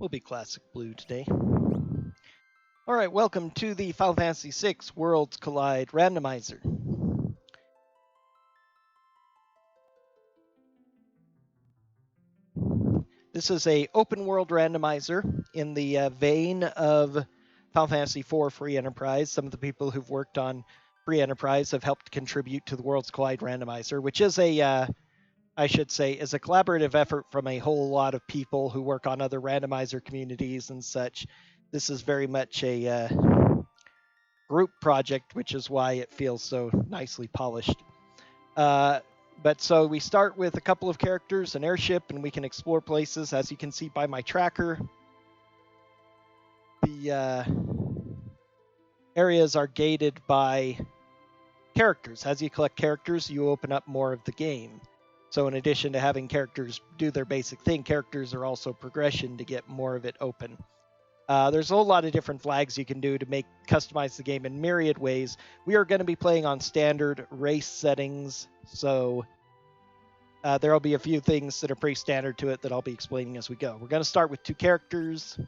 We'll be classic blue today. Alright, welcome to the Final Fantasy VI Worlds Collide Randomizer. This is a open world randomizer in the vein of Final Fantasy IV Free Enterprise. Some of the people who've worked on Free Enterprise have helped contribute to the Worlds Collide Randomizer, which is I should say, is a collaborative effort from a whole lot of people who work on other randomizer communities and such. This is very much a group project, which is why it feels so nicely polished. But so we start with a couple of characters, an airship, and we can explore places. As you can see by my tracker, the areas are gated by characters. As you collect characters, you open up more of the game. So in addition to having characters do their basic thing, characters are also progression to get more of it open. There's a whole lot of different flags you can do to customize the game in myriad ways. We are going to be playing on standard race settings, so there will be a few things that are pretty standard to it that I'll be explaining as we go. We're going to start with two characters.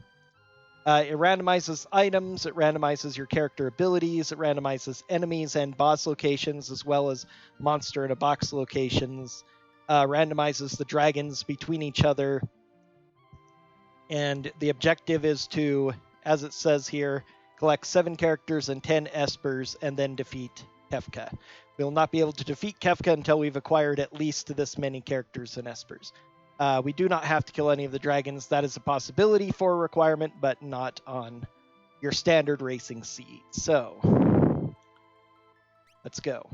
It randomizes items, it randomizes your character abilities, it randomizes enemies and boss locations, as well as monster in a box locations. Randomizes the dragons between each other. And the objective is to, as it says here, collect 7 characters and 10 espers and then defeat Kefka. We will not be able to defeat Kefka until we've acquired at least this many characters and espers. We do not have to kill any of the dragons. That is a possibility for a requirement, but not on your standard racing seed. So, let's go.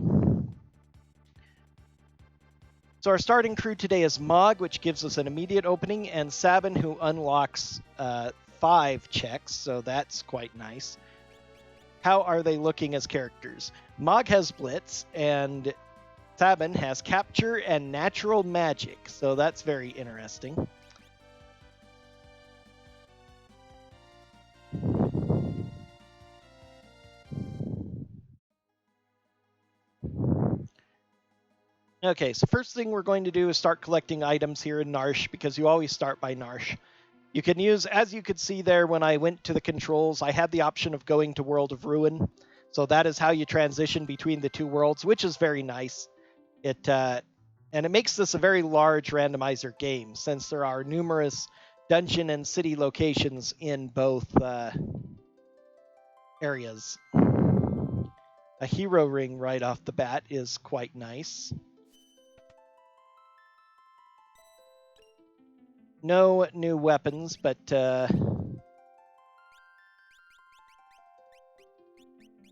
So our starting crew today is Mog, which gives us an immediate opening, and Sabin, who unlocks 5 checks, so that's quite nice. How are they looking as characters? Mog has Blitz, and Sabin has Capture and Natural Magic, so that's very interesting. Okay, so first thing we're going to do is start collecting items here in Narsh, because you always start by Narsh. You can use, as you could see there when I went to the controls, I had the option of going to World of Ruin. So that is how you transition between the two worlds, which is very nice. And it makes this a very large randomizer game, since there are numerous dungeon and city locations in both areas. A hero ring right off the bat is quite nice. No new weapons, but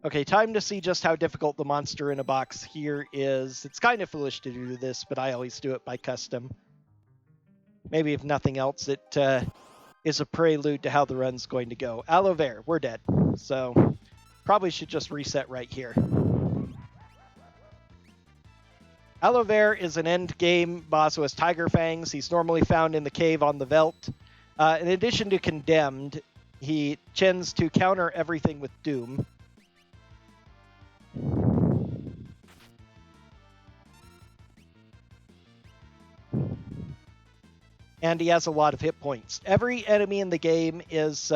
okay, time to see just how difficult the monster in a box here is. It's kind of foolish to do this, but I always do it by custom. Maybe if nothing else, it is a prelude to how the run's going to go. Aloe Vera, we're dead. So probably should just reset right here. Aloe Vera is an end-game boss who has tiger fangs. He's normally found in the cave on the Veldt. In addition to Condemned, he tends to counter everything with Doom. And he has a lot of hit points. Every enemy in the game is...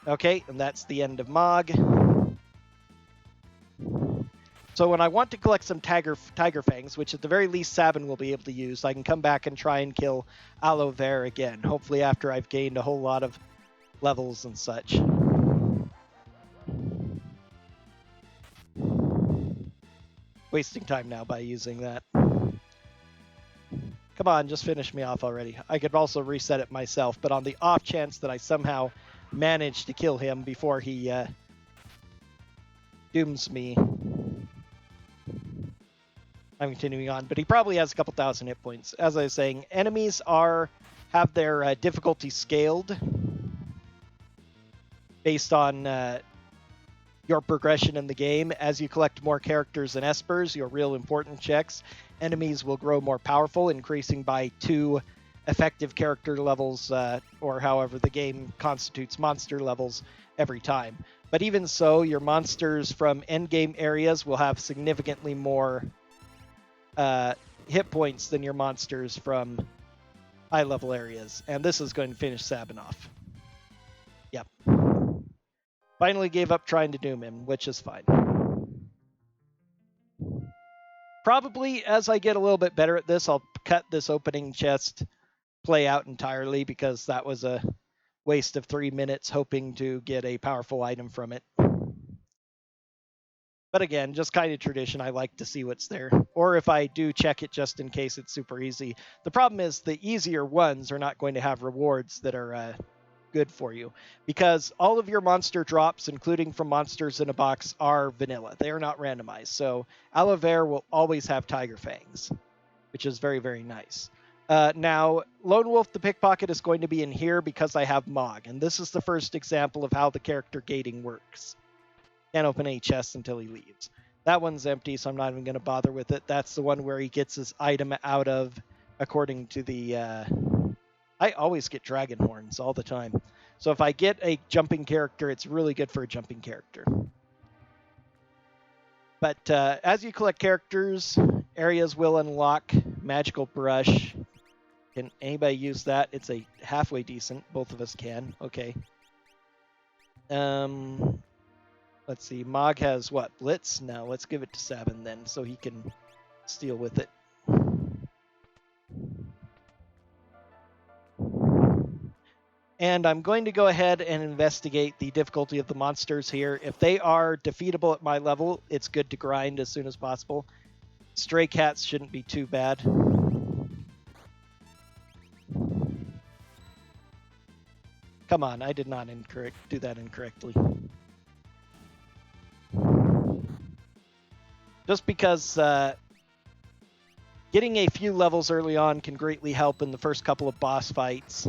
Okay, and that's the end of Mog. So when I want to collect some tiger fangs, which at the very least Sabin will be able to use, I can come back and try and kill Aloe Vera again, hopefully after I've gained a whole lot of levels and such. Wasting time now by using that. Come on, just finish me off already. I could also reset it myself, but on the off chance that I somehow manage to kill him before he dooms me, I'm continuing on, but he probably has a couple thousand hit points. As I was saying, enemies have their difficulty scaled based on your progression in the game. As you collect more characters and espers, your real important checks, enemies will grow more powerful, increasing by 2 effective character levels, or however the game constitutes monster levels every time. But even so, your monsters from endgame areas will have significantly more hit points than your monsters from high level areas. And this is going to finish Sabin off. Yep. Finally gave up trying to doom him, which is fine. Probably as I get a little bit better at this, I'll cut this opening chest play out entirely, because that was a waste of 3 minutes hoping to get a powerful item from it. But again, just kind of tradition, I like to see what's there. Or if I do, check it just in case it's super easy. The problem is the easier ones are not going to have rewards that are good for you, because all of your monster drops, including from monsters in a box, are vanilla. They are not randomized. So Aloe Vera will always have Tiger Fangs, which is very, very nice. Now, Lone Wolf the Pickpocket is going to be in here because I have Mog, and this is the first example of how the character gating works. Can't open any chests until he leaves. That one's empty, so I'm not even going to bother with it. That's the one where he gets his item out of, according to the... I always get dragon horns all the time. So if I get a jumping character, it's really good for a jumping character. But as you collect characters, areas will unlock. Magical Brush. Can anybody use that? It's a halfway decent. Both of us can. Okay. Let's see. Mog has what? Blitz? No, let's give it to Sabin then, so he can steal with it. And I'm going to go ahead and investigate the difficulty of the monsters here. If they are defeatable at my level, it's good to grind as soon as possible. Stray cats shouldn't be too bad. Come on, I did not do that incorrectly. Just because getting a few levels early on can greatly help in the first couple of boss fights.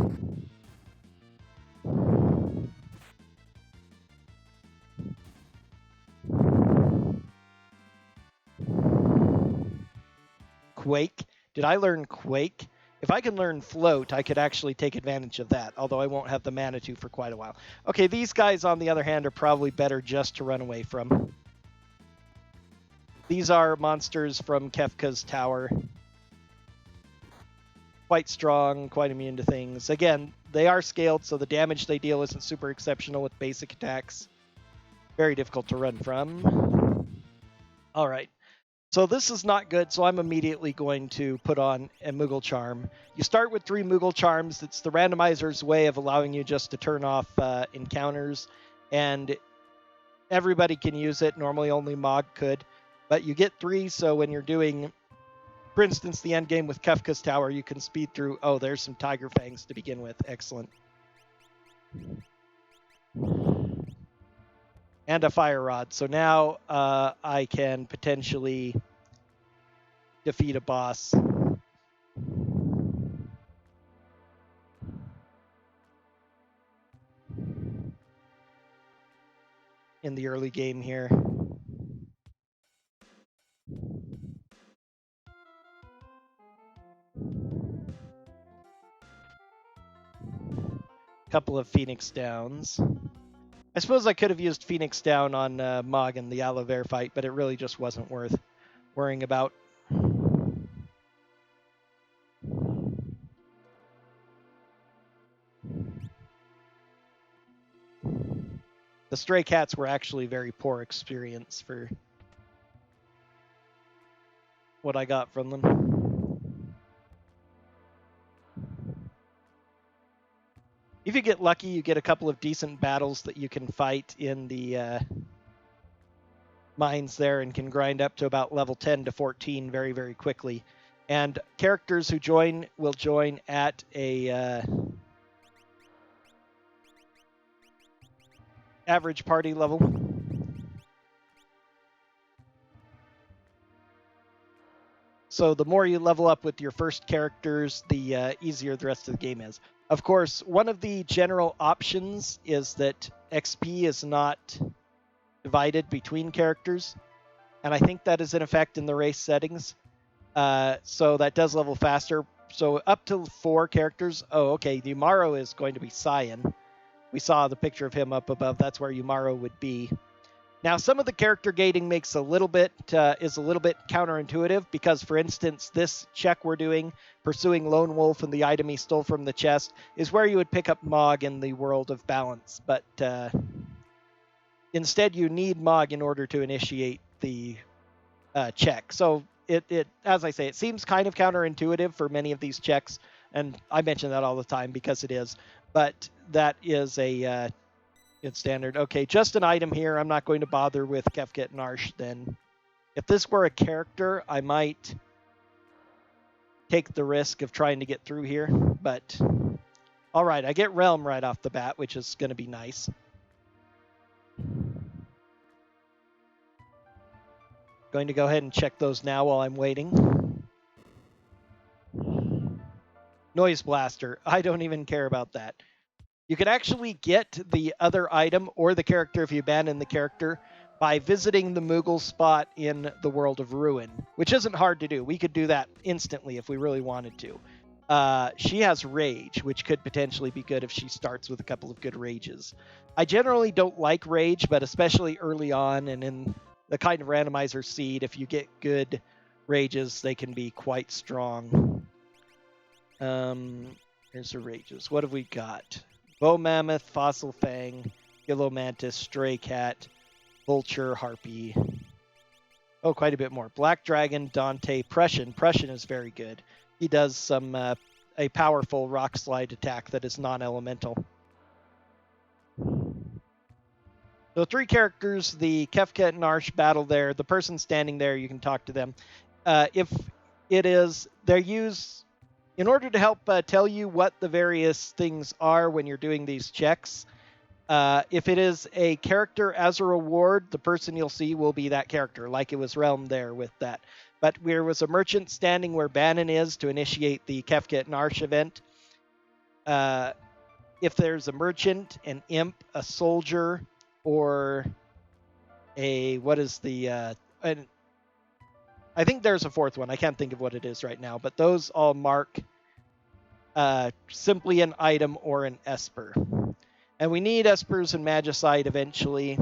Quake? Did I learn Quake? If I can learn Float, I could actually take advantage of that, although I won't have the mana to for quite a while. Okay, these guys, on the other hand, are probably better just to run away from. These are monsters from Kefka's tower. Quite strong, quite immune to things. Again, they are scaled, so the damage they deal isn't super exceptional with basic attacks. Very difficult to run from. All right. So this is not good, so I'm immediately going to put on a Moogle Charm. You start with 3 Moogle Charms. It's the randomizer's way of allowing you just to turn off encounters, and everybody can use it. Normally only Mog could, but you get 3, so when you're doing, for instance, the end game with Kefka's Tower, you can speed through. Oh, there's some Tiger Fangs to begin with. Excellent. And a Fire Rod. So now I can potentially defeat a boss. In the early game here. Couple of Phoenix Downs. I suppose I could have used Phoenix Down on Mog in the Aloe Vera fight, but it really just wasn't worth worrying about. The stray cats were actually very poor experience for what I got from them. If you get lucky, you get a couple of decent battles that you can fight in the mines there, and can grind up to about level 10 to 14 very, very quickly. And characters who join will join at a average party level. So the more you level up with your first characters, the easier the rest of the game is. Of course, one of the general options is that XP is not divided between characters, and I think that is in effect in the race settings. So that does level faster. So up to 4 characters. Oh, okay, Umaro is going to be Cyan. We saw the picture of him up above. That's where Umaro would be. Now, some of the character gating makes is a little bit counterintuitive because, for instance, this check we're doing, pursuing Lone Wolf and the item he stole from the chest, is where you would pick up Mog in the World of Balance. But instead, you need Mog in order to initiate the check. So it, as I say, it seems kind of counterintuitive for many of these checks, and I mention that all the time because it is. But that is a it's standard. Okay, just an item here. I'm not going to bother with Kefket and Arsh then. If this were a character, I might take the risk of trying to get through here. But, all right, I get Realm right off the bat, which is going to be nice. Going to go ahead and check those now while I'm waiting. Noise Blaster. I don't even care about that. You can actually get the other item or the character if you abandon the character by visiting the Moogle spot in the World of Ruin, which isn't hard to do. We could do that instantly if we really wanted to. She has Rage, which could potentially be good if she starts with a couple of good Rages. I generally don't like Rage, but especially early on and in the kind of randomizer seed, if you get good Rages, they can be quite strong. Here's the Rages. What have we got? Bow Mammoth, Fossil Fang, Yellow Mantis, Stray Cat, Vulture, Harpy. Oh, quite a bit more. Black Dragon, Dante, Prussian. Prussian is very good. He does some a powerful rock slide attack that is non-elemental. So 3 characters, the Kefket and Arsh battle there. The person standing there, you can talk to them. If it is, they're used... In order to help tell you what the various things are when you're doing these checks, if it is a character as a reward, the person you'll see will be that character, like it was Realm there with that. But there was a merchant standing where Bannon is to initiate the Kefket and Arsh event. If there's a merchant, an imp, a soldier, or a... What is the... I think there's a 4th one. I can't think of what it is right now, but those all mark simply an item or an Esper. And we need Espers and Magicite eventually.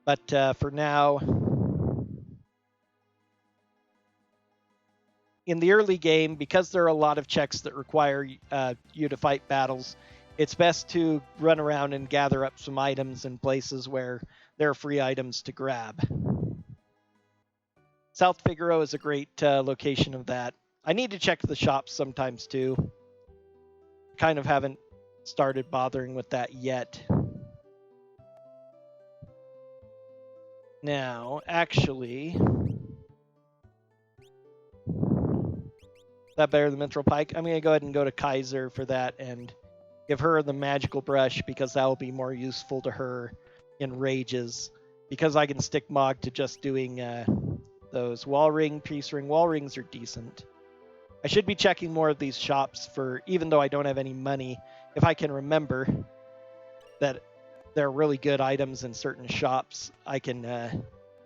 But for now, in the early game, because there are a lot of checks that require you to fight battles, it's best to run around and gather up some items in places where there are free items to grab. South Figaro is a great location of that. I need to check the shops sometimes too. Kind of haven't started bothering with that yet. Now, actually... Is that better than Mithril Pike? I'm going to go ahead and go to Kaiser for that and give her the magical brush because that will be more useful to her in rages. Because I can stick Mog to just doing those wall ring, peace ring. Wall rings are decent. I should be checking more of these shops for, even though I don't have any money, if I can remember that there are really good items in certain shops, I can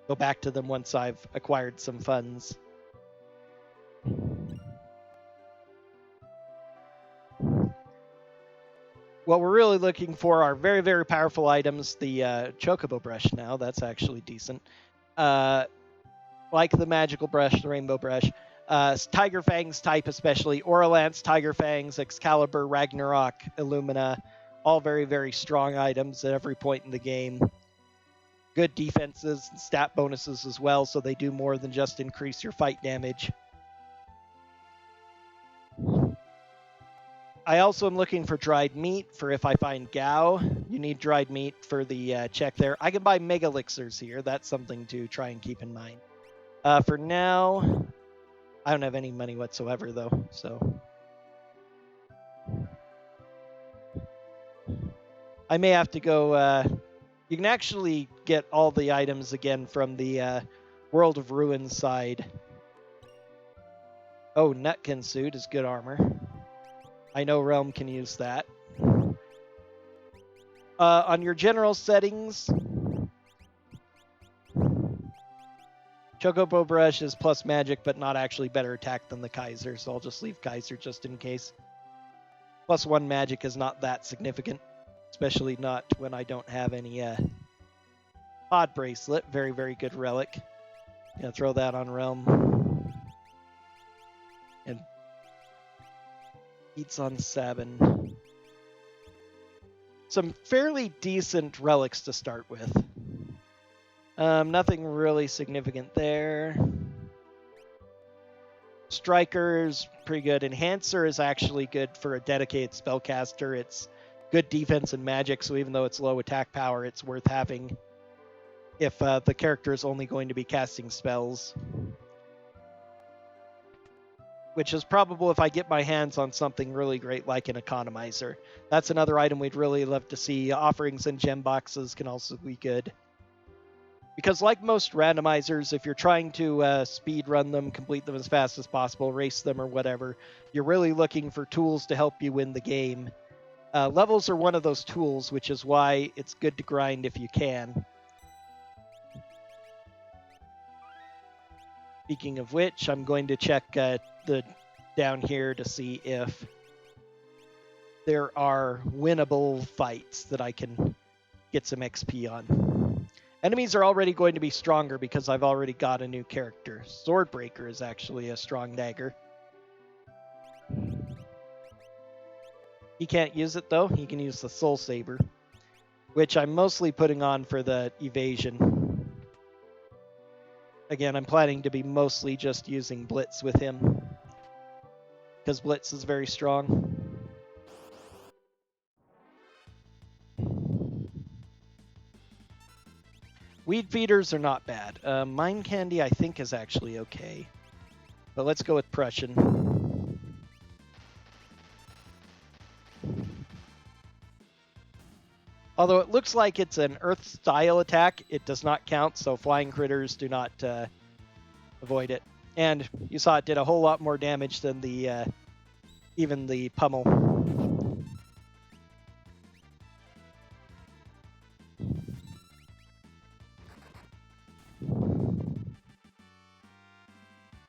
go back to them once I've acquired some funds. What we're really looking for are very, very powerful items. The Chocobo Brush now, that's actually decent. Like the Magical Brush, the Rainbow Brush. Tiger Fangs type especially. Auralance, Tiger Fangs, Excalibur, Ragnarok, Illumina. All very, very strong items at every point in the game. Good defenses and stat bonuses as well, so they do more than just increase your fight damage. I also am looking for dried meat for if I find Gao. You need dried meat for the check there. I can buy Mega Elixirs here. That's something to try and keep in mind. For now, I don't have any money whatsoever, though, so... I may have to go... You can actually get all the items again from the World of Ruins side. Oh, Nutkin suit is good armor. I know Realm can use that. On your general settings, Chocobo Brush is plus magic, but not actually better attack than the Kaiser, so I'll just leave Kaiser just in case. +1 magic is not that significant, especially not when I don't have any pod bracelet. Very, very good relic. Gonna throw that on Realm. And eats on Sabin. Some fairly decent relics to start with. Nothing really significant there. Striker's pretty good. Enhancer is actually good for a dedicated spellcaster. It's good defense and magic, so even though it's low attack power, it's worth having if the character is only going to be casting spells. Which is probable if I get my hands on something really great like an Economizer. That's another item we'd really love to see. Offerings and gem boxes can also be good. Because like most randomizers, if you're trying to speed run them, complete them as fast as possible, race them or whatever, you're really looking for tools to help you win the game. Levels are one of those tools, which is why it's good to grind if you can. Speaking of which, I'm going to check the down here to see if there are winnable fights that I can get some XP on. Enemies are already going to be stronger because I've already got a new character. Swordbreaker is actually a strong dagger. He can't use it though. He can use the Soul Saber, which I'm mostly putting on for the evasion. Again, I'm planning to be mostly just using Blitz with him because Blitz is very strong. Weed feeders are not bad. Mine candy, I think, is actually okay. But let's go with Prussian. Although it looks like it's an Earth-style attack, it does not count, so flying critters do not avoid it. And you saw it did a whole lot more damage than the even the pummel.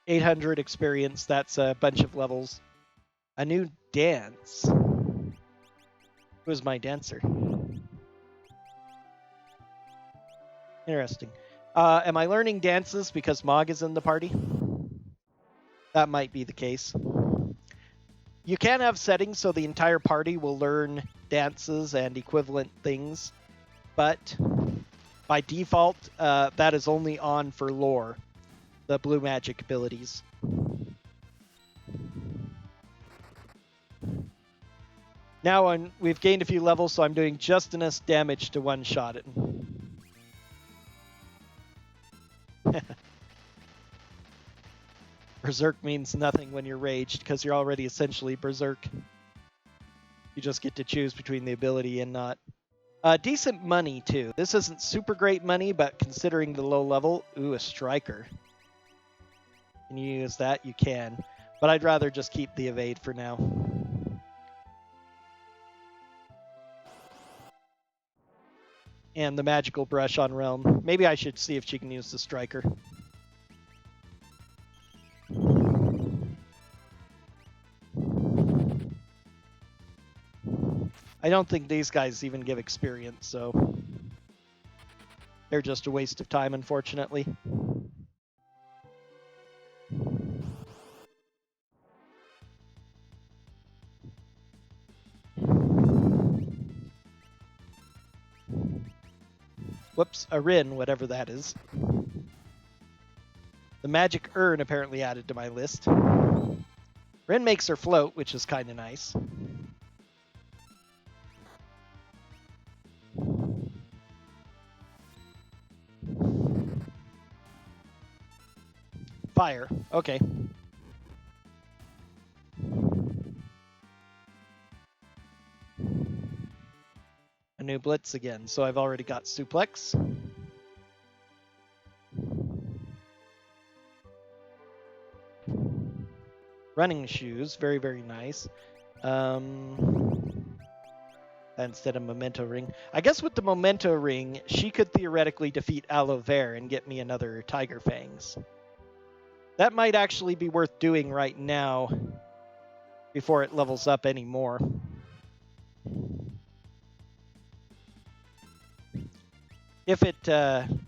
$800 experience, that's a bunch of levels. A new dance. Who's my dancer? Interesting. Am I learning dances because Mog is in the party? That might be the case. You can have settings so the entire party will learn dances and equivalent things, but by default, that is only on for lore. The blue magic abilities. Now we've gained a few levels, so I'm doing just enough damage to one-shot it. Berserk means nothing when you're raged, because you're already essentially Berserk. You just get to choose between the ability and not. Decent money, too. This isn't super great money, but considering the low level... Ooh, a Striker. Can you use that? You can. But I'd rather just keep the evade for now. And the magical brush on Realm. Maybe I should see if she can use the Striker. I don't think these guys even give experience, so... They're just a waste of time, unfortunately. Whoops, a Rin, whatever that is. The magic urn apparently added to my list. Rin makes her float, which is kind of nice. Fire, okay. A new Blitz again, so I've already got Suplex. Running shoes, very, very nice. Instead of Memento Ring. I guess with the Memento Ring, she could theoretically defeat Aloe Vera and get me another Tiger Fangs. That might actually be worth doing right now. before it levels up anymore. If it,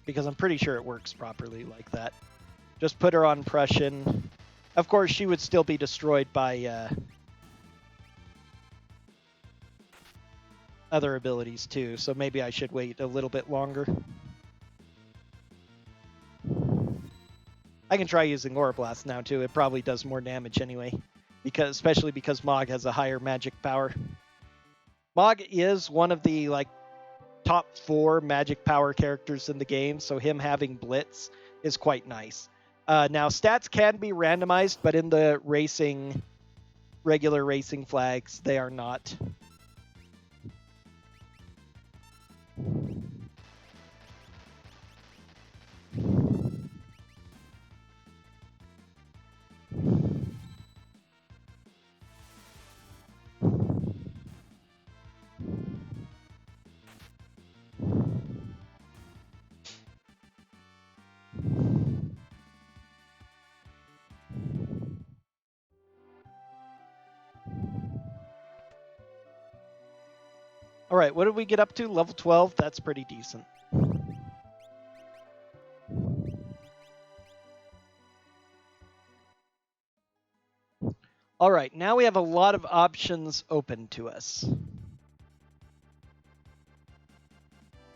because I'm pretty sure it works properly like that. Just put her on Prussian. Of course, she would still be destroyed by other abilities too, so maybe I should wait a little bit longer. I can try using Aura Blast now too. It probably does more damage anyway, especially because Mog has a higher magic power. Mog is one of the top 4 magic power characters in the game, so him having Blitz is quite nice. Now, stats can be randomized, but in the regular racing flags, they are not. All right, what did we get up to? Level 12? That's pretty decent. All right, now we have a lot of options open to us.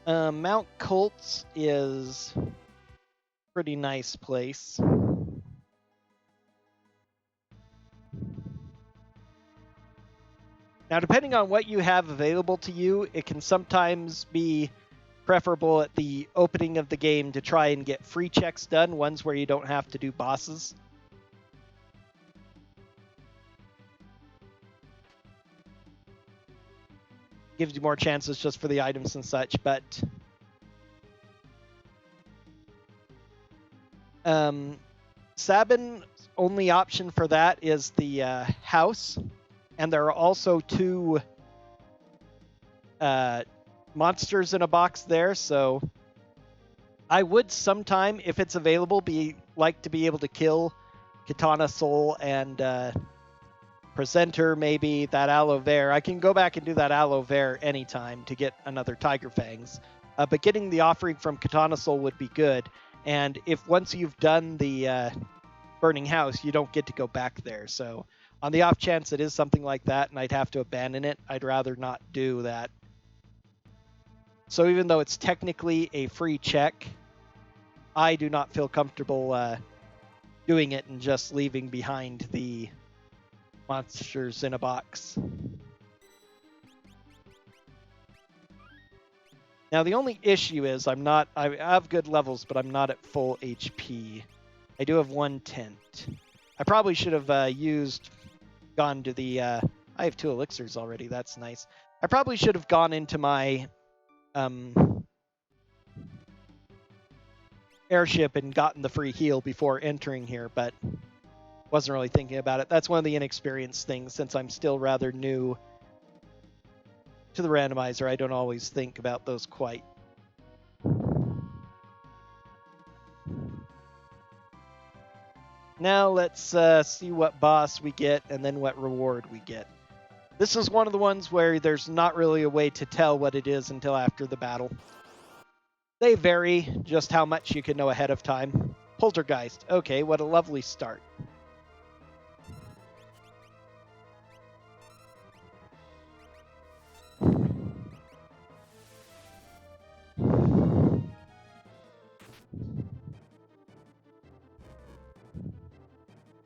Mount Colts is a pretty nice place. Now, depending on what you have available to you, it can sometimes be preferable at the opening of the game to try and get free checks done, ones where you don't have to do bosses. Gives you more chances just for the items and such, but Sabin's only option for that is the house, and there are also 2 monsters in a box there, so I would sometime, if it's available, like to be able to kill Katana Soul and Presenter, maybe that Aloe Vera. I can go back and do that Aloe Vera anytime to get another Tiger Fangs, but getting the offering from Katana Soul would be good. And if once you've done the Burning House, you don't get to go back there. So on the off chance it is something like that and I'd have to abandon it, I'd rather not do that. So even though it's technically a free check, I do not feel comfortable doing it and just leaving behind the monsters in a box. Now the only issue is I have good levels, but I'm not at full HP. I do have 1 tent. I probably should have gone to the I have 2 elixirs already. That's nice. I probably should have gone into my airship and gotten the free heal before entering here, but wasn't really thinking about it. That's one of the inexperienced things, since I'm still rather new to the randomizer. I don't always think about those quite. Now let's see what boss we get and then what reward we get. This is one of the ones where there's not really a way to tell what it is until after the battle. They vary just how much you can know ahead of time. Poltergeist. Okay, what a lovely start.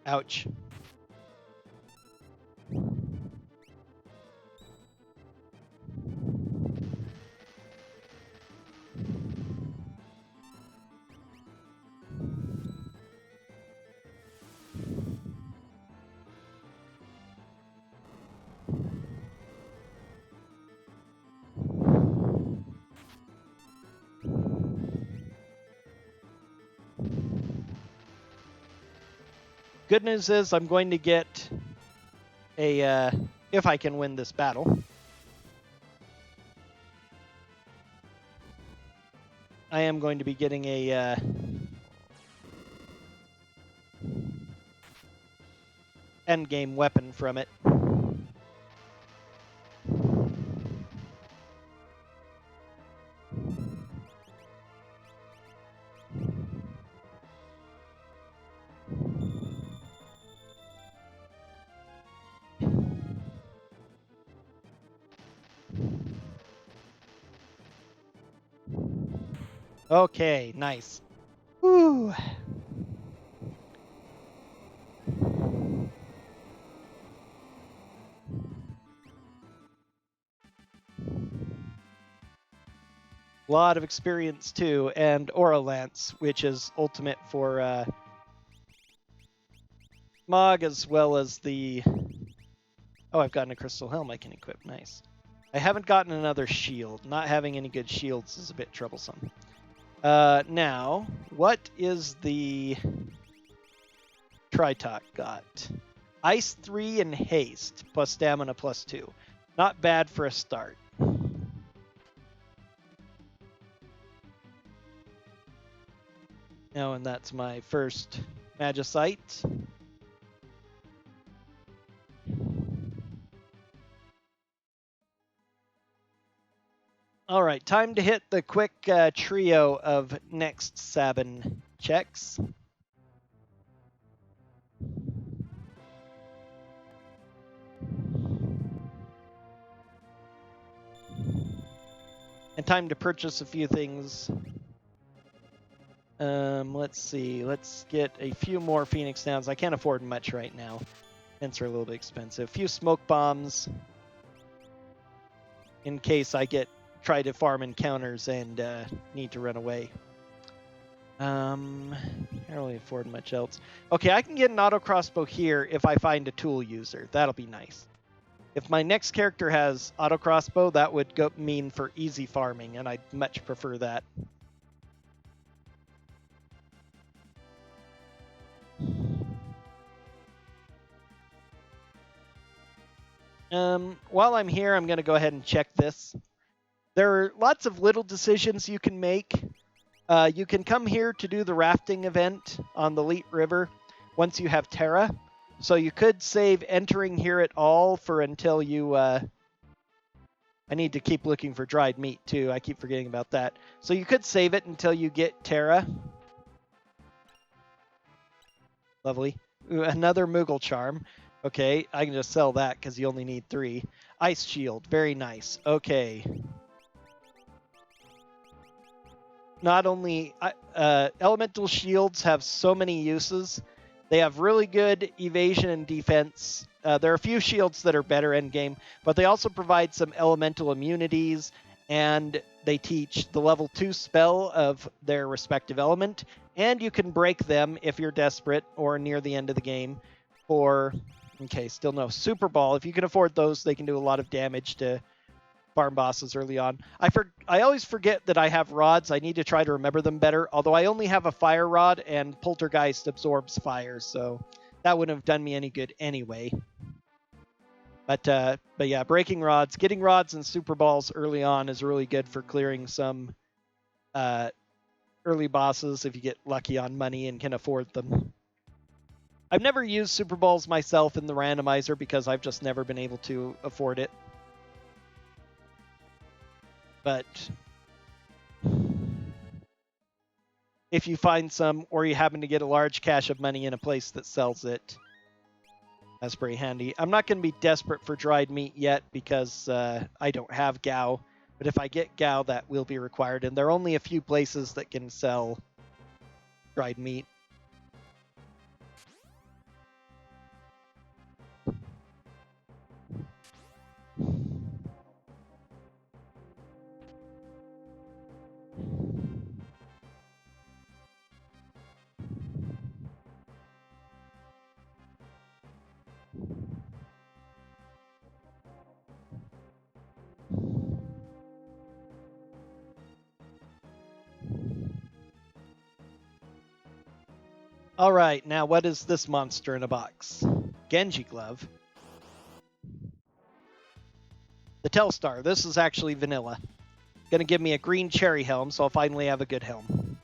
Ouch. Good news is I'm going to get a, if I can win this battle, I am going to be getting a endgame weapon from it. Okay, nice. Woo. A lot of experience too, and Aura Lance, which is ultimate for Mog, as well as the... Oh, I've gotten a Crystal Helm I can equip. Nice. I haven't gotten another shield. Not having any good shields is a bit troublesome. Now, what is the Tritok got? Ice 3 and Haste, plus Stamina plus 2. Not bad for a start. Now, and that's my first Magicite. All right, time to hit the quick trio of next Sabin checks. And time to purchase a few things. Let's see. Let's get a few more Phoenix Downs. I can't afford much right now. Hence are a little bit expensive. A few smoke bombs in case I try to farm encounters and need to run away. Can't really afford much else. Okay, I can get an auto crossbow here if I find a tool user. That'll be nice. If my next character has auto crossbow, that would mean for easy farming, and I'd much prefer that. While I'm here, I'm going to go ahead and check this. There are lots of little decisions you can make. You can come here to do the rafting event on the Leet River once you have Terra. So you could save entering here at all for until you... I need to keep looking for dried meat, too. I keep forgetting about that. So you could save it until you get Terra. Lovely. Ooh, another Moogle Charm. Okay, I can just sell that because you only need 3. Ice Shield. Very nice. Okay. Not only... elemental shields have so many uses. They have really good evasion and defense. There are a few shields that are better endgame, but they also provide some elemental immunities, and they teach the level 2 spell of their respective element, and you can break them if you're desperate or near the end of the game for... Okay, still no. Super Ball. If you can afford those, they can do a lot of damage to farm bosses early on. I always forget that I have rods. I need to try to remember them better, although I only have a fire rod, and Poltergeist absorbs fire, so that wouldn't have done me any good anyway. But yeah, breaking rods, getting rods and super balls early on is really good for clearing some early bosses if you get lucky on money and can afford them. I've never used super balls myself in the randomizer because I've just never been able to afford it. But if you find some, or you happen to get a large cache of money in a place that sells it, that's pretty handy. I'm not going to be desperate for dried meat yet because I don't have Gao. But if I get Gao, that will be required. And there are only a few places that can sell dried meat. All right, now what is this monster in a box? Genji Glove. The Telstar. This is actually vanilla. Gonna give me a green cherry helm, so I'll finally have a good helm.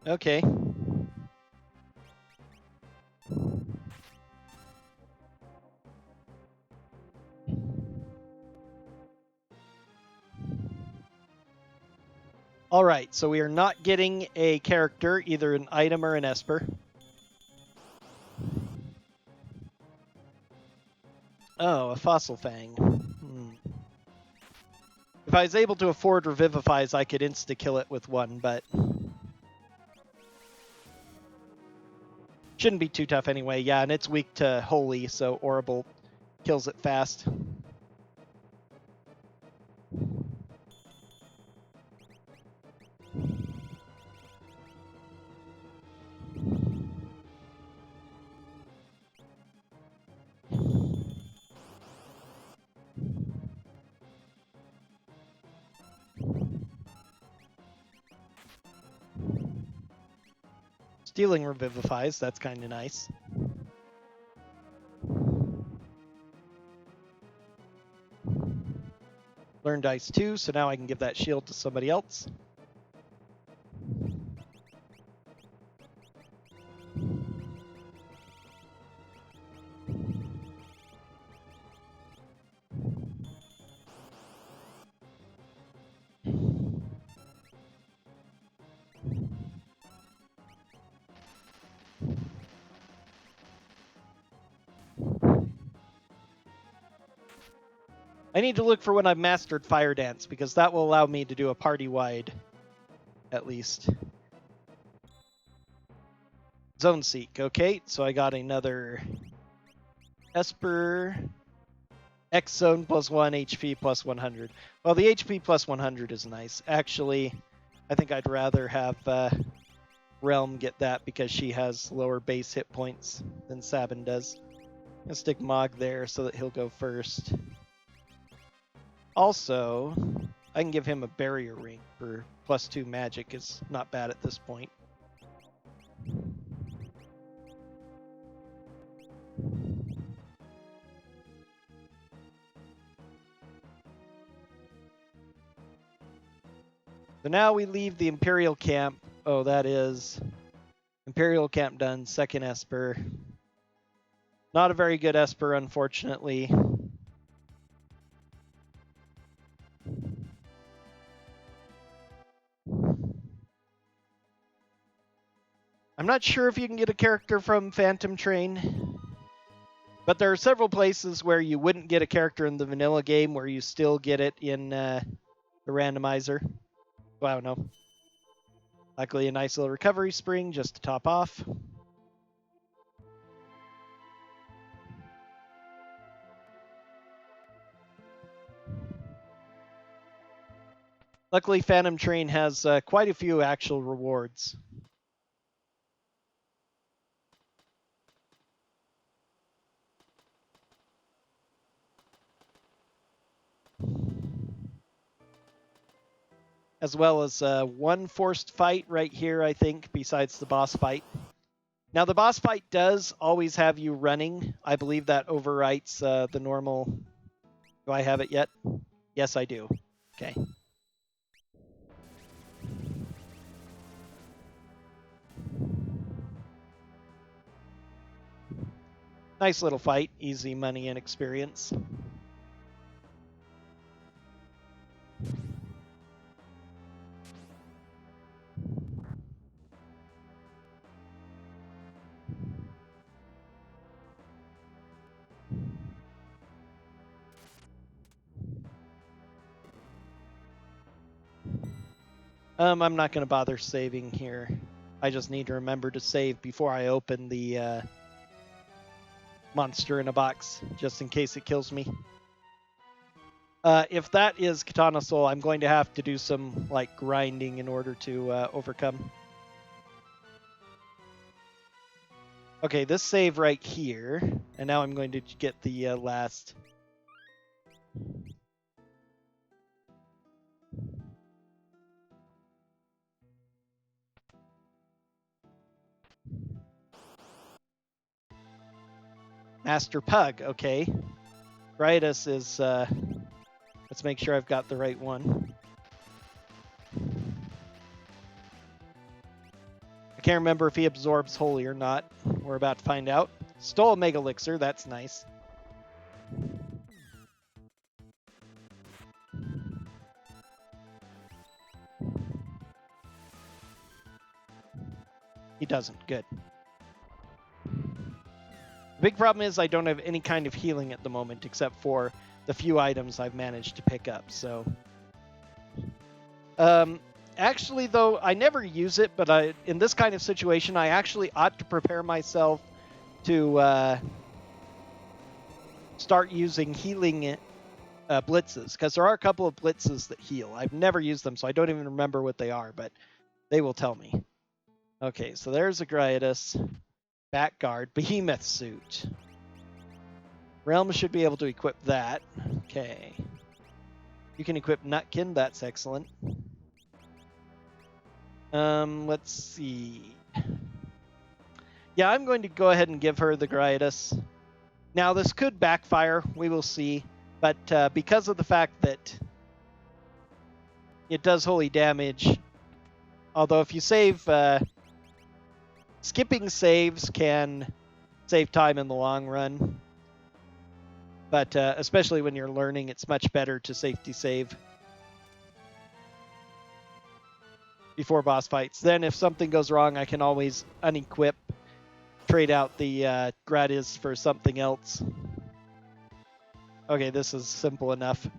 Okay. All right, so we are not getting a character, either an item or an Esper. Oh, a Fossil Fang. If I was able to afford Revivifies, I could insta-kill it with one, but shouldn't be too tough anyway. Yeah, and it's weak to Holy, so Orbital kills it fast. Stealing Revivifies, that's kind of nice. Learn Dice 2, so now I can give that shield to somebody else. I need to look for when I've mastered Fire Dance, because that will allow me to do a party-wide, at least. Zone Seek, okay, so I got another Esper, X Zone plus 1, HP plus 100. Well, the HP plus 100 is nice. Actually, I think I'd rather have Realm get that because she has lower base hit points than Sabin does. I'm gonna stick Mog there so that he'll go first. Also, I can give him a barrier ring for plus 2 magic. It's not bad at this point. So now we leave the Imperial Camp. Oh, that is Imperial Camp done. Second Esper. Not a very good Esper, unfortunately. I'm not sure if you can get a character from Phantom Train, but there are several places where you wouldn't get a character in the vanilla game where you still get it in the randomizer. So I don't know. Luckily, a nice little recovery spring just to top off. Luckily, Phantom Train has quite a few actual rewards. As well as one forced fight right here, I think, besides the boss fight. Now, the boss fight does always have you running. I believe that overwrites the normal... Do I have it yet? Yes, I do. Okay. Nice little fight. Easy money and experience. I'm not going to bother saving here. I just need to remember to save before I open the monster in a box, just in case it kills me. If that is Katana Soul, I'm going to have to do some like grinding in order to overcome. Okay, this save right here, and now I'm going to get the last. Master Pug, okay. Riotous is, let's make sure I've got the right one. can't remember if he absorbs Holy or not. We're about to find out. Stole a Mega Elixir. That's nice. He doesn't. Good. The big problem is I don't have any kind of healing at the moment except for the few items I've managed to pick up, so... Actually, though, I never use it, but in this kind of situation, I actually ought to prepare myself to start using healing blitzes, because there are a couple of blitzes that heal. I've never used them, so I don't even remember what they are, but they will tell me. Okay, so there's Agriatus. Back guard, Behemoth suit. Realm should be able to equip that. Okay. You can equip Nutkin, that's excellent. Let's see. Yeah, I'm going to go ahead and give her the Graitus. Now, this could backfire, we will see, but because of the fact that it does holy damage, although if you save... skipping saves can save time in the long run, but especially when you're learning, it's much better to safety save before boss fights. Then if something goes wrong, I can always unequip, trade out the gratis for something else. Okay, this is simple enough.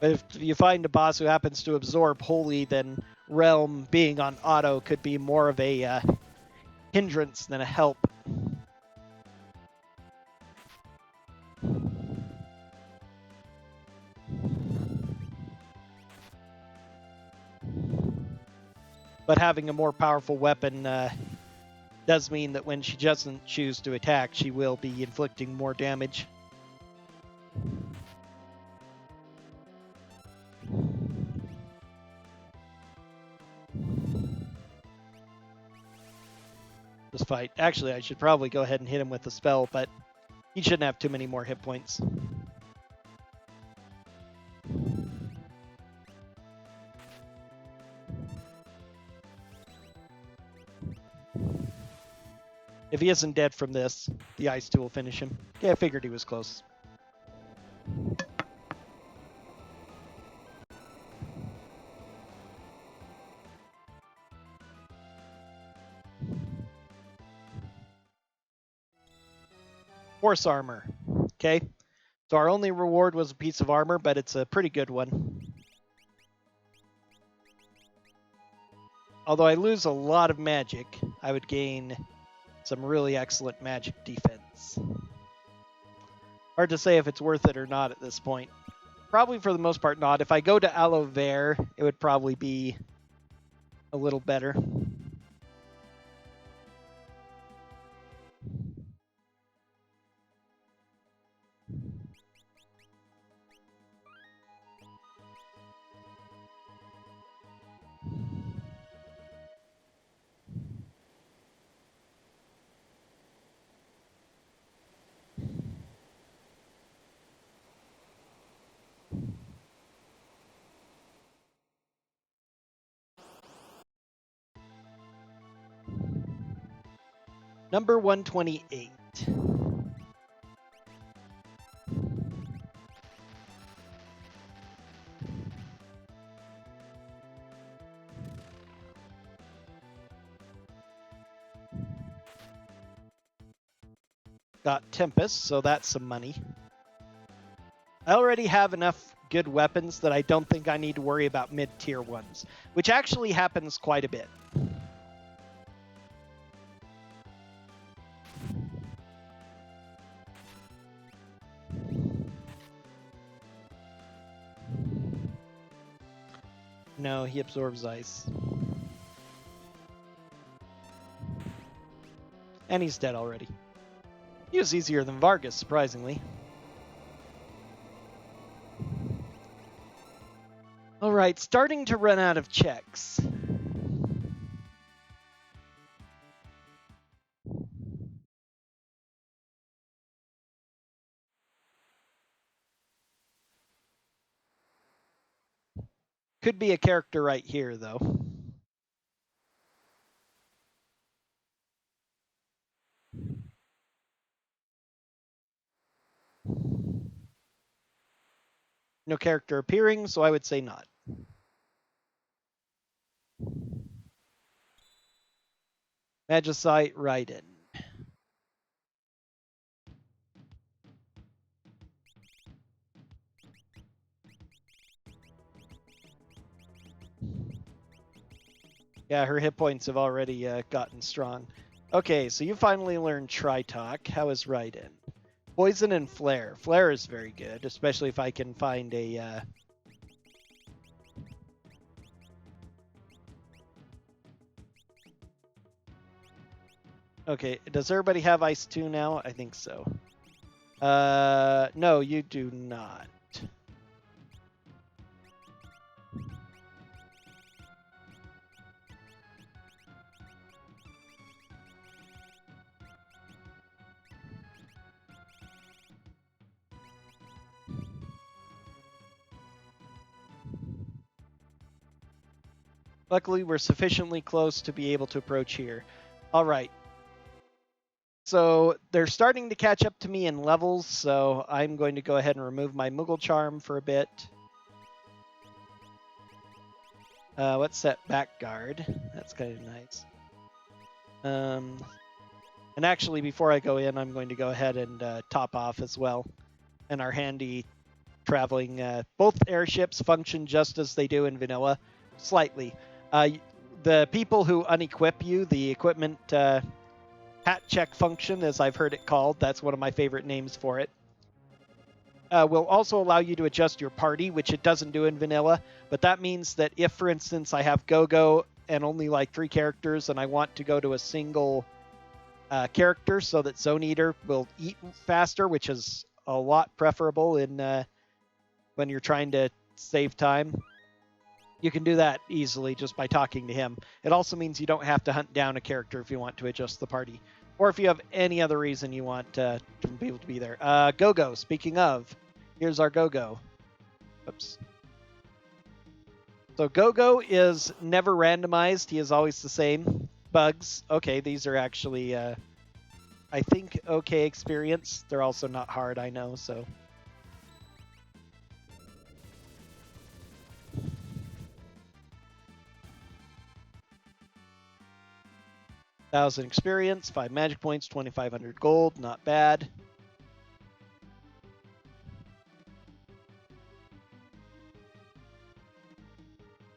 But if you find a boss who happens to absorb Holy, then Realm being on auto could be more of a hindrance than a help. But having a more powerful weapon does mean that when she doesn't choose to attack, she will be inflicting more damage. This fight. Actually, I should probably go ahead and hit him with the spell, but he shouldn't have too many more hit points. If he isn't dead from this, the Ice 2 will finish him. Okay, I figured he was close. Force armor. Okay, so our only reward was a piece of armor, but it's a pretty good one. Although I lose a lot of magic, I would gain some really excellent magic defense. Hard to say if it's worth it or not at this point. Probably for the most part not. If I go to Aloe Vera, it would probably be a little better. Number 128. Got Tempest, so that's some money. I already have enough good weapons that I don't think I need to worry about mid-tier ones, which actually happens quite a bit. No, he absorbs ice. And he's dead already. He was easier than Vargas, surprisingly. Alright, starting to run out of checks. Could be a character right here, though. No character appearing, so I would say not. Magicite, right in. Yeah, her hit points have already gotten strong. Okay, so you finally learned Tri-Talk. How is right in? Poison and Flare. Flare is very good, especially if I can find a... Okay, does everybody have Ice 2 now? I think so. No, you do not. Luckily, we're sufficiently close to be able to approach here. All right. So they're starting to catch up to me in levels, so I'm going to go ahead and remove my Moogle Charm for a bit. What's that back guard? That's kind of nice. And actually, before I go in, I'm going to go ahead and top off as well. And our handy traveling, both airships function just as they do in vanilla, slightly. The people who unequip you, the equipment hat check function, as I've heard it called, that's one of my favorite names for it, will also allow you to adjust your party, which it doesn't do in vanilla. But that means that if, for instance, I have Go-Go and only like 3 characters and I want to go to a single character so that Zone Eater will eat faster, which is a lot preferable in when you're trying to save time, you can do that easily just by talking to him. It also means you don't have to hunt down a character if you want to adjust the party, or if you have any other reason you want to be able to be there. Go-Go, speaking of, here's our Go-Go. Oops. So Go-Go is never randomized. He is always the same. Bugs. Okay, these are actually, I think, okay experience. They're also not hard, I know, so... 1,000 experience, 5 magic points, 2,500 gold. Not bad.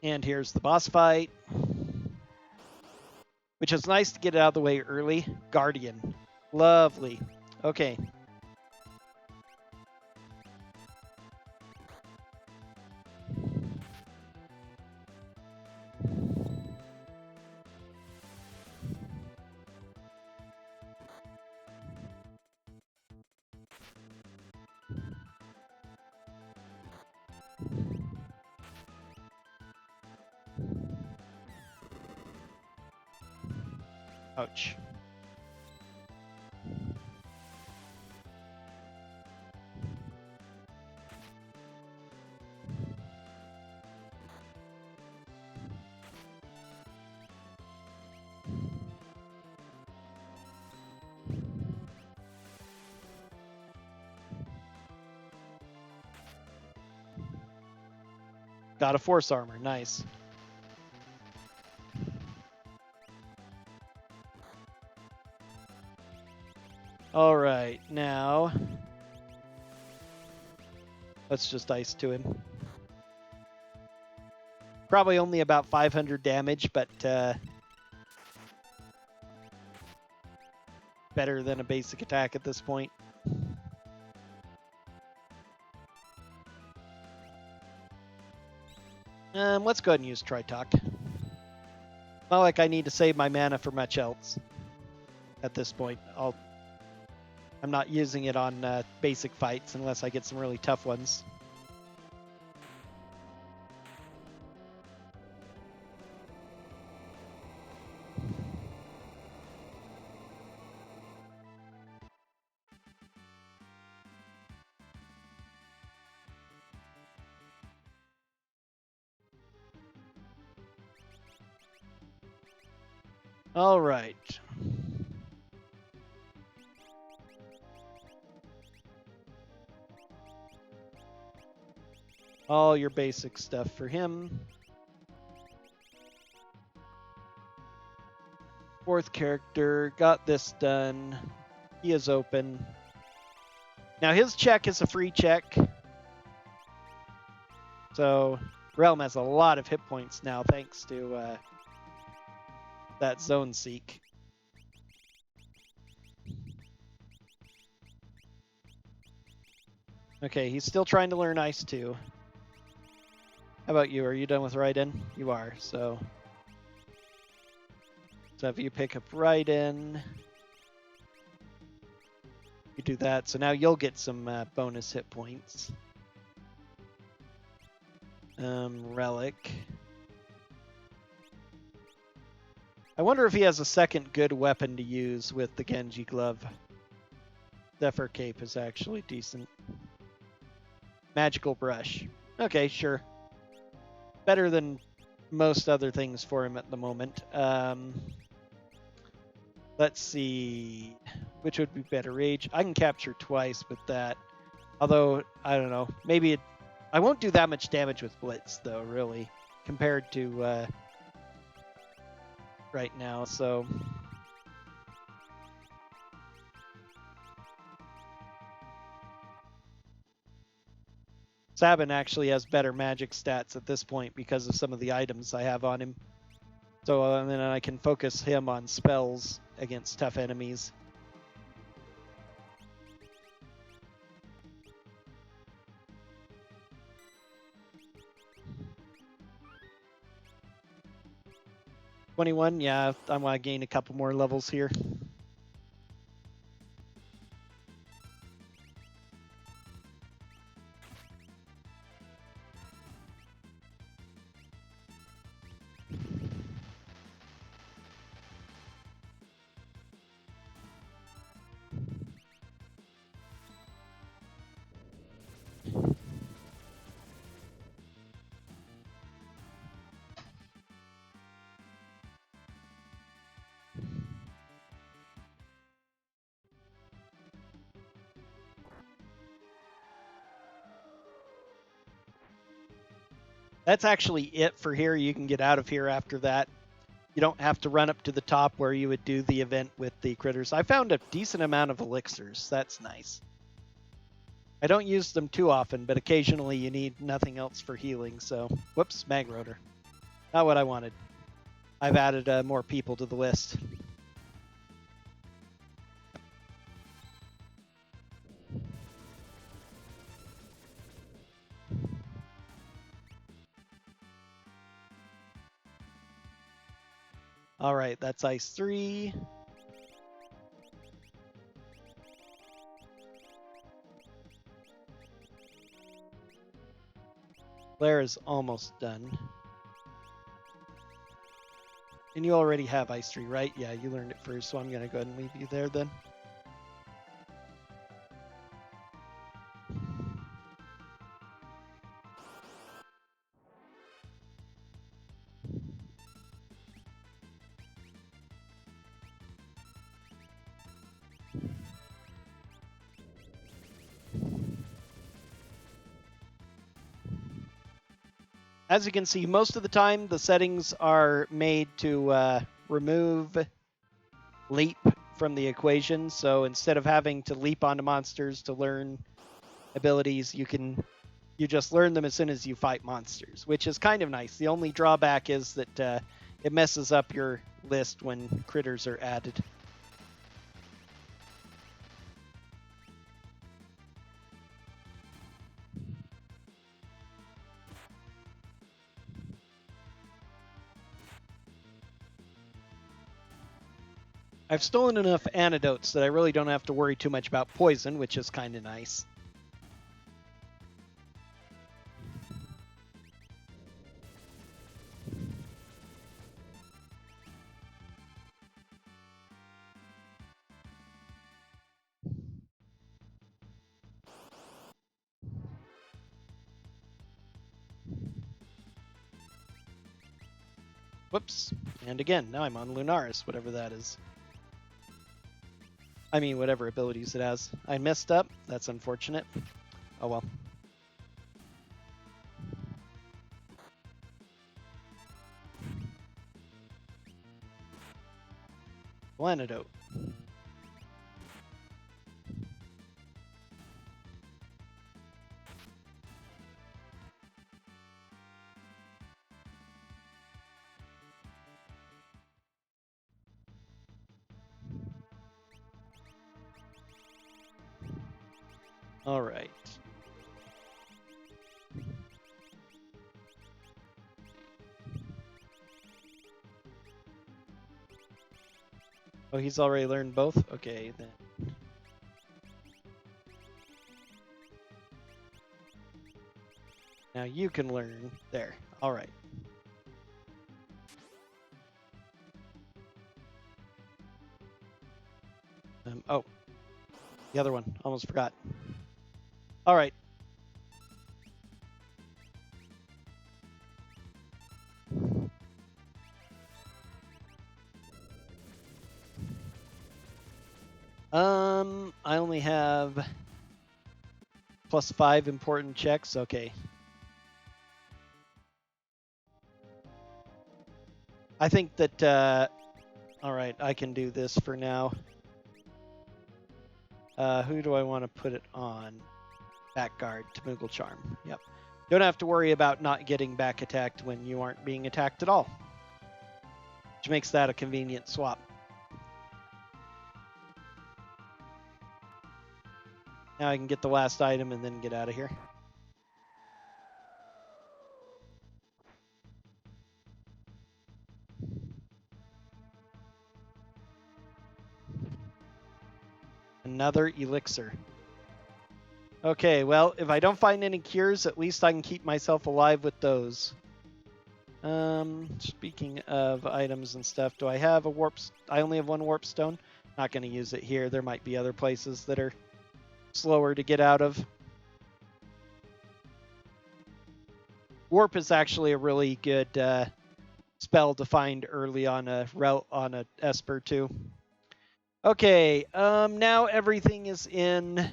And here's the boss fight, which is nice to get it out of the way early. Guardian. Lovely. Okay. Ouch. Got a force armor. Nice. All right, now let's just ice to him. Probably only about 500 damage, but better than a basic attack at this point. Let's go ahead and use Tri-Talk. Not like I need to save my mana for much else at this point. I'm not using it on basic fights unless I get some really tough ones. All right. All your basic stuff for him. Fourth character, got this done. He is open. Now his check is a free check. So Realm has a lot of hit points now thanks to that Zone Seek. Okay, he's still trying to learn Ice 2. How about you? Are you done with Raiden? You are, so if you pick up Raiden, you do that. So now you'll get some bonus hit points. Relic. I wonder if he has a second good weapon to use with the Genji glove. Zephyr Cape is actually decent. Magical brush. Okay, sure. Better than most other things for him at the moment. Let's see. Which would be better? Rage. I can capture twice with that. Although, I don't know. Maybe I won't do that much damage with Blitz, though, really, compared to right now, so... Sabin actually has better magic stats at this point because of some of the items I have on him. So then I can focus him on spells against tough enemies. $21, yeah, I want to gain a couple more levels here. That's actually it for here. You can get out of here after that. You don't have to run up to the top where you would do the event with the critters. I found a decent amount of elixirs. That's nice. I don't use them too often, but occasionally you need nothing else for healing, so... Whoops, Mag Rotor. Not what I wanted. I've added more people to the list. All right, that's Ice 3. Blair is almost done. And you already have Ice 3, right? Yeah, you learned it first, so I'm going to go ahead and leave you there then. As you can see, most of the time the settings are made to remove leap from the equation. So instead of having to leap onto monsters to learn abilities, you just learn them as soon as you fight monsters, which is kind of nice. The only drawback is that it messes up your list when critters are added. I've stolen enough antidotes that I really don't have to worry too much about poison, which is kind of nice. Whoops. And again, now I'm on Lunaris, whatever that is. I mean, whatever abilities it has. I messed up. That's unfortunate. Oh well. Antidote. All right. Oh, he's already learned both? Okay, then. Now you can learn. There. All right. Oh. The other one. Almost forgot. All right. I only have +5 important checks. Okay. I think that, all right, I can do this for now. Who do I want to put it on? Back guard, Tamoogle Charm. Yep. Don't have to worry about not getting back attacked when you aren't being attacked at all. Which makes that a convenient swap. Now I can get the last item and then get out of here. Another elixir. Okay, well, if I don't find any cures, at least I can keep myself alive with those. Speaking of items and stuff, do I have a warp? I only have one warp stone. Not going to use it here. There might be other places that are slower to get out of. Warp is actually a really good spell to find early on a Esper too. Okay, now everything is in.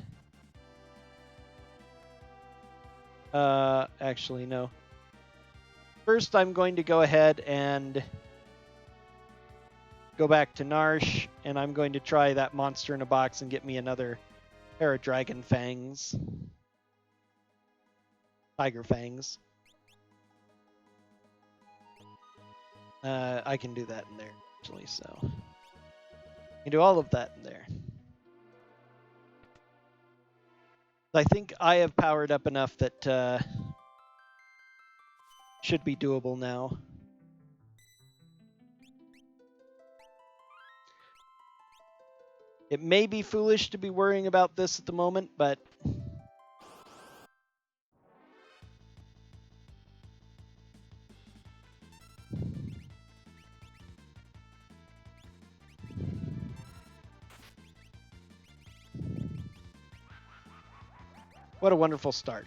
Actually, no. First, I'm going to go ahead and go back to Narsh, and I'm going to try that monster in a box and get me another pair of dragon fangs. Tiger fangs. I can do that in there, actually, so. I can do all of that in there. I think I have powered up enough that should be doable now. It may be foolish to be worrying about this at the moment, but what a wonderful start.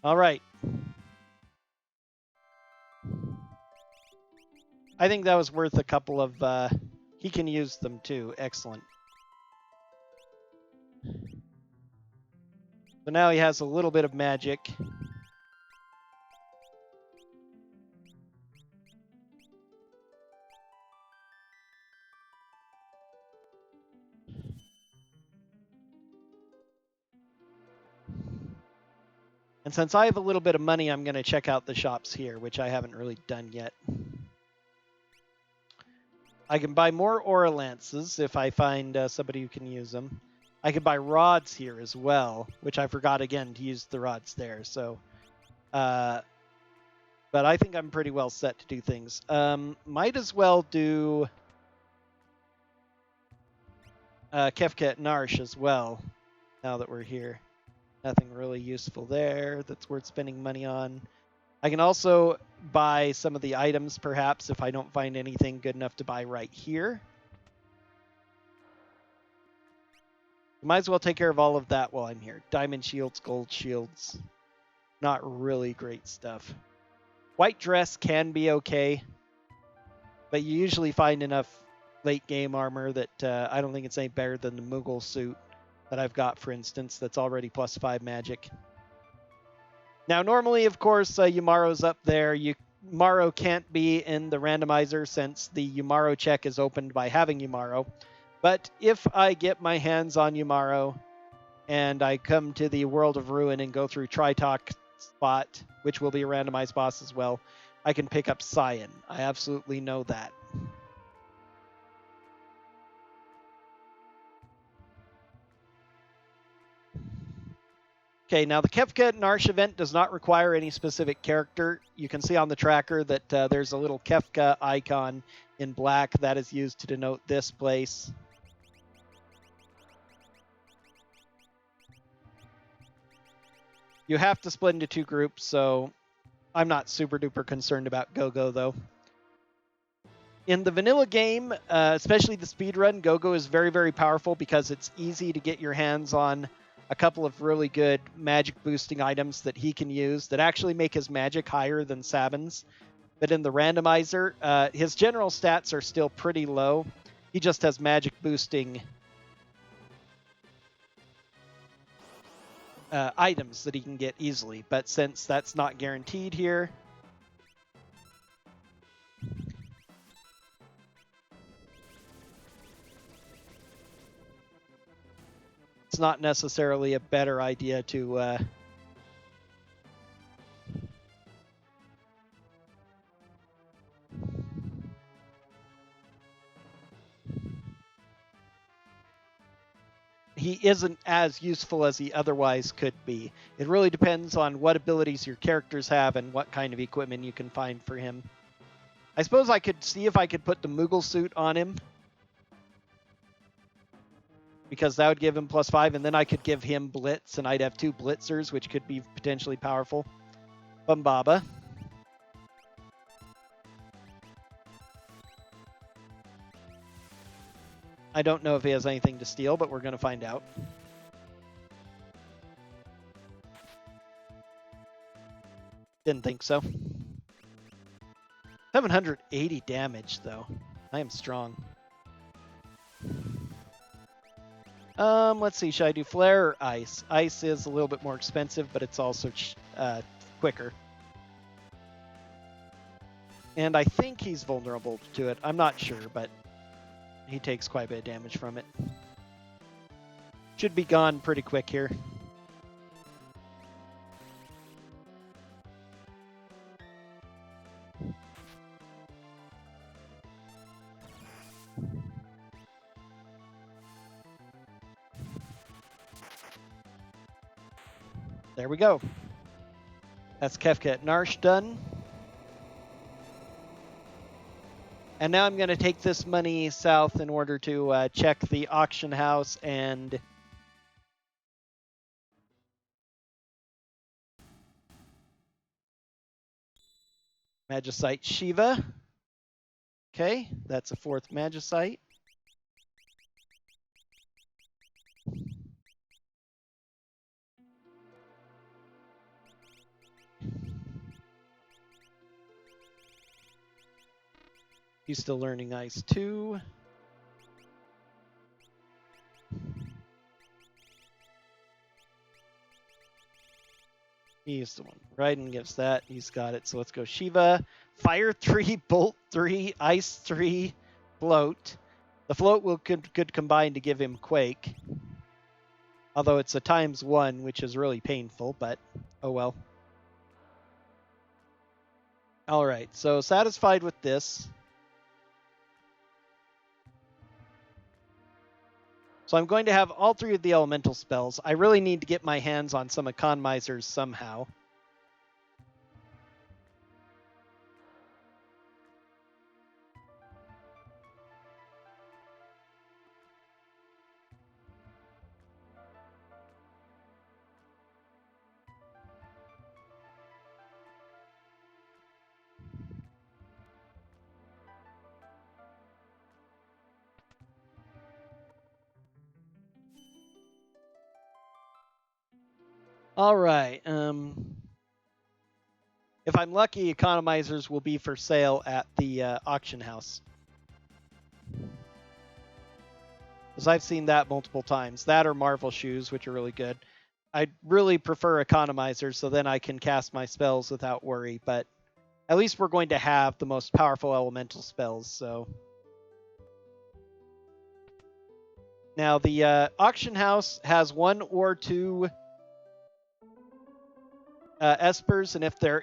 All right. I think that was worth a couple of... he can use them too. Excellent. So now he has a little bit of magic. And since I have a little bit of money, I'm going to check out the shops here, which I haven't really done yet. I can buy more Aura Lances if I find somebody who can use them. I could buy rods here as well, which I forgot again to use the rods there. So, but I think I'm pretty well set to do things. Might as well do Kefka at Narsh as well, now that we're here. Nothing really useful there that's worth spending money on. I can also buy some of the items, perhaps, if I don't find anything good enough to buy right here. Might as well take care of all of that while I'm here. Diamond shields, gold shields. Not really great stuff. White dress can be okay, but you usually find enough late game armor that I don't think it's any better than the Moogle suit that I've got, for instance, that's already +5 magic. Now, normally, of course, Yumaro's up there. Yumaro can't be in the randomizer since the Yumaro check is opened by having Yumaro. But if I get my hands on Yumaro and I come to the World of Ruin and go through Tritok spot, which will be a randomized boss as well, I can pick up Cyan. I absolutely know that. Okay, now the Kefka Narsh event does not require any specific character. You can see on the tracker that there's a little Kefka icon in black that is used to denote this place. You have to split into 2 groups, so I'm not super duper concerned about Go-Go though. In the vanilla game, especially the speedrun, Go-Go is very, very powerful because it's easy to get your hands on a couple of really good magic boosting items that he can use that actually make his magic higher than Sabin's. But in the randomizer, his general stats are still pretty low. He just has magic boosting items that he can get easily. But since that's not guaranteed here, it's not necessarily a better idea to he isn't as useful as he otherwise could be. It really depends on what abilities your characters have and what kind of equipment you can find for him. I suppose I could see if I could put the Moogle suit on him, because that would give him +5, and then I could give him Blitz, and I'd have 2 Blitzers, which could be potentially powerful. Bumbaba. I don't know if he has anything to steal, but we're going to find out. Didn't think so. 780 damage, though. I am strong. Let's see. Should I do Flare or Ice? Ice is a little bit more expensive, but it's also quicker. And I think he's vulnerable to it. I'm not sure, but he takes quite a bit of damage from it. Should be gone pretty quick here. There we go. That's Kefka at Narsh done. And now I'm going to take this money south in order to check the auction house and Magicite Shiva. Okay, that's a 4th Magicite. He's still learning Ice too. He's the one. Raiden gives that. He's got it. So let's go Shiva. Fire 3, Bolt 3, Ice 3, Float. The Float could combine to give him Quake. Although it's a ×1, which is really painful, but oh well. Alright, so satisfied with this. So I'm going to have all 3 of the elemental spells. I really need to get my hands on some economizers somehow. All right. If I'm lucky, economizers will be for sale at the auction house. Because I've seen that multiple times. That or Marvel shoes, which are really good. I really prefer economizers, so then I can cast my spells without worry. But at least we're going to have the most powerful elemental spells. So now the auction house has 1 or 2 espers, and if there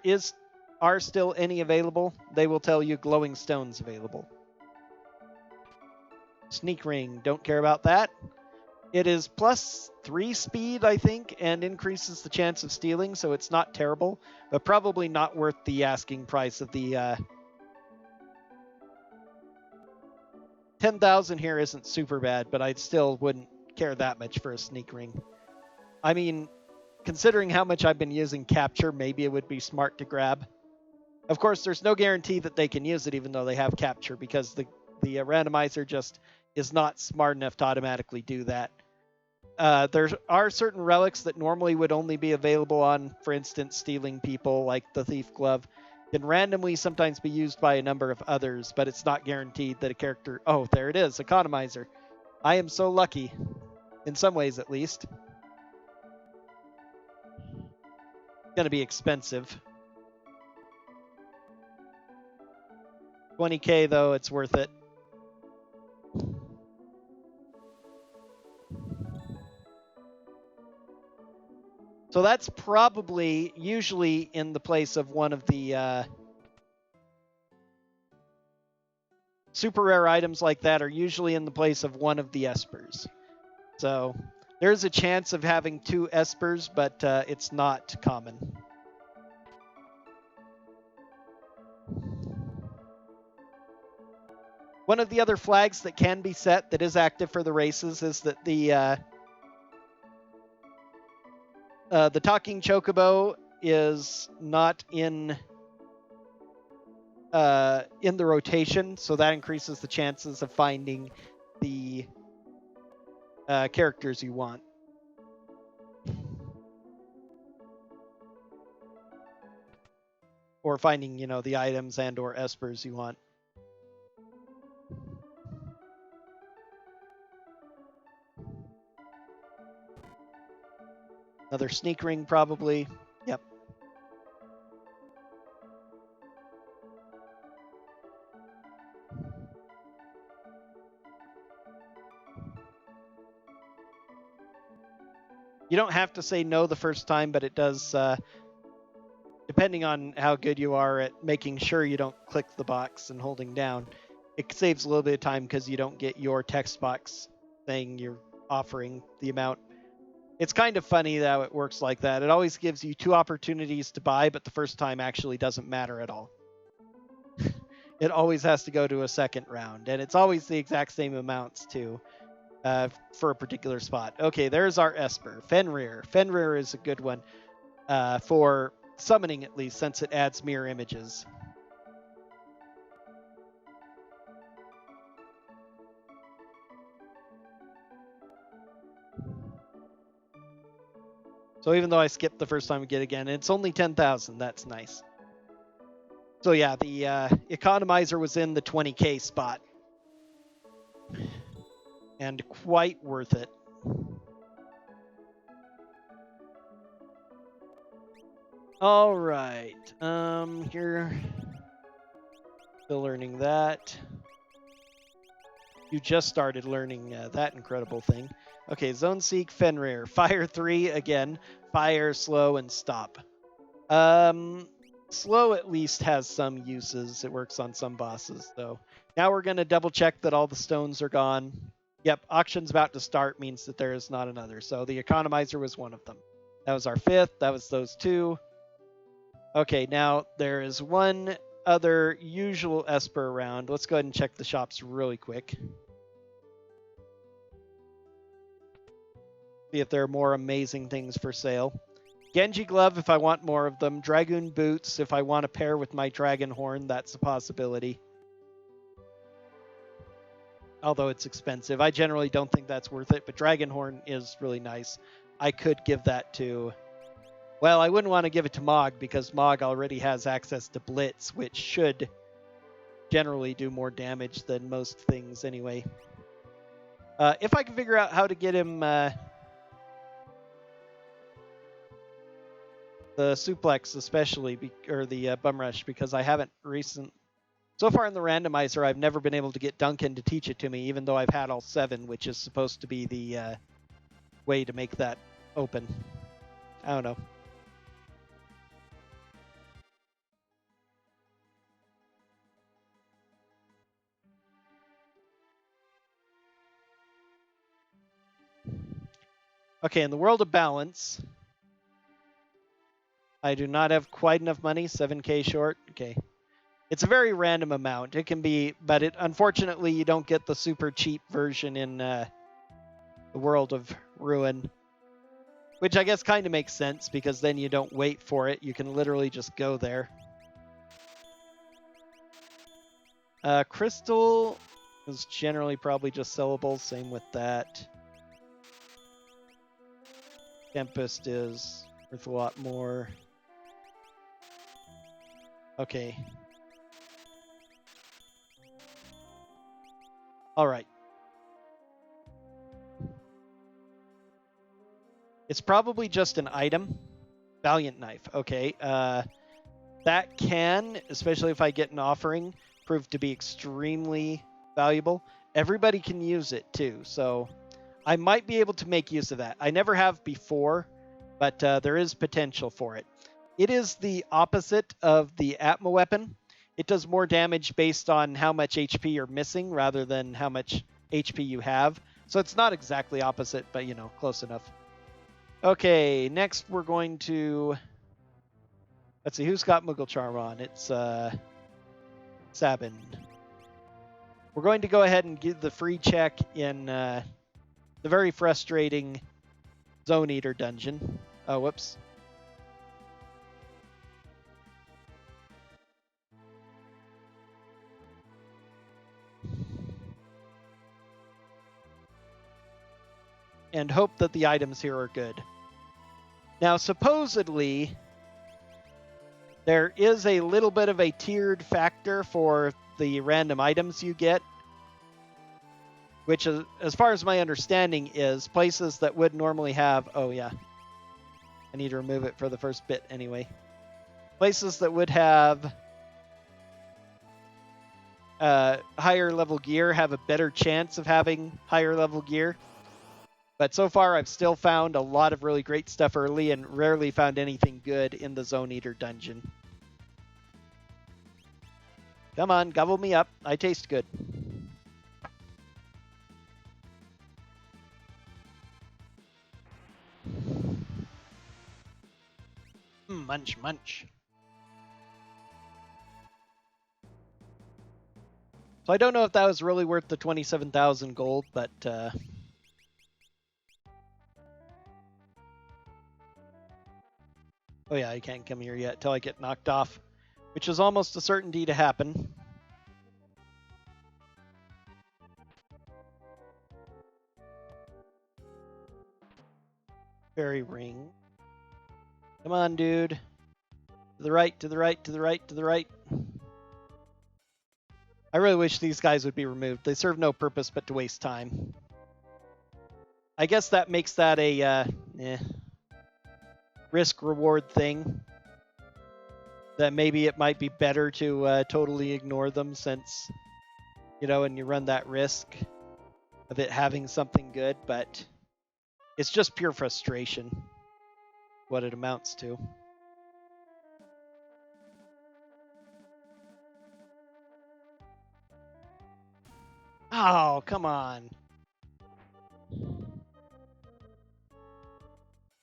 are still any available, they will tell you glowing stones available. Sneak ring, don't care about that. It is +3 speed, I think, and increases the chance of stealing, so it's not terrible, but probably not worth the asking price of the 10,000 here isn't super bad, but I still wouldn't care that much for a sneak ring. I mean, considering how much I've been using capture, maybe it would be smart to grab. Of course, there's no guarantee that they can use it even though they have capture, because the randomizer just is not smart enough to automatically do that. There are certain relics that normally would only be available on, for instance, stealing people, like the Thief Glove, can randomly sometimes be used by a number of others, but it's not guaranteed that a character... Oh, there it is, Economizer. I am so lucky, in some ways at least. It's going to be expensive. 20k though, it's worth it. So that's probably usually in the place of one of the super rare items like that are usually in the place of one of the espers. So there's a chance of having 2 espers, but it's not common. One of the other flags that can be set that is active for the races is that the talking chocobo is not in the rotation, so that increases the chances of finding the characters you want. Or finding, the items and or espers you want. Another sneak ring, probably. Yep. You don't have to say no the first time, but it does, depending on how good you are at making sure you don't click the box and holding down, it saves a little bit of time because you don't get your text box saying you're offering the amount. It's kind of funny how it works like that. It always gives you 2 opportunities to buy, but the first time actually doesn't matter at all. It always has to go to a second round, and it's always the exact same amounts, too, for a particular spot. Okay, there's our Esper. Fenrir. Fenrir is a good one for summoning, at least, since it adds mirror images. So even though I skipped the first time we get again, it's only 10,000. That's nice. So yeah, the economizer was in the 20k spot. And quite worth it. All right. Here. Still learning that. You just started learning that incredible thing. Okay, Zone Seek, Fenrir. Fire 3 again. Fire, slow, and stop. Slow at least has some uses. It works on some bosses, though. Now we're going to double check that all the stones are gone. Yep, auction's about to start means that there is not another. So the economizer was one of them. That was our fifth. That was those two. Okay, now there is one other usual Esper around. Let's go ahead and check the shops really quick. See if there are more amazing things for sale. Genji Glove if I want more of them. Dragoon Boots if I want to pair with my Dragon Horn. That's a possibility. Although it's expensive. I generally don't think that's worth it, but Dragon Horn is really nice. I could give that to... Well, I wouldn't want to give it to Mog because Mog already has access to Blitz, which should generally do more damage than most things anyway. If I can figure out how to get him the suplex especially, or the bum rush, because I haven't so far in the randomizer, I've never been able to get Duncan to teach it to me, even though I've had all 7, which is supposed to be the way to make that open. I don't know. Okay, in the world of balance, I do not have quite enough money, 7K short. Okay. It's a very random amount. It can be, but unfortunately, you don't get the super cheap version in the world of Ruin, which I guess kind of makes sense because then you don't wait for it. You can literally just go there. Crystal is generally probably just sellable. Same with that. Tempest is worth a lot more. Okay. All right. It's probably just an item. Valiant Knife. Okay. That can, especially if I get an offering, prove to be extremely valuable. Everybody can use it too, so I might be able to make use of that. I never have before, but there is potential for it. It is the opposite of the Atma weapon. It does more damage based on how much HP you're missing rather than how much HP you have. So it's not exactly opposite, but, you know, close enough. Okay, next we're going to... Let's see, who's got Moogle Charm on? It's Sabin. We're going to go ahead and give the free check in the very frustrating Zone Eater dungeon. Oh, whoops. And hope that the items here are good. Now, supposedly, there is a little bit of a tiered factor for the random items you get, which, as far as my understanding, is places that would normally have... Oh, yeah. I need to remove it for the first bit anyway. Places that would have higher level gear have a better chance of having higher level gear. But so far, I've still found a lot of really great stuff early and rarely found anything good in the Zone Eater dungeon. Come on, gobble me up. I taste good. Munch, munch. So I don't know if that was really worth the 27,000 gold, but... Oh yeah, I can't come here yet till I get knocked off, which is almost a certainty to happen. Fairy ring. Come on, dude. To the right, to the right, to the right, to the right. I really wish these guys would be removed. They serve no purpose but to waste time. I guess that makes that a risk-reward thing. That maybe it might be better to totally ignore them since, you know, and you run that risk of it having something good, but it's just pure frustration what it amounts to. Oh, come on.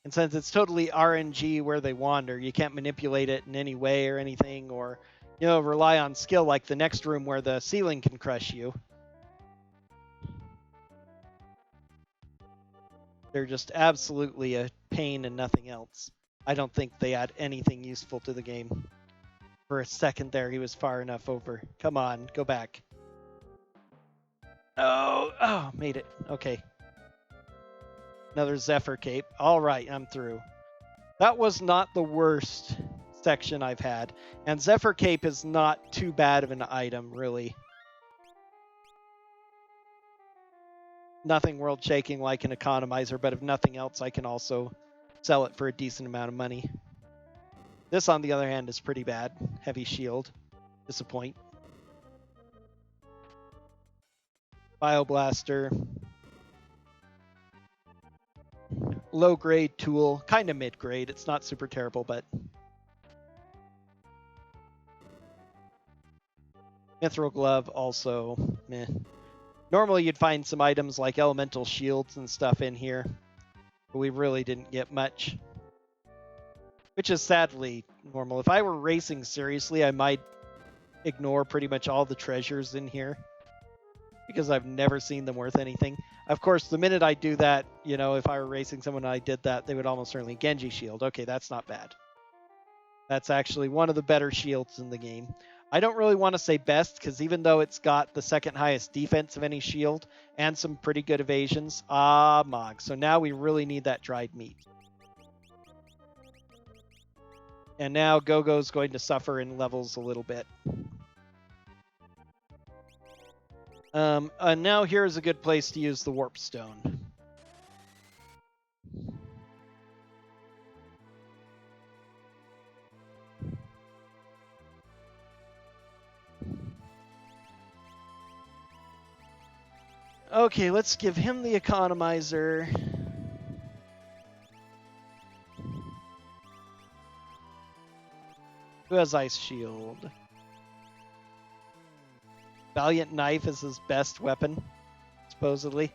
And since it's totally RNG where they wander, you can't manipulate it in any way or anything, or, you know, rely on skill like the next room where the ceiling can crush you. They're just absolutely a pain and nothing else. I don't think they add anything useful to the game. For a second there, he was far enough over. Come on, go back. Oh, made it. Okay. Another Zephyr Cape. All right, I'm through. That was not the worst section I've had. And Zephyr Cape is not too bad of an item, really. Nothing world-shaking like an economizer, but if nothing else, I can also sell it for a decent amount of money. This, on the other hand, is pretty bad. Heavy shield. Disappoint. Bioblaster. Low-grade tool. Kind of mid-grade. It's not super terrible, but... Mithril Glove, also meh. Normally you'd find some items like elemental shields and stuff in here, but we really didn't get much. Which is sadly normal. If I were racing seriously, I might ignore pretty much all the treasures in here, because I've never seen them worth anything. Of course, the minute I do that, you know, if I were racing someone and I did that, they would almost certainly Genji shield. Okay, that's not bad. That's actually one of the better shields in the game. I don't really want to say best, because even though it's got the second highest defense of any shield and some pretty good evasions, Mog. So now we really need that dried meat. And now Gogo's going to suffer in levels a little bit. And now here's a good place to use the Warp Stone. Okay, let's give him the economizer. Who has Ice Shield? Valiant Knife is his best weapon, supposedly.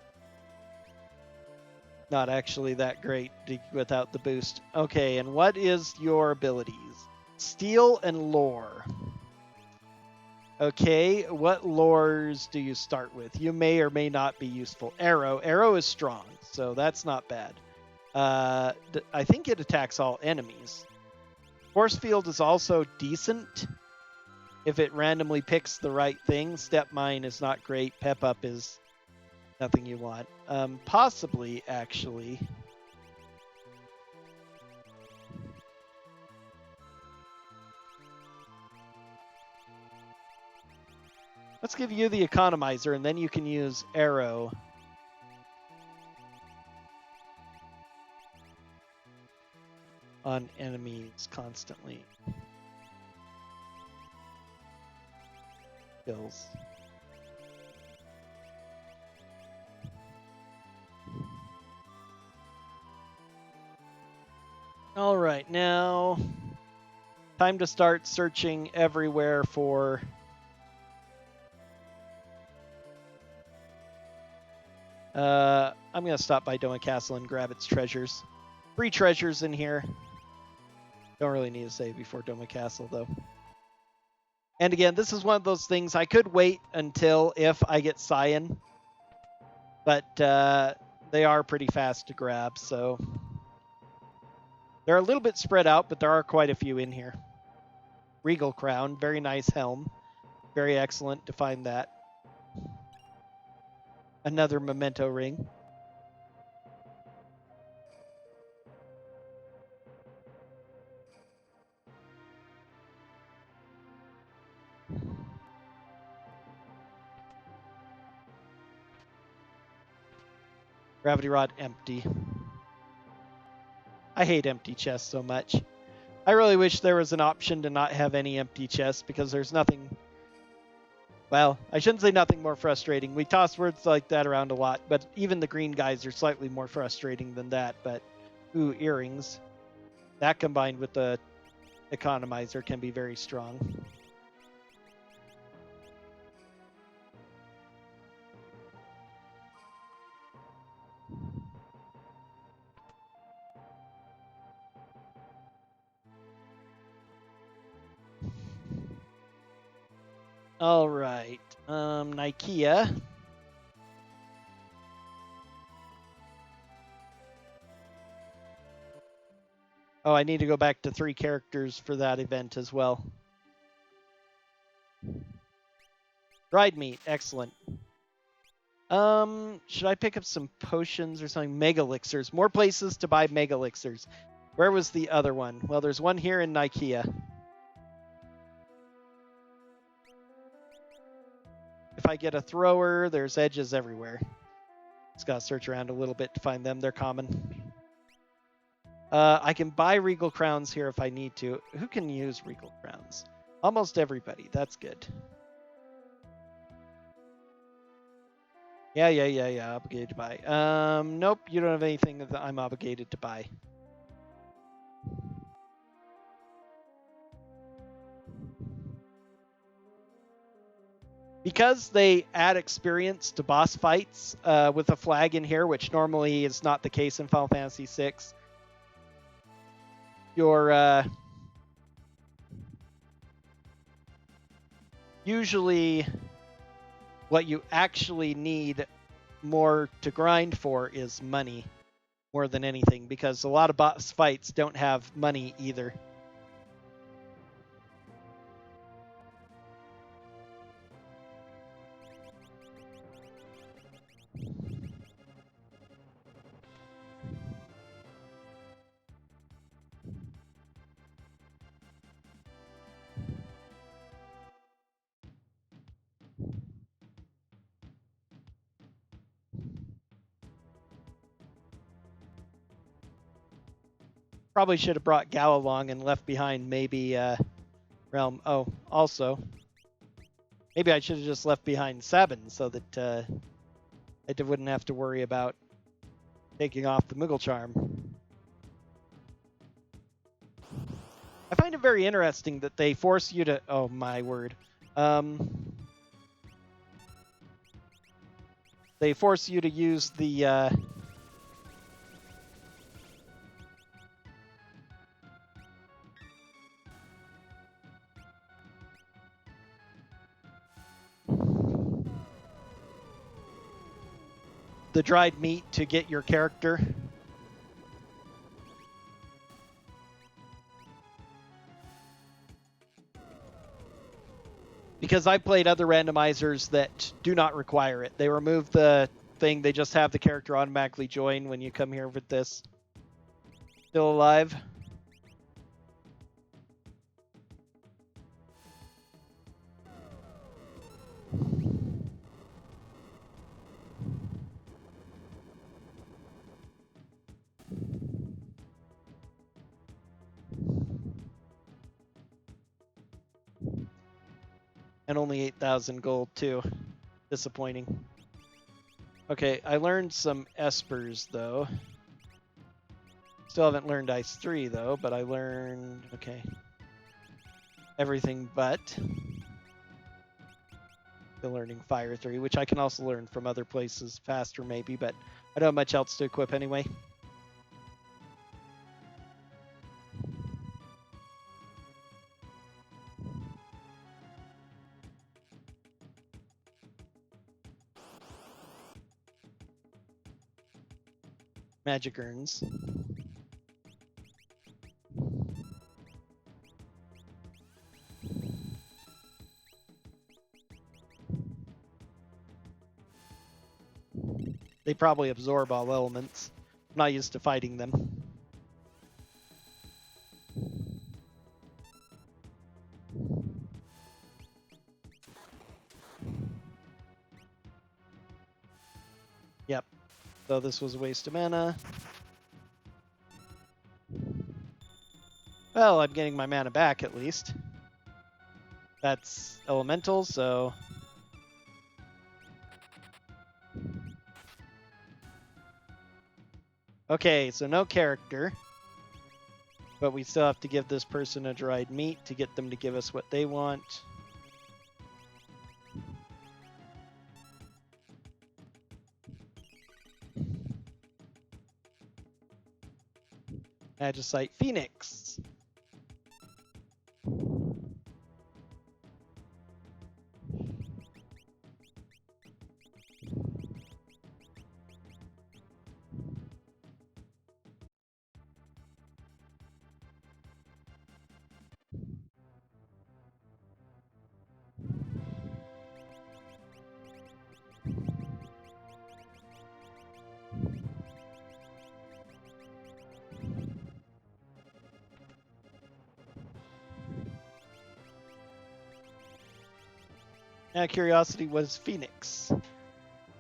Not actually that great without the boost. Okay, and what is your abilities? Steel and Lore. Okay, what lores do you start with? You may or may not be useful. Arrow. Arrow is strong, so that's not bad. I think it attacks all enemies. Force Field is also decent if it randomly picks the right thing. Step Mine is not great. Pep Up is nothing you want. Possibly, actually... Let's give you the economizer, and then you can use Arrow. On enemies constantly. Kills. All right, now time to start searching everywhere for I'm going to stop by Doma Castle and grab its treasures. 3 treasures in here. Don't really need to save before Doma Castle, though. And again, this is one of those things I could wait until if I get Cyan. But they are pretty fast to grab, so... They're a little bit spread out, but there are quite a few in here. Regal Crown, very nice helm. Very excellent to find that. Another memento ring. Gravity Rod empty. I hate empty chests so much. I really wish there was an option to not have any empty chests, because there's nothing... Well, I shouldn't say nothing more frustrating. We toss words like that around a lot, but even the green guys are slightly more frustrating than that. But, ooh, earrings. That combined with the economizer can be very strong. All right. Nikea. Oh, I need to go back to 3 characters for that event as well. Dried meat, excellent. Should I pick up some potions or something? Mega elixirs. More places to buy mega elixirs. Where was the other one? Well, there's one here in Nikea. If I get a thrower, there's edges everywhere. Just gotta search around a little bit to find them. They're common. I can buy regal crowns here if I need to. Who can use regal crowns? Almost everybody. That's good. Yeah. Obligated to buy. Nope, you don't have anything that I'm obligated to buy. Because they add experience to boss fights with a flag in here, which normally is not the case in Final Fantasy VI, your usually what you actually need more to grind for is money more than anything, because a lot of boss fights don't have money either. Probably should have brought Gal along and left behind maybe Realm. Oh, also, maybe I should have just left behind Sabin so that I wouldn't have to worry about taking off the Moogle Charm. I find it very interesting that they force you to... Oh, my word. They force you to use the... the dried meat to get your character. Because I played other randomizers that do not require it. They remove the thing, they just have the character automatically join when you come here with this. Still alive? And only 8,000 gold too. Disappointing. Okay, I learned some espers though. Still haven't learned Ice 3 though, but I learned, okay, everything but. Still learning Fire 3, which I can also learn from other places faster maybe, but I don't have much else to equip anyway. Magic urns. They probably absorb all elements. I'm not used to fighting them. Yep. So this was a waste of mana. Well, I'm getting my mana back at least. That's elemental, so... Okay, so no character. But we still have to give this person a dried meat to get them to give us what they want. Magicite Phoenix. Now, curiosity was Phoenix.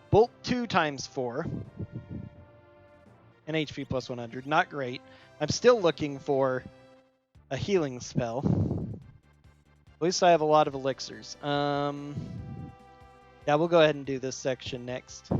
Bolt 2 times 4. And HP plus 100. Not great. I'm still looking for a healing spell. At least I have a lot of elixirs. Yeah, we'll go ahead and do this section next.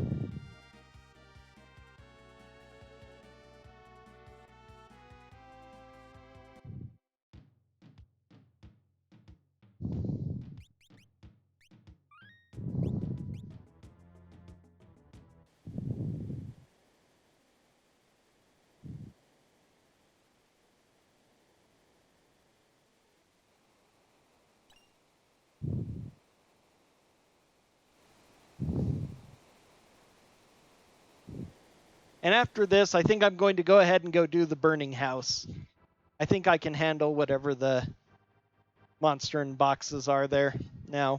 And after this, I think I'm going to go ahead and go do the burning house. I think I can handle whatever the monster and boxes are there now.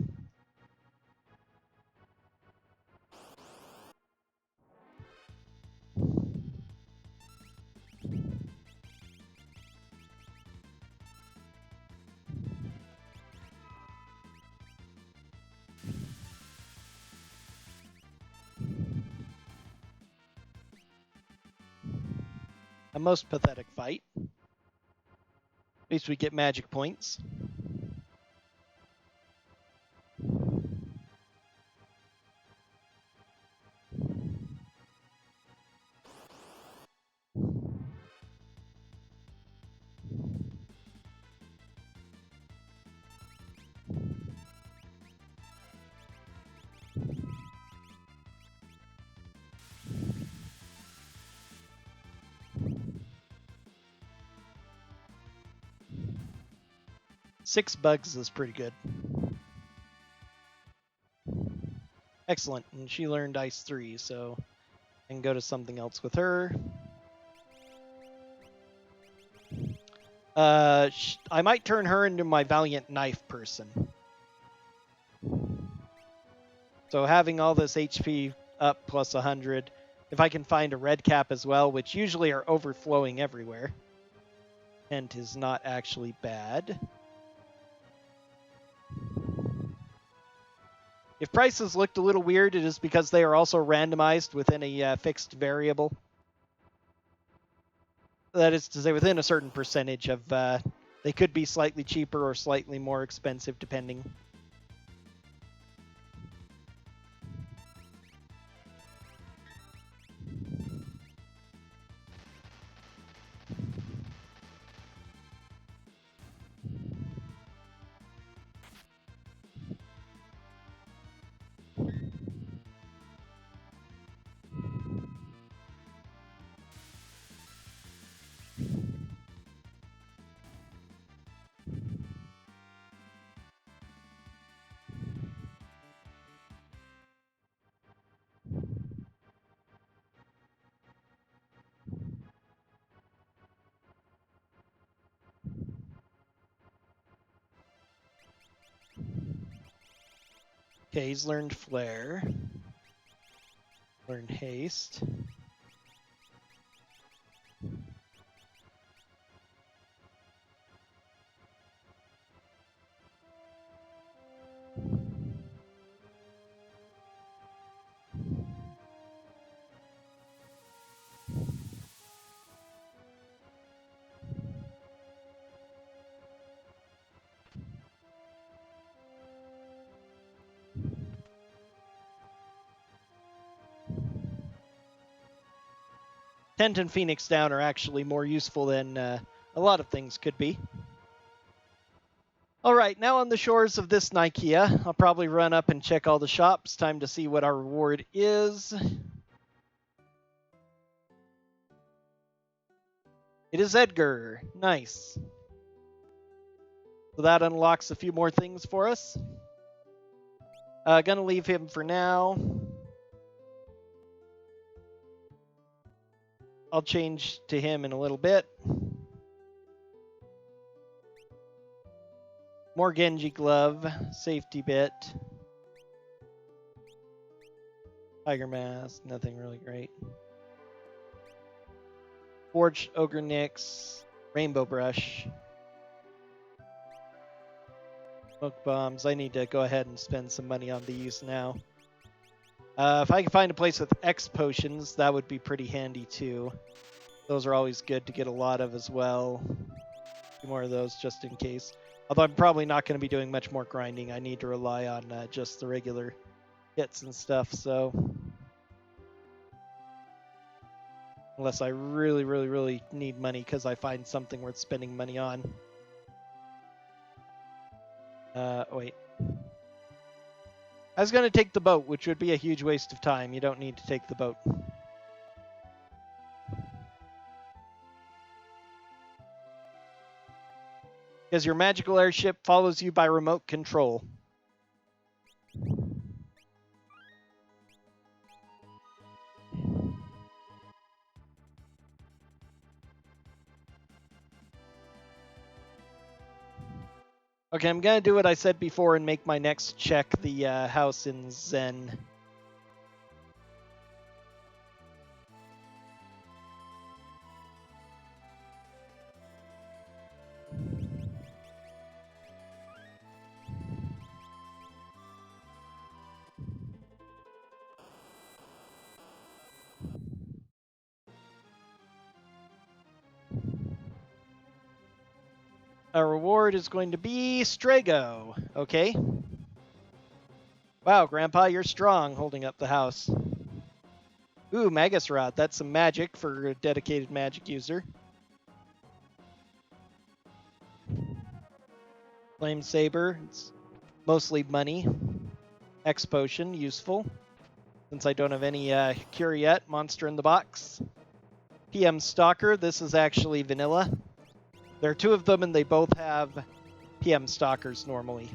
A most pathetic fight. At least we get magic points. Six bugs is pretty good. Excellent. And she learned Ice 3, so I can go to something else with her. I might turn her into my Valiant Knife person. So having all this HP up plus 100, if I can find a red cap as well, which usually are overflowing everywhere, hint is not actually bad. If prices looked a little weird, it is because they are also randomized within a fixed variable. That is to say, within a certain percentage of... they could be slightly cheaper or slightly more expensive, depending. Okay, he's learned Flare. Learned Haste. Tent and Phoenix down are actually more useful than a lot of things could be. All right, now on the shores of this Nikea, I'll probably run up and check all the shops. Time to see what our reward is. It is Edgar. Nice. So that unlocks a few more things for us. Gonna leave him for now. I'll change to him in a little bit. More Genji Glove, safety bit. Tiger Mask, nothing really great. Forged Ogre Nyx, Rainbow Brush. Smoke bombs. I need to go ahead and spend some money on these now. If I can find a place with X potions, that would be pretty handy too. Those are always good to get a lot of as well. A few more of those just in case. Although I'm probably not going to be doing much more grinding. I need to rely on just the regular hits and stuff, so... Unless I really, really, really need money because I find something worth spending money on. Wait. I was going to take the boat, which would be a huge waste of time. You don't need to take the boat. Because your magical airship follows you by remote control. Okay, I'm going to do what I said before and make my next check the house in Zen. Our reward is going to be Strago. Okay. Wow, Grandpa, you're strong holding up the house. Ooh, Magus Rod. That's some magic for a dedicated magic user. Flame Saber. It's mostly money. X Potion, useful. Since I don't have any cure yet. Monster in the Box. PM Stalker. This is actually vanilla. There are two of them, and they both have PM Stalkers normally.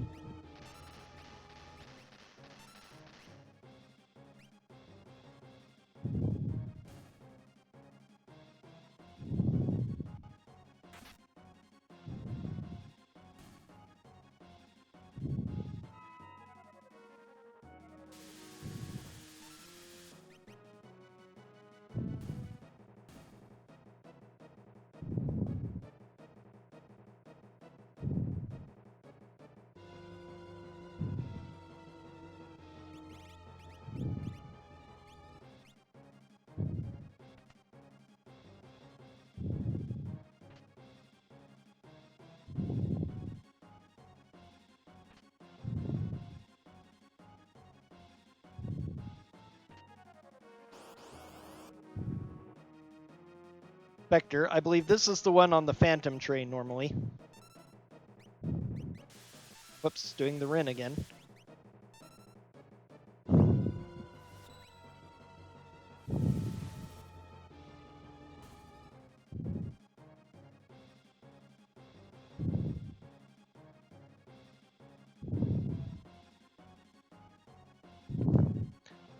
Spectre. I believe this is the one on the Phantom train normally. Whoops, doing the Rin again.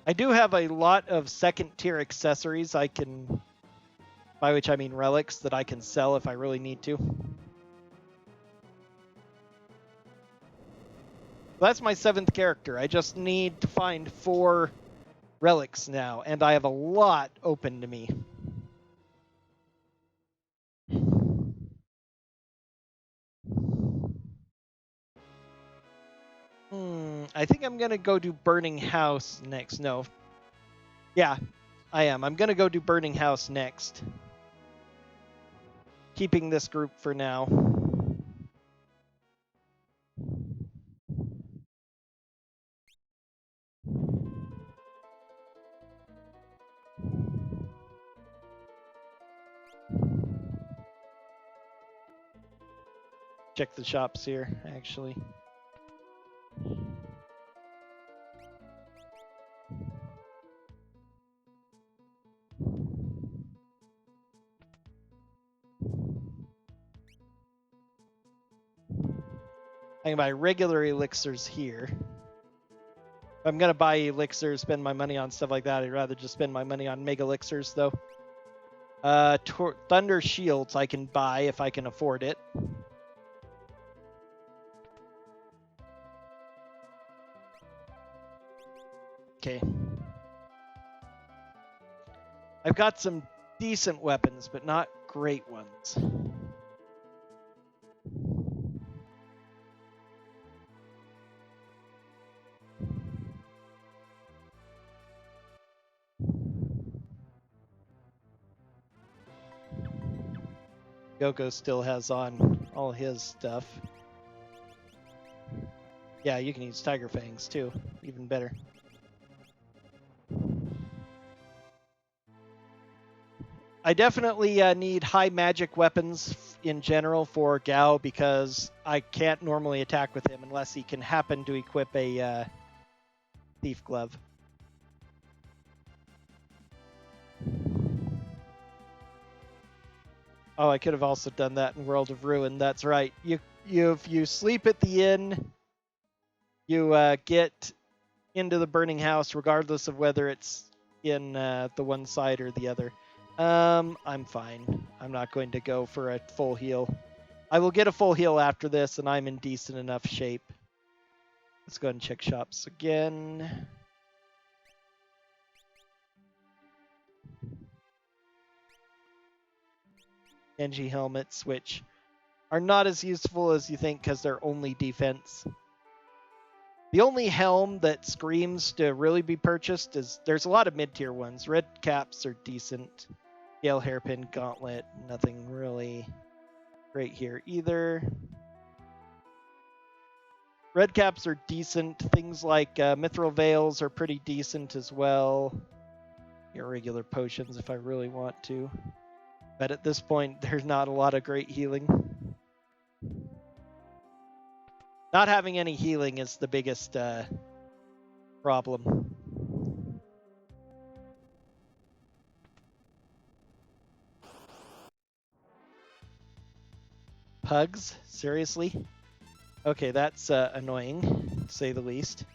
I do have a lot of second tier accessories I can, by which I mean relics, that I can sell if I really need to. That's my 7th character. I just need to find 4 relics now, and I have a lot open to me. I think I'm going to go do Burning House next. No. Yeah, I am. I'm going to go do Burning House next. Keeping this group for now. Check the shops here, actually. I can buy regular elixirs here. If I'm going to buy elixirs, spend my money on stuff like that, I'd rather just spend my money on mega elixirs, though. Thunder Shields I can buy if I can afford it. Okay. I've got some decent weapons, but not great ones. Yoko still has on all his stuff. Yeah, you can use Tiger Fangs too. Even better. I definitely need high magic weapons in general for Gao because I can't normally attack with him unless he can happen to equip a Thief Glove. Oh, I could have also done that in World of Ruin. That's right. If you sleep at the inn, you get into the burning house, regardless of whether it's in the one side or the other. I'm fine. I'm not going to go for a full heal. I will get a full heal after this, and I'm in decent enough shape. Let's go ahead and check shops again. Genji helmets, which are not as useful as you think because they're only defense. The only helm that screams to really be purchased is there's a lot of mid-tier ones. Red caps are decent. Gale hairpin gauntlet, nothing really great here either. Red caps are decent. Things like mithril veils are pretty decent as well. Irregular potions if I really want to. But at this point, there's not a lot of great healing. Not having any healing is the biggest problem. Pugs? Seriously? Okay, that's annoying, to say the least.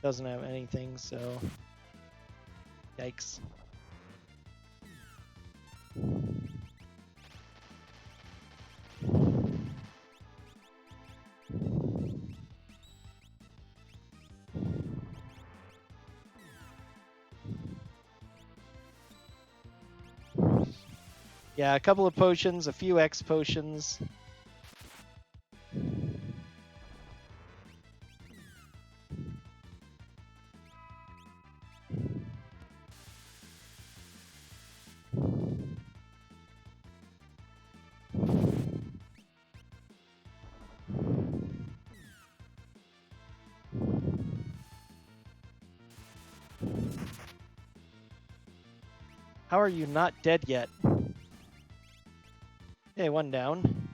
Doesn't have anything, so yikes. Yeah, a couple of potions, a few X potions. How are you not dead yet? Okay, one down.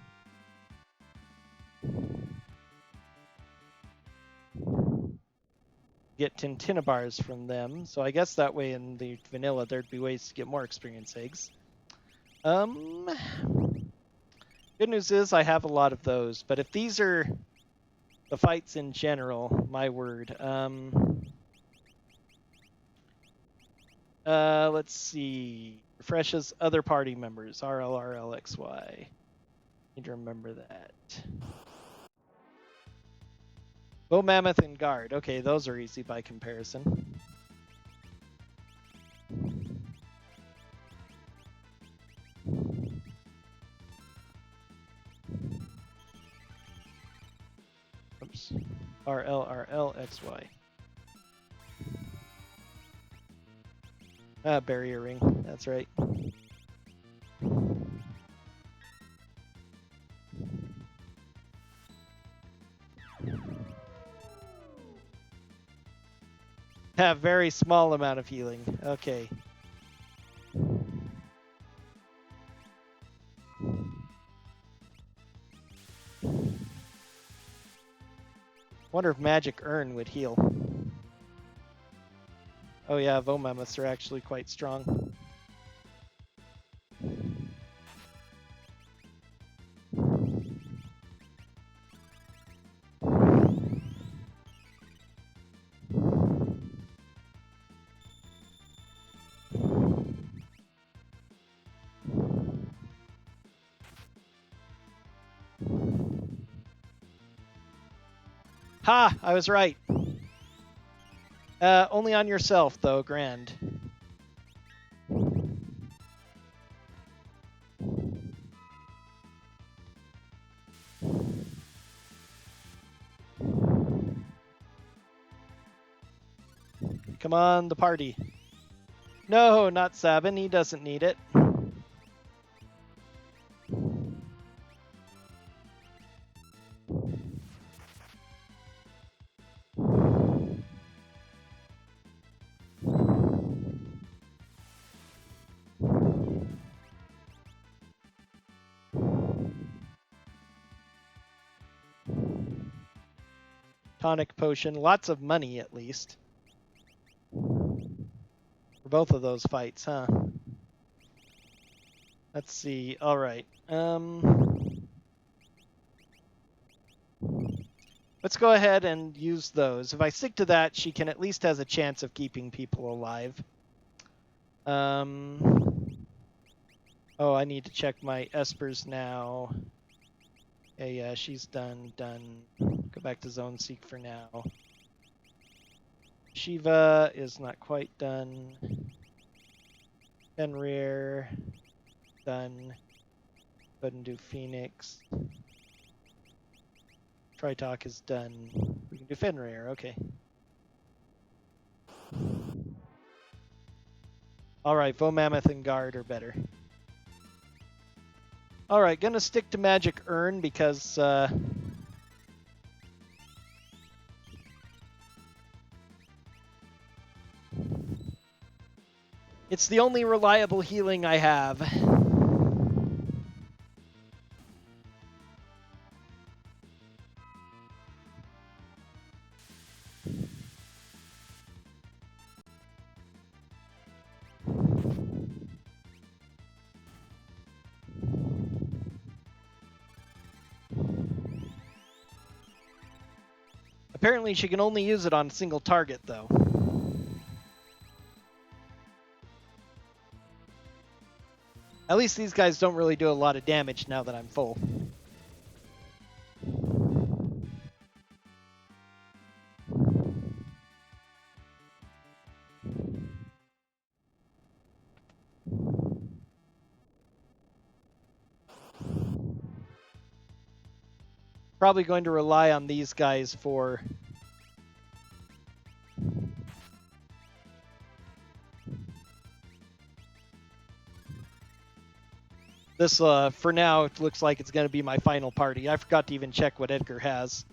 Get Tintinabars from them, so I guess that way in the vanilla there'd be ways to get more experience eggs. Good news is I have a lot of those, but if these are the fights in general, my word. Let's see. Refreshes other party members. RLRLXY. Need to remember that. Bow Mammoth and Guard. Okay, those are easy by comparison. Oops. RLRLXY. Barrier ring. That's right. Have very small amount of healing. Okay. Wonder if Magic Urn would heal. Oh yeah, Vomammoths are actually quite strong. Ha! I was right. Only on yourself, though, Grand. Come on, the party. No, not Sabin. He doesn't need it. Tonic potion. Lots of money, at least. For both of those fights, huh? Let's see. All right. Let's go ahead and use those. If I stick to that, she can at least has a chance of keeping people alive. Oh, I need to check my espers now. Yeah, she's done. Go back to Zone Seek for now. Shiva is not quite done. Fenrir, done. Go ahead and do Phoenix. Tritalk is done. We can do Fenrir, okay. Alright, Mammoth and Guard are better. Alright, gonna stick to Magic Urn because it's the only reliable healing I have. Apparently she can only use it on a single target, though. At least these guys don't really do a lot of damage now that I'm full. Probably going to rely on these guys for this. For now, it looks like it's going to be my final party. I forgot to even check what Edgar has.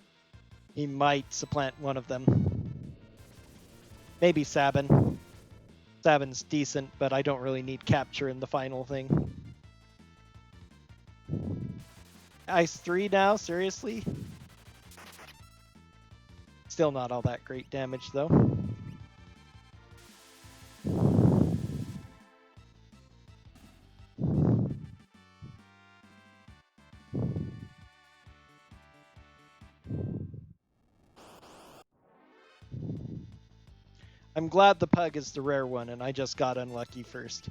He might supplant one of them. Maybe Sabin. Sabin's decent, but I don't really need capture in the final thing. Ice 3 now? Seriously? Still not all that great damage, though. I'm glad the pug is the rare one, and I just got unlucky first.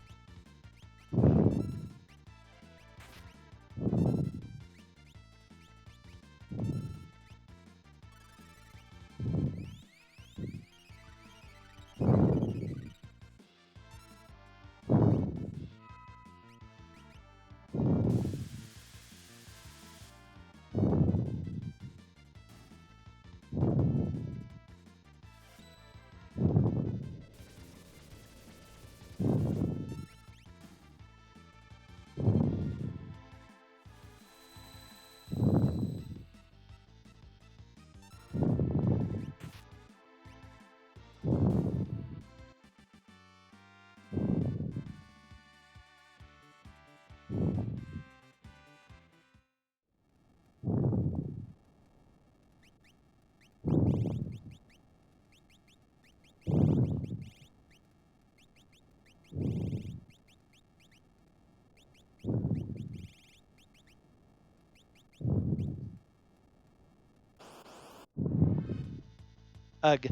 Ugh.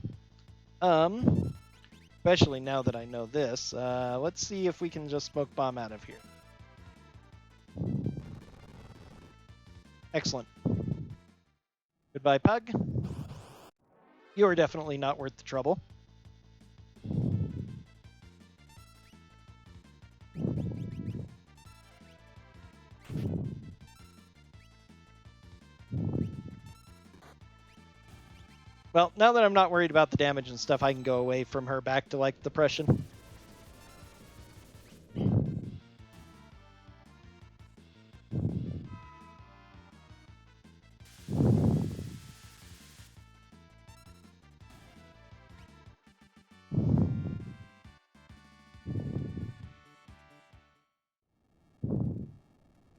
Especially now that I know this. Let's see if we can just smoke bomb out of here. Excellent. Goodbye, pug. You are definitely not worth the trouble. Well, now that I'm not worried about the damage and stuff, I can go away from her back to, like, the Prussian.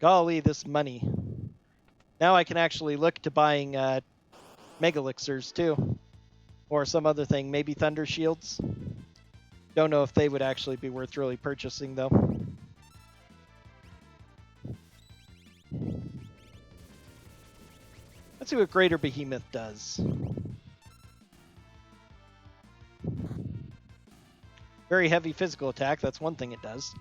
Golly, this money. Now I can actually look to buying Mega Elixirs, too. Or some other thing, maybe Thunder Shields. Don't know if they would actually be worth really purchasing, though. Let's see what Greater Behemoth does. Very heavy physical attack, that's one thing it does.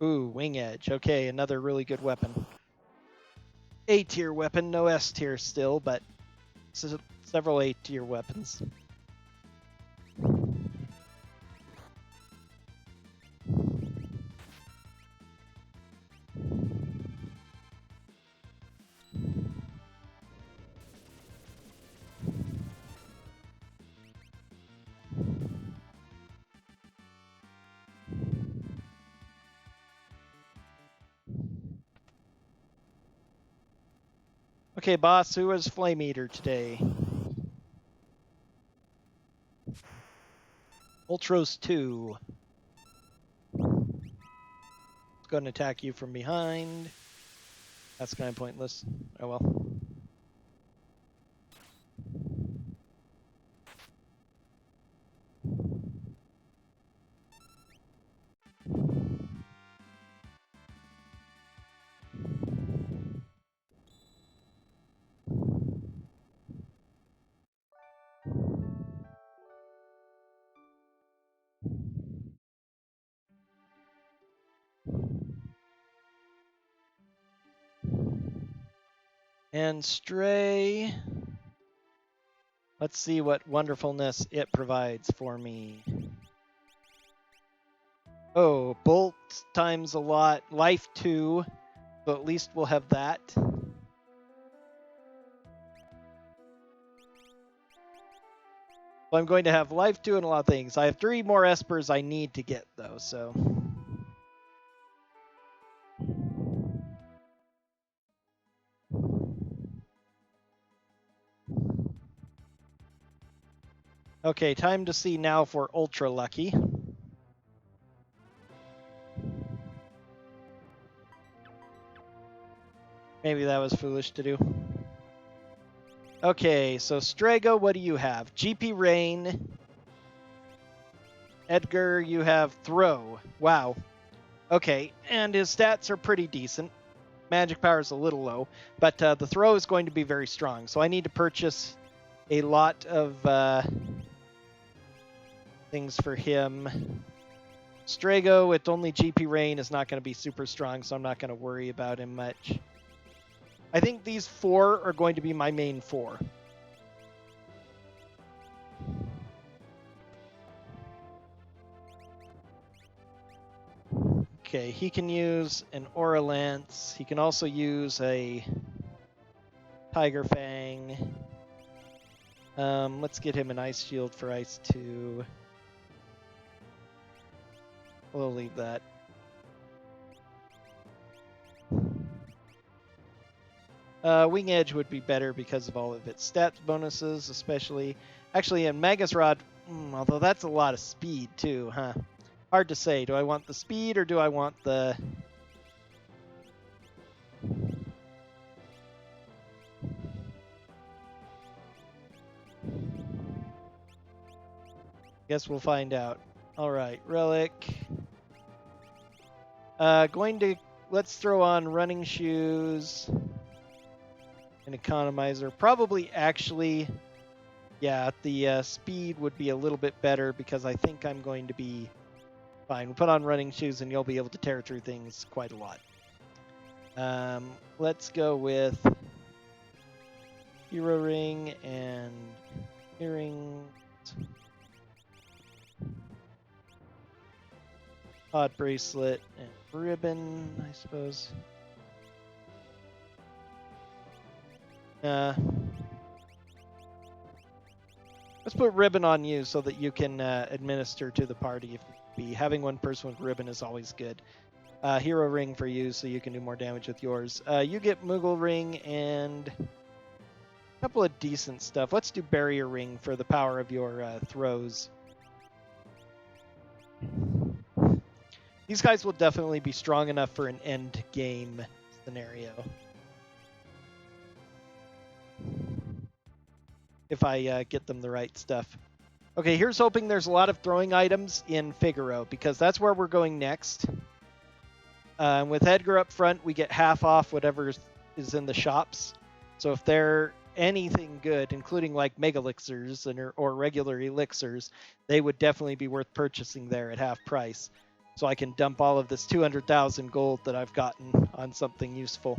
Ooh, Wing Edge. Okay, another really good weapon. A-tier weapon, no S-tier still, but several A-tier weapons. Okay, boss, who was Flame Eater today? Ultros 2. Let's go and attack you from behind. That's kind of pointless. Oh well. And Stray. Let's see what wonderfulness it provides for me. Oh, Bolt times a lot. Life 2. So at least we'll have that. So I'm going to have Life 2 and a lot of things. I have 3 more Espers I need to get, though, so... Okay, time to see now for Ultra Lucky. Maybe that was foolish to do. Okay, so Strago, what do you have? GP Rain. Edgar, you have Throw. Wow. Okay, and his stats are pretty decent. Magic power is a little low, but the Throw is going to be very strong. So I need to purchase a lot of things for him. Strago with only GP Rain is not going to be super strong, so I'm not going to worry about him much. I think these 4 are going to be my main 4. Okay, he can use an Aura Lance. He can also use a Tiger Fang. Let's get him an Ice Shield for Ice 2. We'll leave that. Wing Edge would be better because of all of its stats bonuses, especially... Actually, in Magus Rod, although that's a lot of speed, too, huh? Hard to say. Do I want the speed or do I want the... Guess we'll find out. All right, relic. Let's throw on running shoes, an economizer. Probably actually, yeah, the speed would be a little bit better because I think I'm going to be fine. We'll put on running shoes and you'll be able to tear through things quite a lot. Let's go with hero ring and earrings. Odd bracelet and ribbon, I suppose. Let's put ribbon on you so that you can administer to the party. If be having one person with ribbon is always good. Hero ring for you so you can do more damage with yours. You get Moogle ring and a couple of decent stuff. Let's do barrier ring for the power of your throws. These guys will definitely be strong enough for an end game scenario. If I get them the right stuff. Okay, here's hoping there's a lot of throwing items in Figaro, because that's where we're going next. With Edgar up front, we get half off whatever is in the shops. So if they're anything good, including like mega elixirs or regular elixirs, they would definitely be worth purchasing there at half price. So I can dump all of this 200,000 gold that I've gotten on something useful.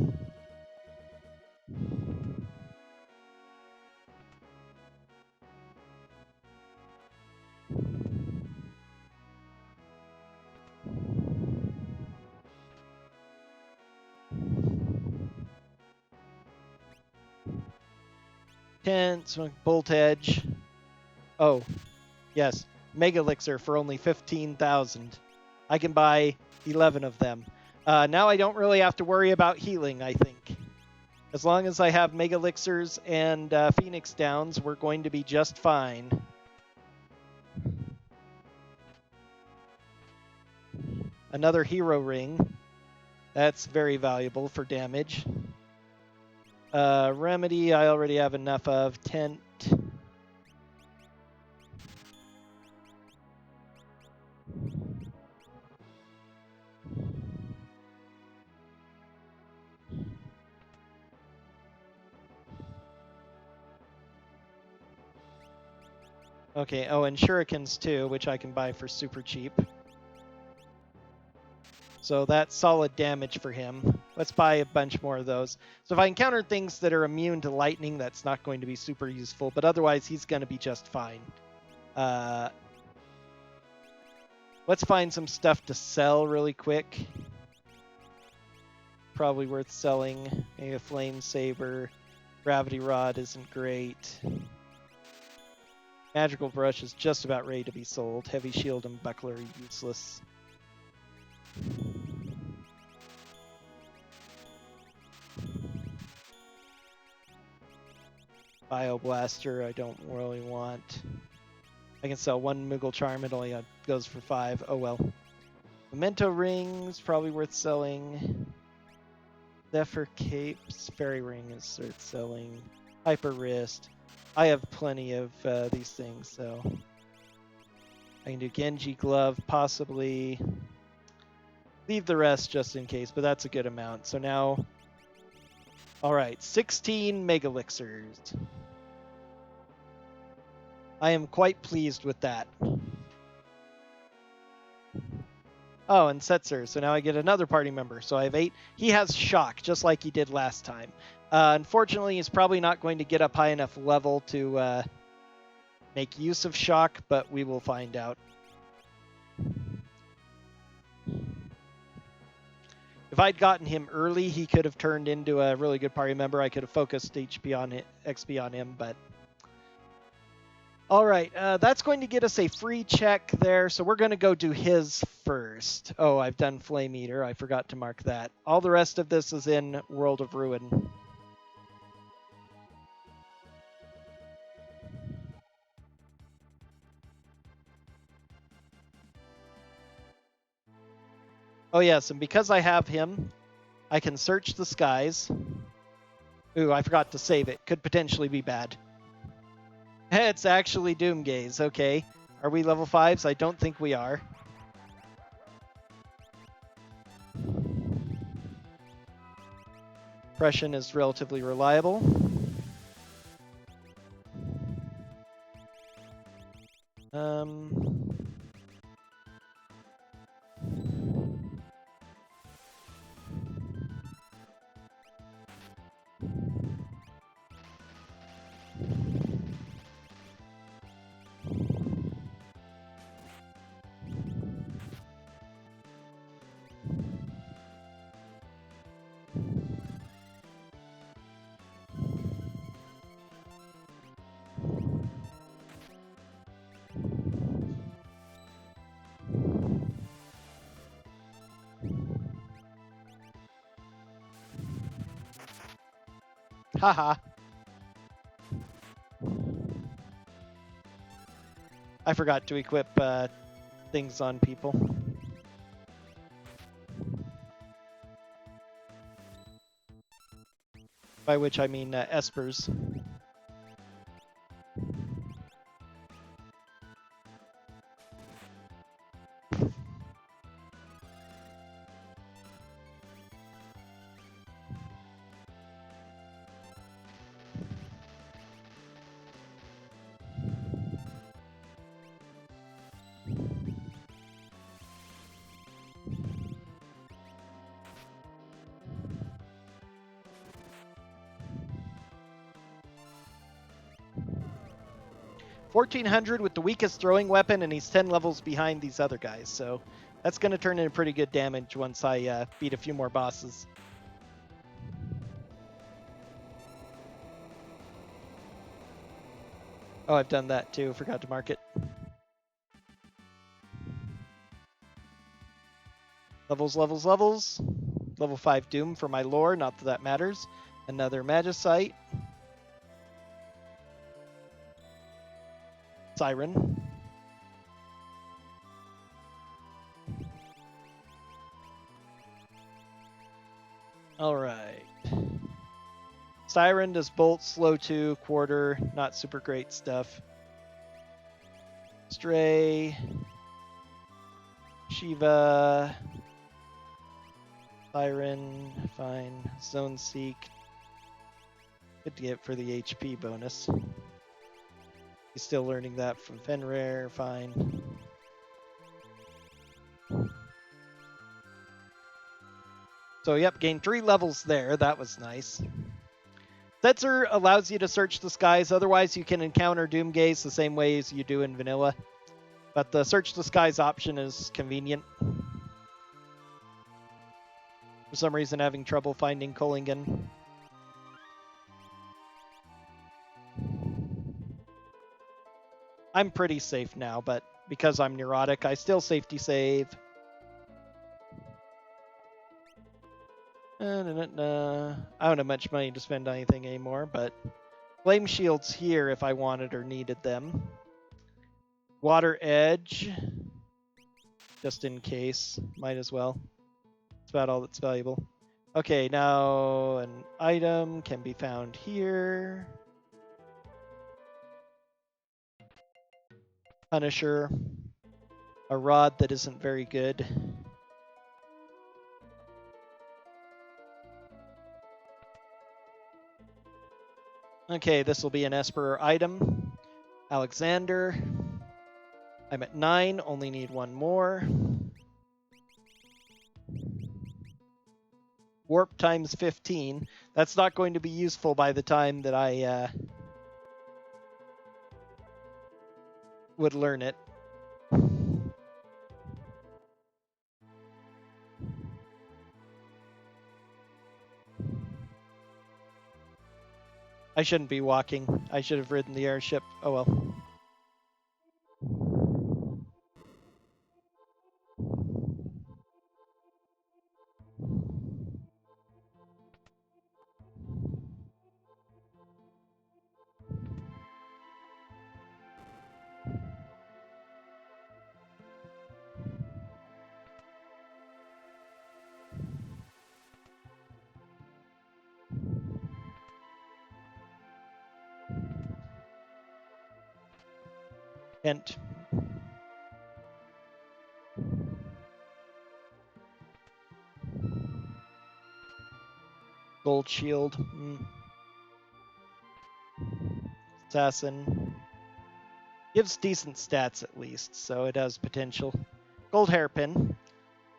Tents, bolt edge. Oh, yes. Mega elixir for only 15,000. I can buy 11 of them. Now I don't really have to worry about healing, I think. As long as I have mega elixirs and Phoenix Downs, we're going to be just fine. Another hero ring. That's very valuable for damage. Remedy, I already have enough of. Tent. Okay, oh, and shurikens too, which I can buy for super cheap. So that's solid damage for him. Let's buy a bunch more of those. So if I encounter things that are immune to lightning, that's not going to be super useful, but otherwise he's going to be just fine. Let's find some stuff to sell really quick. Probably worth selling. Maybe a flame saber. Gravity rod isn't great. Magical brush is just about ready to be sold. Heavy shield and buckler are useless. Bioblaster I don't really want. I can sell one Moogle charm, it only goes for 5. Oh well. Memento rings, probably worth selling. Zephyr capes, fairy ring is worth selling. Hyper wrist. I have plenty of these things, so I can do Genji glove, possibly. Leave the rest just in case, but that's a good amount. So now, all right, 16 mega elixirs. I am quite pleased with that. Oh, and Setzer. So now I get another party member. So I have 8. He has shock, just like he did last time. Unfortunately, he's probably not going to get up high enough level to make use of shock, but we will find out. If I'd gotten him early, he could have turned into a really good party member. I could have focused XP on him, but... All right, that's going to get us a free check there, so we're going to go do his first. Oh, I've done Flame Eater. I forgot to mark that. All the rest of this is in World of Ruin. Oh, yes, and because I have him, I can search the skies. Ooh, I forgot to save it. Could potentially be bad. It's actually Doomgaze, okay. Are we level 5s? I don't think we are. Suppression is relatively reliable. Haha. I forgot to equip things on people. By which I mean espers. $1,400 with the weakest throwing weapon, and he's 10 levels behind these other guys, so that's going to turn into pretty good damage once I beat a few more bosses. Oh, I've done that too. Forgot to mark it. Levels, levels, levels. Level 5 Doom for my lore, not that that matters. Another Magicite. Siren. Alright. Siren does Bolt, Slow 2, Quarter, not super great stuff. Stray. Shiva. Siren, fine. Zone Seek. Good to get for the HP bonus. He's still learning that from Fenrir, fine. So yep, gained 3 levels there. That was nice. Setzer allows you to search the skies. Otherwise, you can encounter Doomgaze the same way as you do in vanilla. But the search the skies option is convenient. For some reason, having trouble finding Kollingen. I'm pretty safe now, but because I'm neurotic, I still safety save. I don't have much money to spend on anything anymore, but flame shields here if I wanted or needed them. Water edge, just in case, might as well. That's about all that's valuable. Okay, now an item can be found here. Punisher, a rod that isn't very good. Okay, this will be an Esper item. Alexander. I'm at 9, only need 1 more. Warp times 15. That's not going to be useful by the time that I would learn it. I shouldn't be walking. I should have ridden the airship. Oh well. Hint. Gold shield. Assassin. Gives decent stats at least, so it has potential. Gold hairpin.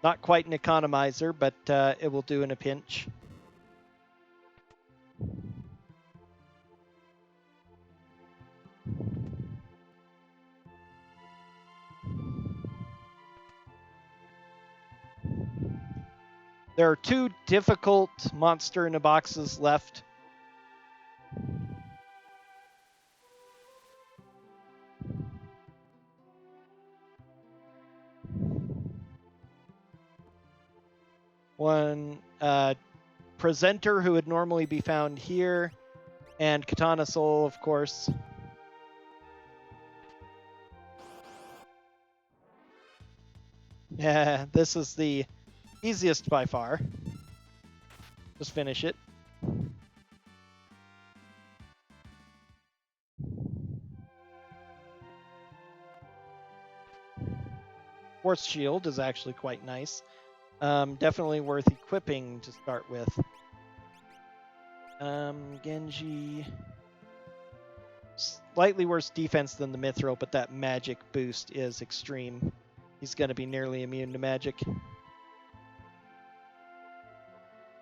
Not quite an economizer, but it will do in a pinch. There are 2 difficult monster in a boxes left. One presenter who would normally be found here, and Katana Soul, of course. Yeah, this is the easiest by far. Just finish it. Force Shield is actually quite nice. Definitely worth equipping to start with. Genji. Slightly worse defense than the Mithril, but that magic boost is extreme. He's going to be nearly immune to magic.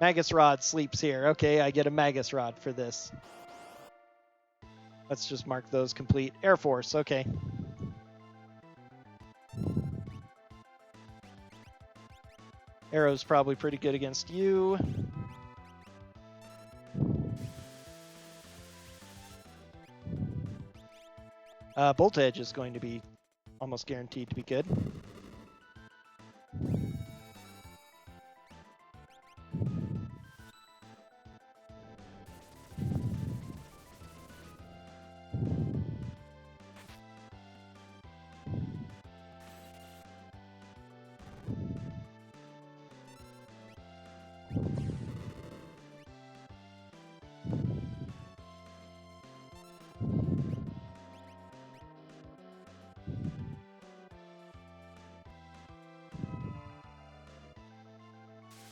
Magus Rod sleeps here. Okay, I get a Magus Rod for this. Let's just mark those complete. Air Force, okay. Arrow's probably pretty good against you. Bolt Edge is going to be almost guaranteed to be good.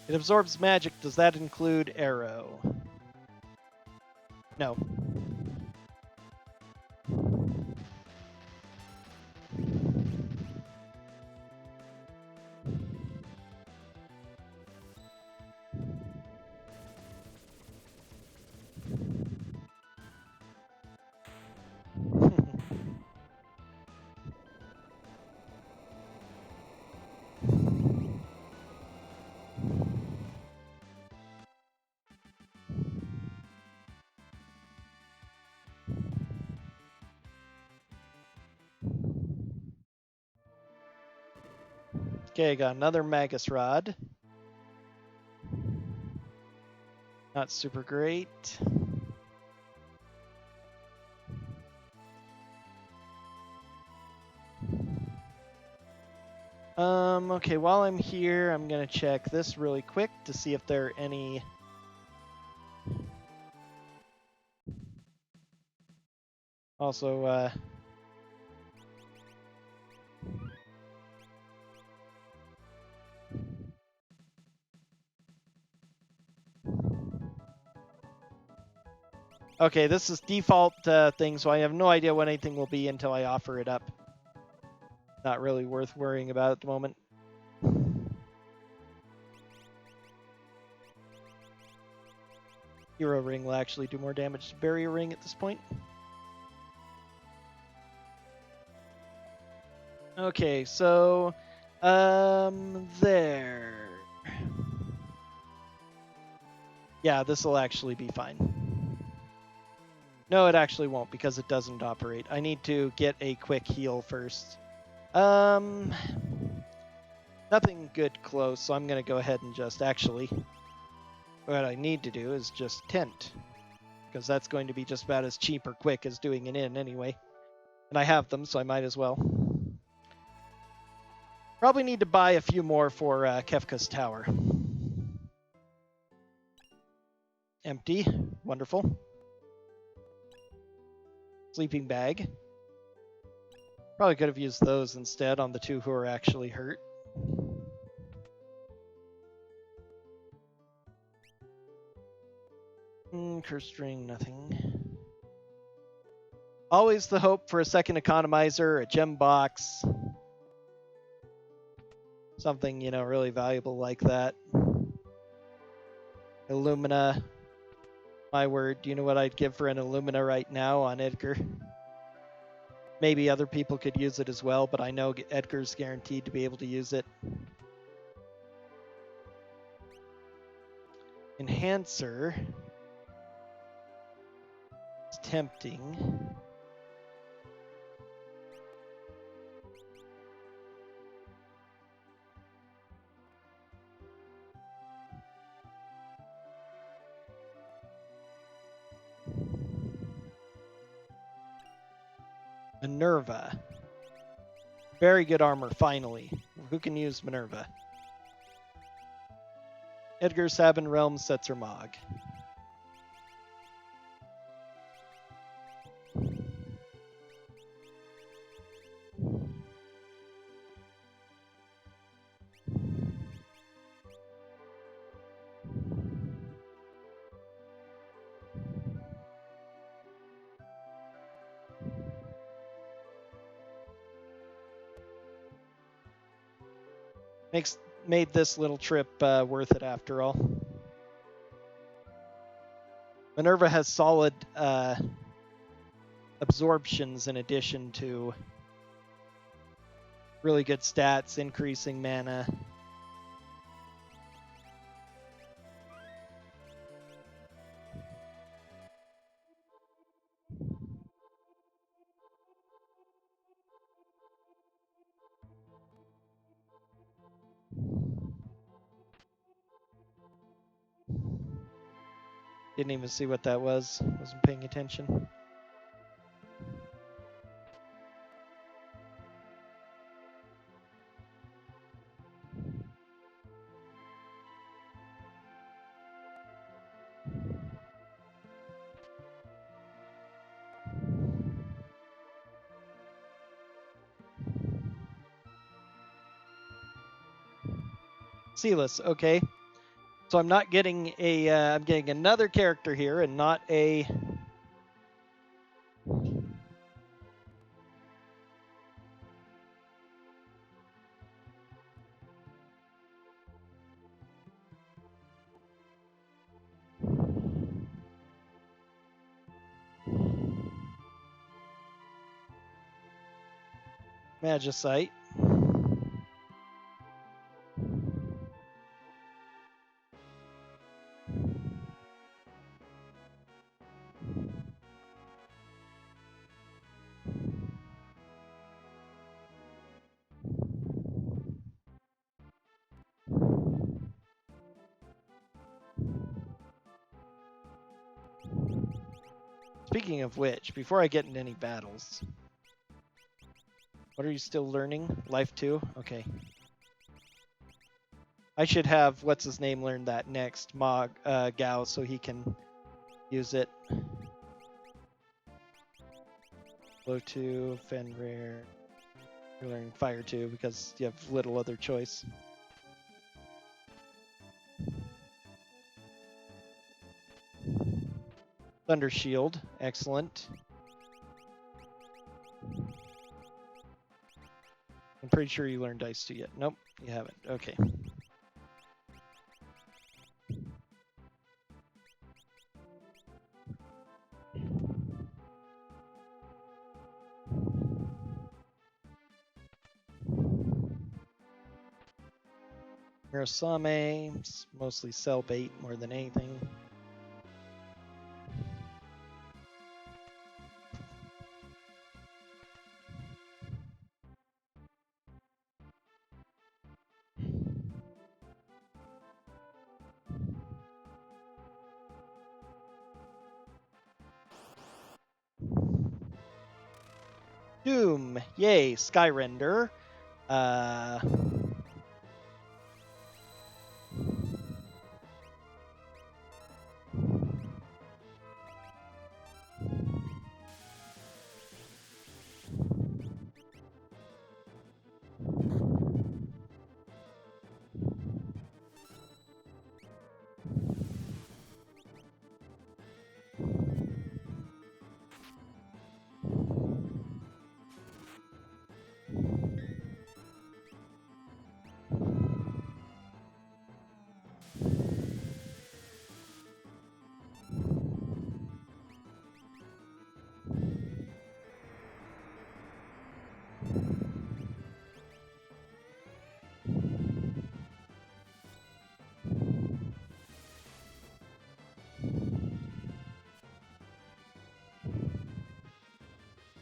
It absorbs magic. Does that include arrow? No. Okay, I got another Magus Rod. Not super great. Okay, while I'm here, I'm going to check this really quick to see if there are any... Also, okay, this is default thing, so I have no idea what anything will be until I offer it up. Not really worth worrying about at the moment. Hero Ring will actually do more damage to Barrier Ring at this point. Okay, so... there. Yeah, this will actually be fine. No, it actually won't, because it doesn't operate. I need to get a quick heal first. Nothing good close, so I'm going to go ahead and just actually... What I need to do is just tent, because that's going to be just about as cheap or quick as doing an in anyway. And I have them, so I might as well. Probably need to buy a few more for Kefka's Tower. Empty. Wonderful. Sleeping bag. Probably could have used those instead on the 2 who are actually hurt. Curse string, nothing. Always the hope for a second economizer, a gem box. Something, really valuable like that. Illumina. My word, do you know what I'd give for an Illumina right now on Edgar? Maybe other people could use it as well, but I know Edgar's guaranteed to be able to use it. Enhancer. It's tempting. Minerva. Very good armor, finally. Who can use Minerva? Edgar, Sabin, Realm, Setzer, Mog. Made this little trip worth it after all. Minerva has solid absorptions in addition to really good stats, increasing mana. Didn't even see what that was. Wasn't paying attention. Sealess, okay. So I'm not getting I'm getting another character here and not a... Magicite. Speaking of which, before I get into any battles, what are you still learning? Life 2? Okay. I should have what's his name learn that next, Gao, so he can use it. Blow 2, Fenrir. You're learning Fire 2 because you have little other choice. Thunder Shield, excellent. I'm pretty sure you learned Dice 2 yet. Nope, you haven't. Okay. Mirasame, mostly cell bait more than anything. Doom, yay, Skyrender.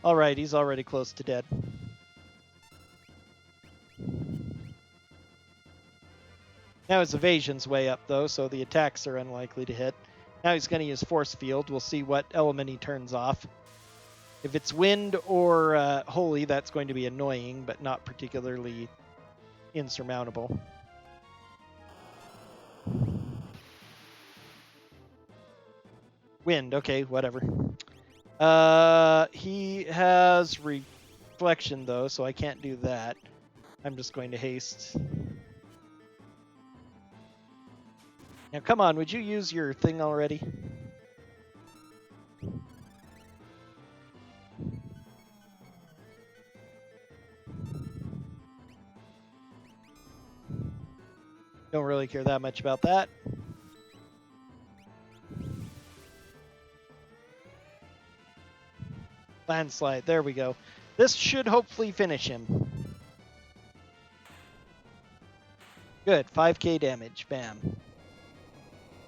Alright, he's already close to dead. Now his evasion's way up, though, so the attacks are unlikely to hit. Now he's going to use Force Field. We'll see what element he turns off. If it's Wind or Holy, that's going to be annoying, but not particularly insurmountable. Wind, okay, whatever. He has Reflection, though, so I can't do that. I'm just going to haste. Now, come on, would you use your thing already? Don't really care that much about that. Landslide, there we go. This should hopefully finish him. Good, 5k damage, bam.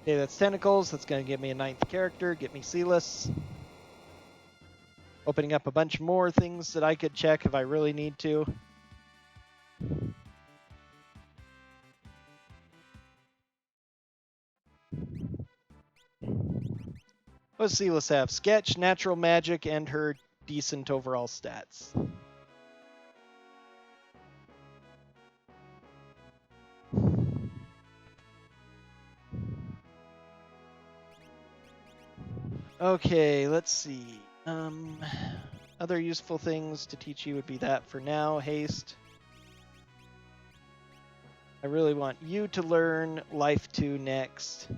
Okay, that's Tentacles, that's going to give me a 9th character, get me Sealess. Opening up a bunch more things that I could check if I really need to. What does Sealess have? Sketch, Natural Magic, and her decent overall stats. Okay, let's see. Other useful things to teach you would be that for now. Haste. I really want you to learn Life 2 next.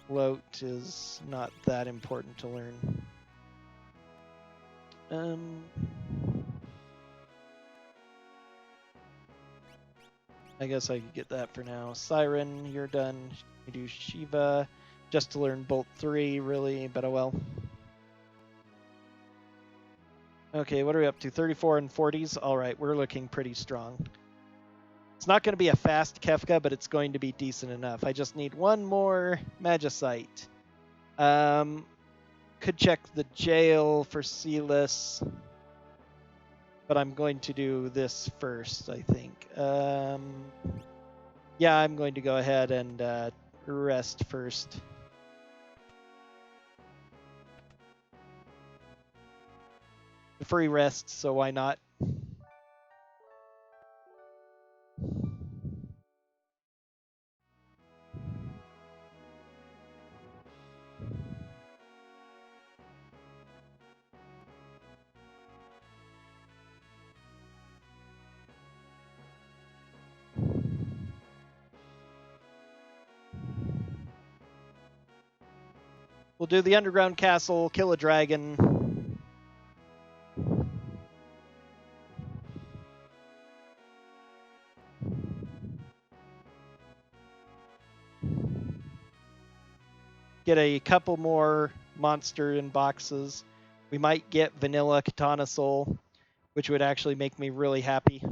Float is not that important to learn. I guess I could get that for now. Siren, you're done. You do Shiva, just to learn Bolt 3, really, but oh well. Okay, what are we up to? 34 and 40s? Alright, we're looking pretty strong. It's not going to be a fast Kefka, but it's going to be decent enough. I just need one more Magicite. Could check the jail for Sealess, but I'm going to do this first, I think. Yeah, I'm going to go ahead and rest first. Free rest, so why not? We'll do the underground castle, kill a dragon. Get a couple more monster in boxes. We might get vanilla Katana Soul, which would actually make me really happy.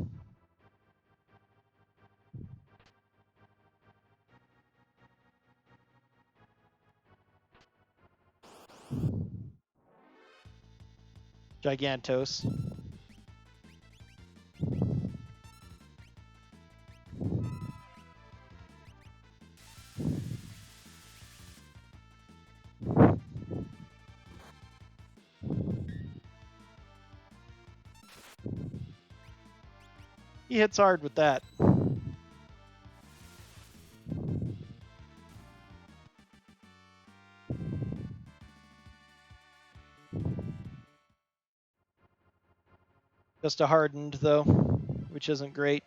Gigantos. He hits hard with that. Just a hardened, though, which isn't great.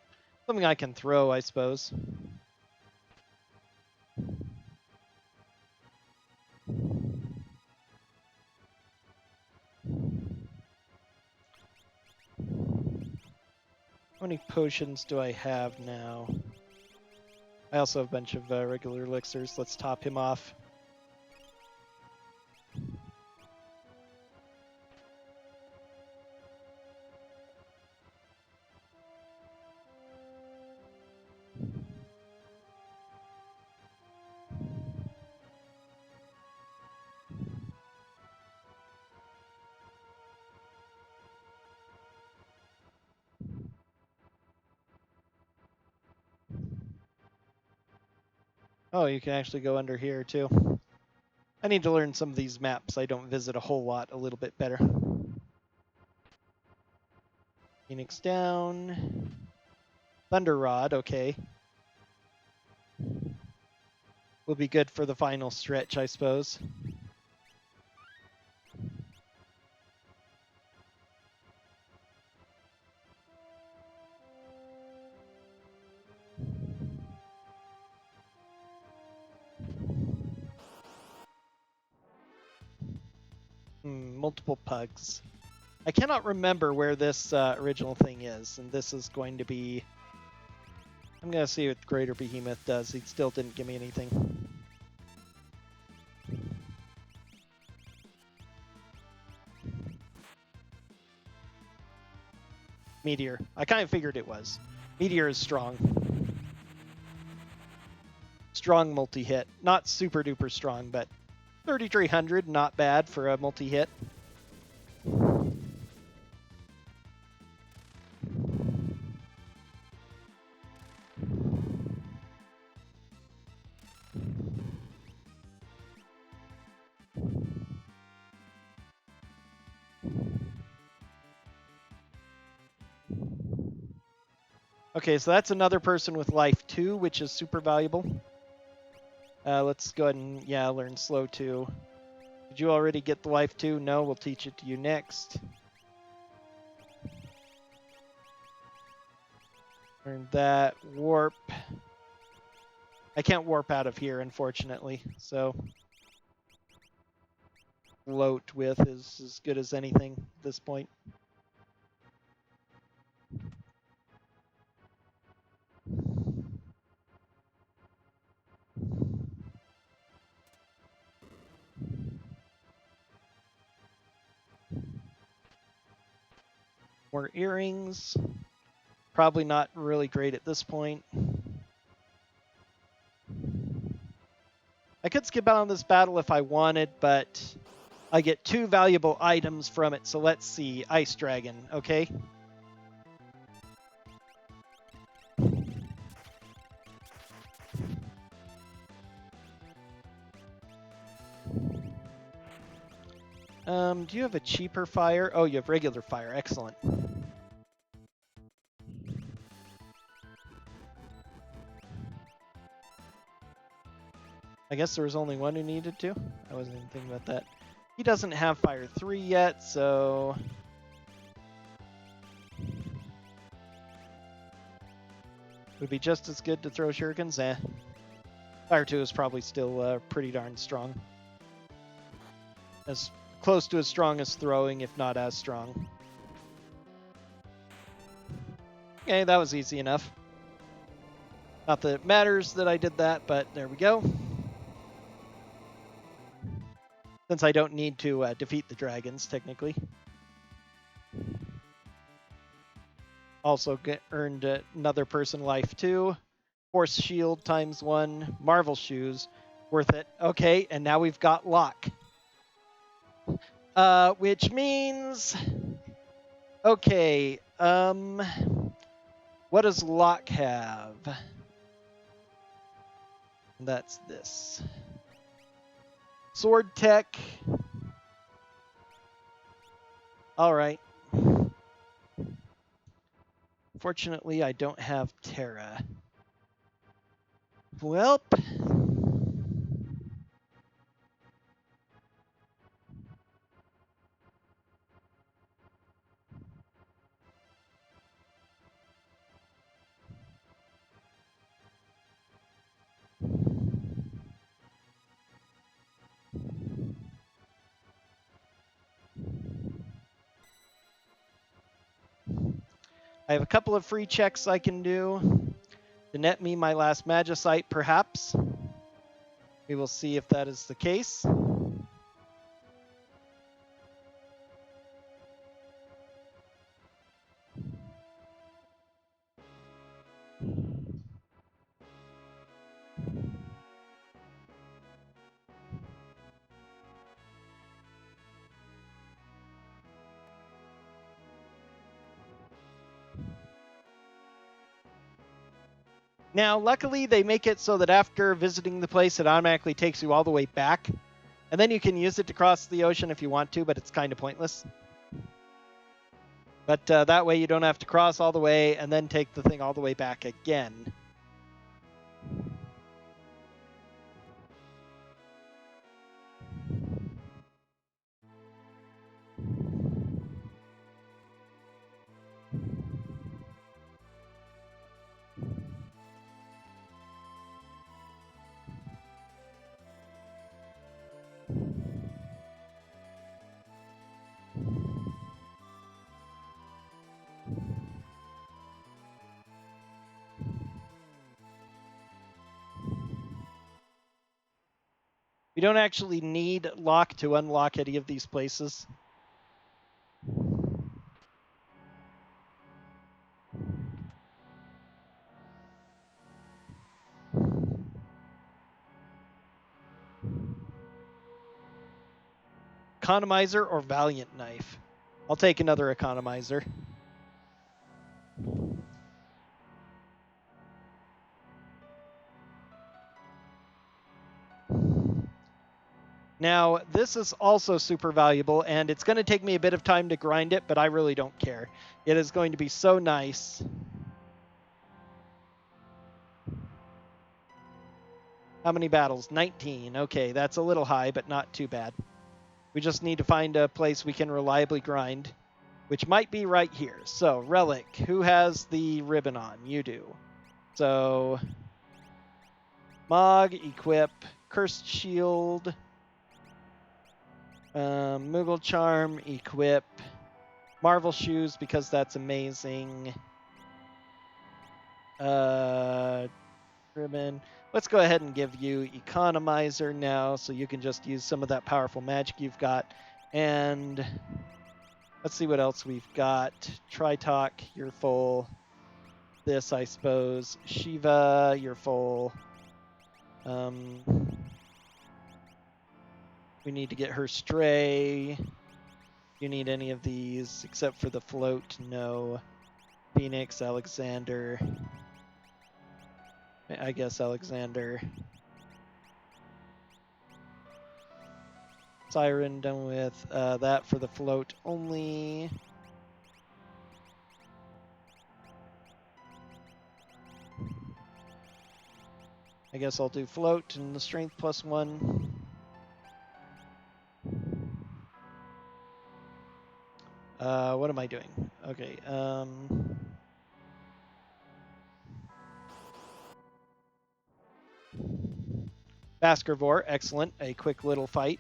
Something I can throw, I suppose. How many potions do I have now? I also have a bunch of regular elixirs. Let's top him off. Oh, you can actually go under here too. I need to learn some of these maps I don't visit a whole lot a little bit better. Phoenix down. Thunder Rod, okay. Will be good for the final stretch, I suppose. Multiple pugs. I cannot remember where this original thing is, and this is going to be... I'm going to see what Greater Behemoth does. He still didn't give me anything. Meteor. I kind of figured it was. Meteor is strong. Strong multi-hit. Not super duper strong, but 3,300, not bad for a multi-hit. Okay, so that's another person with life 2, which is super valuable. Let's go ahead and, learn slow 2. Did you already get the life 2? No, we'll teach it to you next. Learn that. Warp. I can't warp out of here, unfortunately, so float with is as good as anything at this point. More earrings. Probably not really great at this point. I could skip out on this battle if I wanted, but I get 2 valuable items from it, so let's see. Ice Dragon, okay? Do you have a cheaper fire? Oh, you have regular fire. Excellent. I guess there was only one who needed to. I wasn't even thinking about that. He doesn't have fire 3 yet, so... would be just as good to throw shurikens. Fire 2 is probably still pretty darn strong. As close to as strong as throwing, if not as strong. Okay, that was easy enough. Not that it matters that I did that, but there we go. Since I don't need to defeat the dragons, technically. Also earned another person life 2. Force shield times 1. Marvel shoes. Worth it. Okay, and now we've got lock. Which means... okay, what does lock have? That's this. Sword tech. Alright. Fortunately, I don't have Terra. Welp. I have a couple of free checks I can do to net me my last Magicite, perhaps. We will see if that is the case. Now, luckily, they make it so that after visiting the place, it automatically takes you all the way back. And then you can use it to cross the ocean if you want to, but it's kind of pointless. But that way you don't have to cross all the way and then take the thing all the way back again. We don't actually need lock to unlock any of these places. Economizer or Valiant Knife? I'll take another Economizer. Now, this is also super valuable, and it's going to take me a bit of time to grind it, but I really don't care. It is going to be so nice. How many battles? 19. Okay, that's a little high, but not too bad. We just need to find a place we can reliably grind, which might be right here. So, Relic, who has the ribbon on? You do. So, Mog, equip, Cursed Shield, Moogle Charm, equip, Marvel Shoes, because that's amazing. Ribbon. Let's go ahead and give you Economizer now, so you can just use some of that powerful magic you've got. And let's see what else we've got. Tritalk, you're full. This, I suppose. Shiva, you're full. We need to get her Stray. You need any of these except for the float? No. Phoenix, Alexander. I guess Alexander. Siren, done with that for the float only. I guess I'll do float and the strength +1. What am I doing? Okay. Baskervore, excellent. A quick little fight.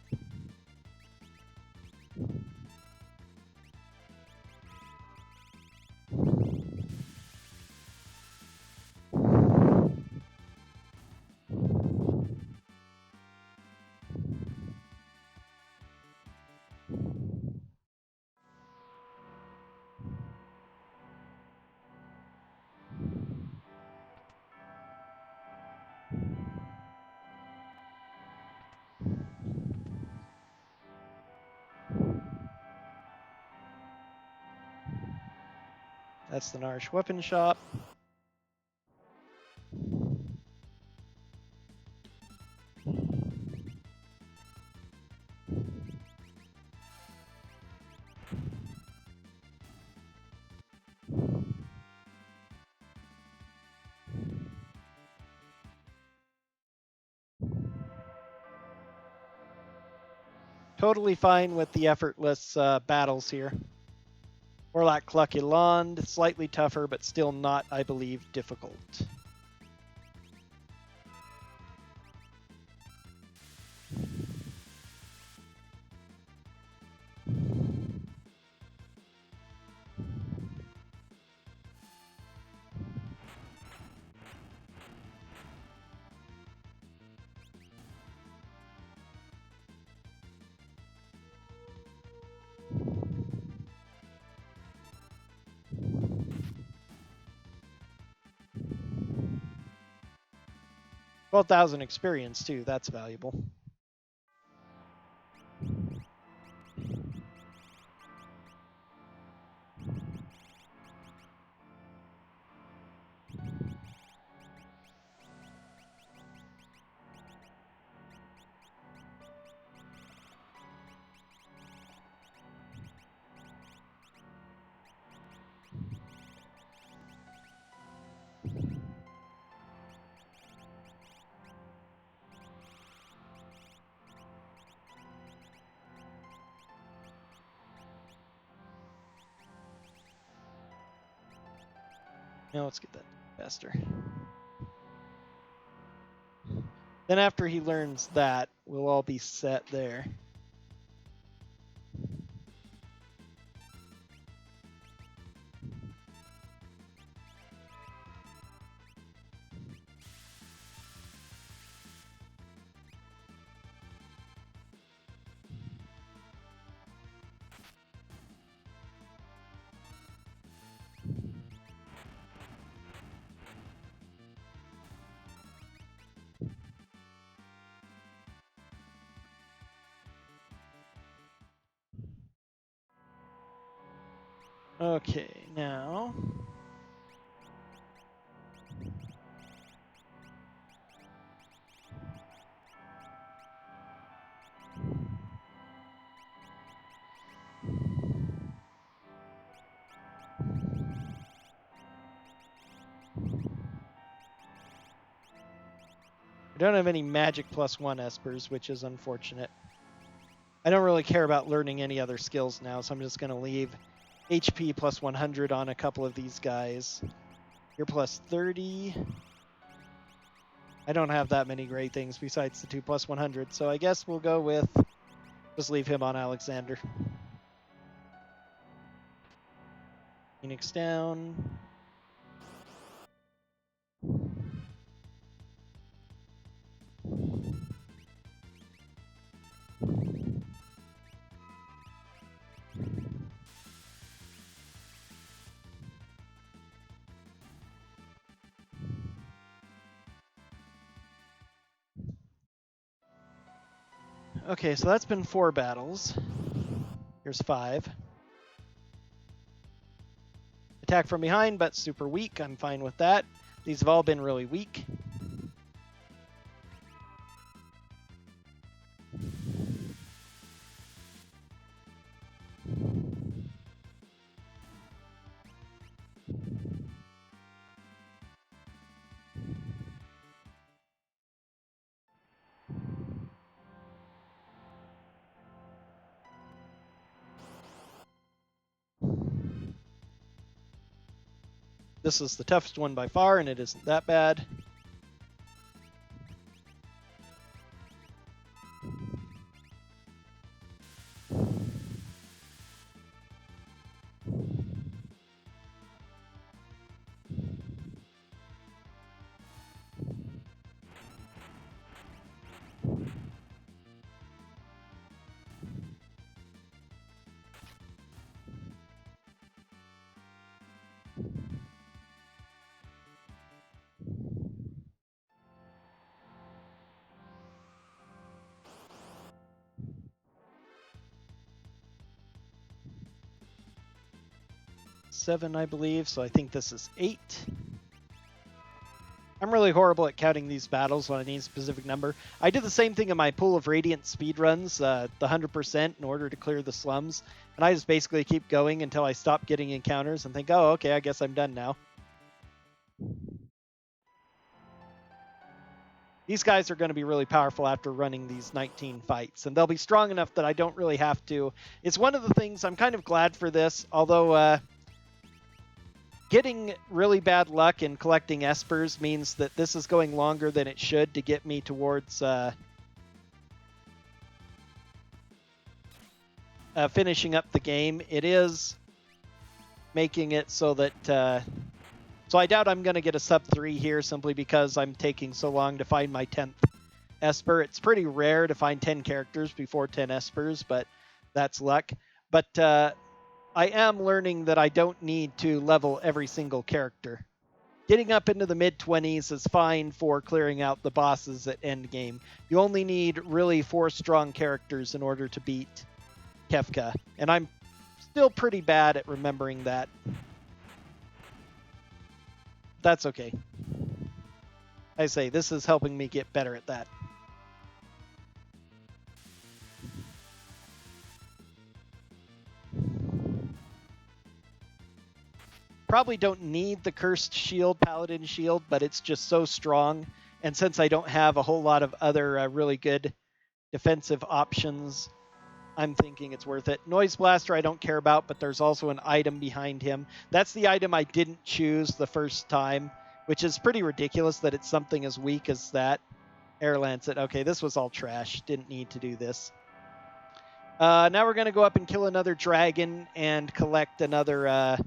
That's the Narsh Weapon Shop. Totally fine with the effortless battles here. Warlock Cluckyland, slightly tougher, but still not, I believe, difficult. $12,000 experience, too. That's valuable. Now let's get that faster. Then after he learns that, we'll all be set there. Okay, now... I don't have any magic +1 espers, which is unfortunate. I don't really care about learning any other skills now, so I'm just going to leave HP +100 on a couple of these guys. You're +30. I don't have that many great things besides the 2 +100, so I guess we'll go with... just leave him on Alexander. Phoenix down. Okay, so that's been 4 battles. Here's 5. Attack from behind, but super weak. I'm fine with that. These have all been really weak. This is the toughest one by far, and it isn't that bad. Seven, I believe, so I think this is 8. I'm really horrible at counting these battles when I need a specific number. I did the same thing in my Pool of Radiant speedruns, the 100% in order to clear the slums, and I just basically keep going until I stop getting encounters and think, oh, okay, I guess I'm done now. These guys are going to be really powerful after running these 19 fights, and they'll be strong enough that I don't really have to. It's one of the things I'm kind of glad for this, although getting really bad luck and collecting espers means that this is going longer than it should to get me towards finishing up the game. It is making it so that... so I doubt I'm going to get a sub 3 here simply because I'm taking so long to find my 10th esper. It's pretty rare to find 10 characters before 10 espers, but that's luck. But I am learning that I don't need to level every single character. Getting up into the mid-20s is fine for clearing out the bosses at endgame. You only need really 4 strong characters in order to beat Kefka, and I'm still pretty bad at remembering that. That's okay. I say, this is helping me get better at that. Probably don't need the Cursed Shield, Paladin Shield, but it's just so strong. And since I don't have a whole lot of other really good defensive options, I'm thinking it's worth it. Noise Blaster I don't care about, but there's also an item behind him. That's the item I didn't choose the first time, which is pretty ridiculous that it's something as weak as that. Air Lancet. Okay, this was all trash. Didn't need to do this. Now we're going to go up and kill another dragon and collect another...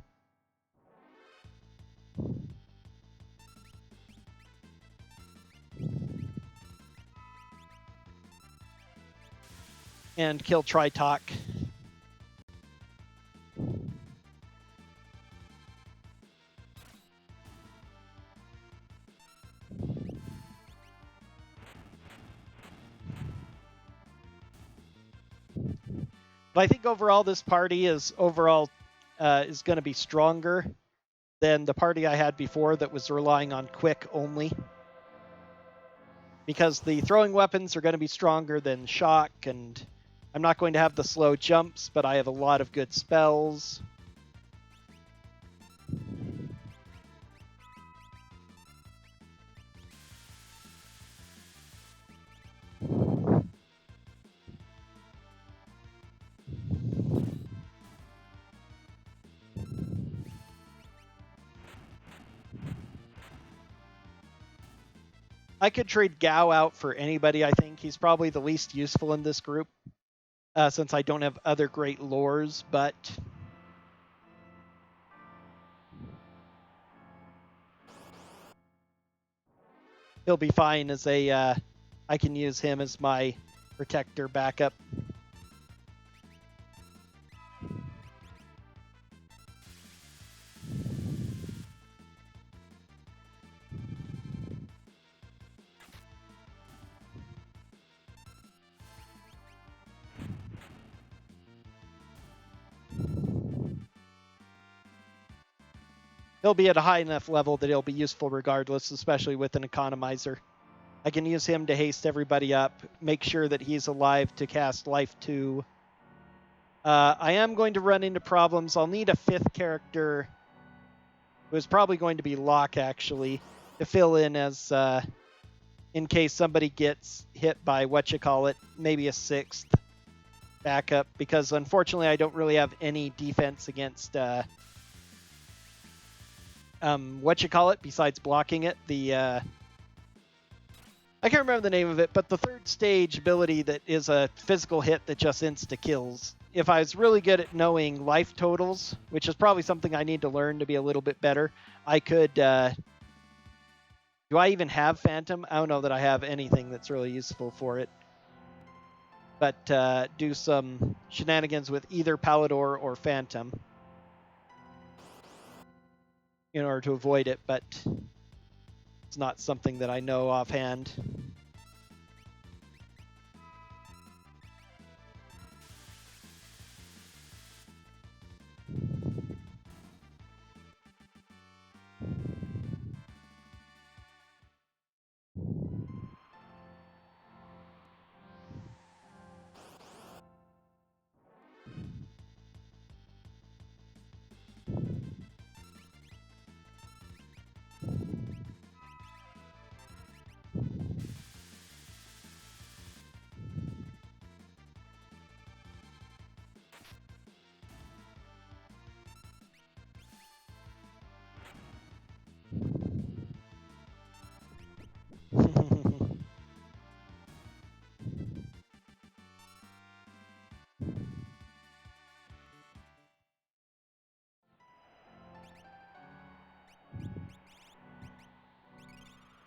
and kill Tritok. But I think overall this party is going to be stronger than the party I had before that was relying on quick only. Because the throwing weapons are going to be stronger than shock, and I'm not going to have the slow jumps, but I have a lot of good spells. I could trade Gao out for anybody, I think. He's probably the least useful in this group, since I don't have other great lures, but... he'll be fine as a... I can use him as my protector backup. He'll be at a high enough level that he'll be useful regardless, especially with an economizer. I can use him to haste everybody up, make sure that he's alive to cast Life 2. I am going to run into problems. I'll need a 5th character, who is probably going to be Locke, actually, to fill in as in case somebody gets hit by maybe a 6th backup, because unfortunately I don't really have any defense against besides blocking it. I can't remember the name of it, but the 3rd stage ability that is a physical hit that just insta-kills. If I was really good at knowing life totals, which is probably something I need to learn to be a little bit better, I could... do I even have Phantom? I don't know that I have anything that's really useful for it. But do some shenanigans with either Palador or Phantom in order to avoid it, but it's not something that I know offhand.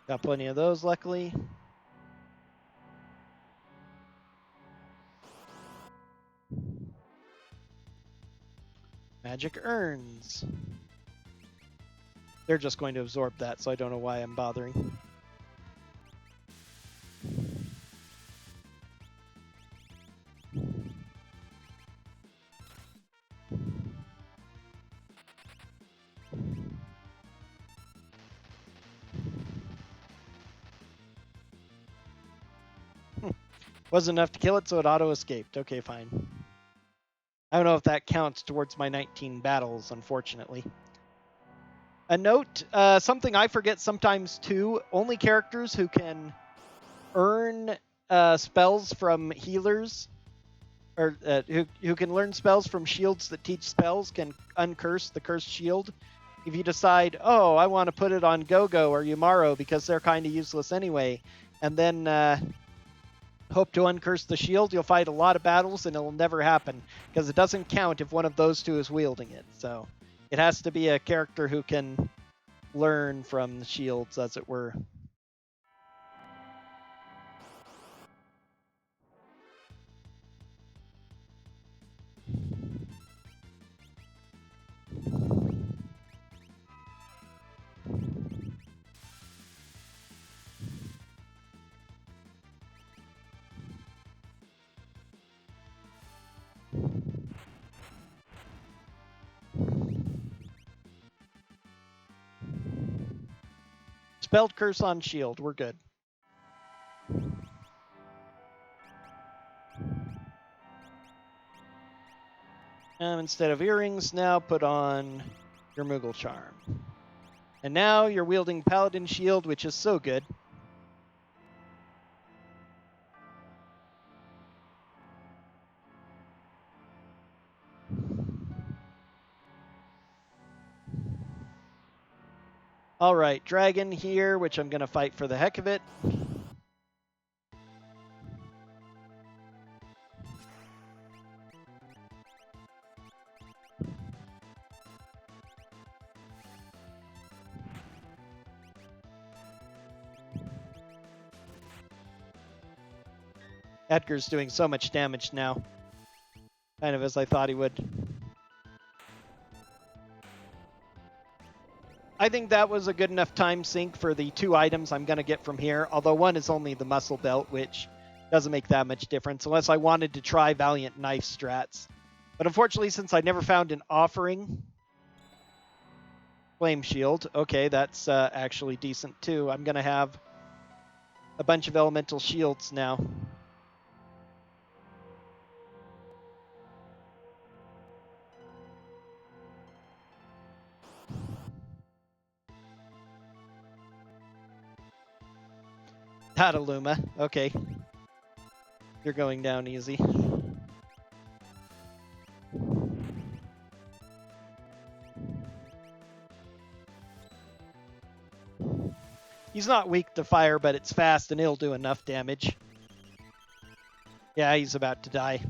Got plenty of those, luckily. Magic urns. They're just going to absorb that, so I don't know why I'm bothering. Wasn't enough to kill it, so it auto-escaped. Okay, fine. I don't know if that counts towards my 19 battles, unfortunately. A note, something I forget sometimes too, only characters who can earn spells from healers or who can learn spells from shields that teach spells can uncurse the cursed shield. If you decide, oh, I want to put it on Gogo or Yumaro because they're kind of useless anyway, and then hope to uncurse the shield, you'll fight a lot of battles and it'll never happen because it doesn't count if one of those two is wielding it. So it has to be a character who can learn from the shields, as it were. Spelled curse on shield, we're good. Instead of earrings, now put on your Moogle Charm. And now you're wielding Paladin Shield, which is so good. All right, Dragon here, which I'm going to fight for the heck of it. Edgar's doing so much damage now. Kind of as I thought he would. I think that was a good enough time sink for the 2 items I'm going to get from here, although one is only the muscle belt, which doesn't make that much difference, unless I wanted to try Valiant Knife strats. But unfortunately, since I never found an offering... Flame Shield. Okay, that's actually decent too. I'm going to have a bunch of elemental shields now. Tataluma. Okay. You're going down easy. He's not weak to fire, but it's fast and he'll do enough damage. Yeah, he's about to die.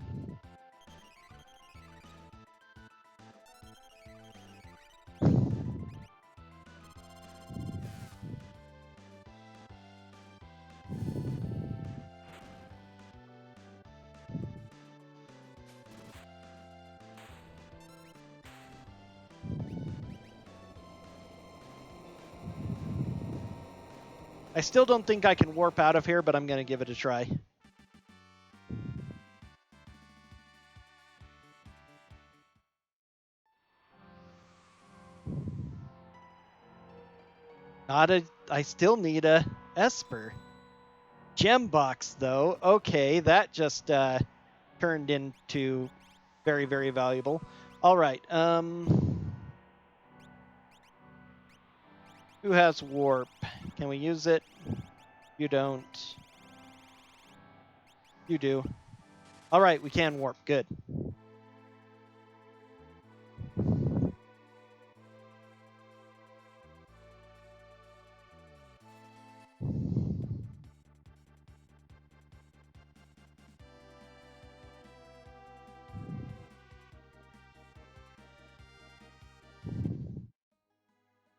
I still don't think I can warp out of here, but I'm going to give it a try. I still need a Esper. Gem box, though. Okay, that just turned into very, very valuable. All right. Who has warp? Can we use it? You don't. You do. All right, we can warp. Good.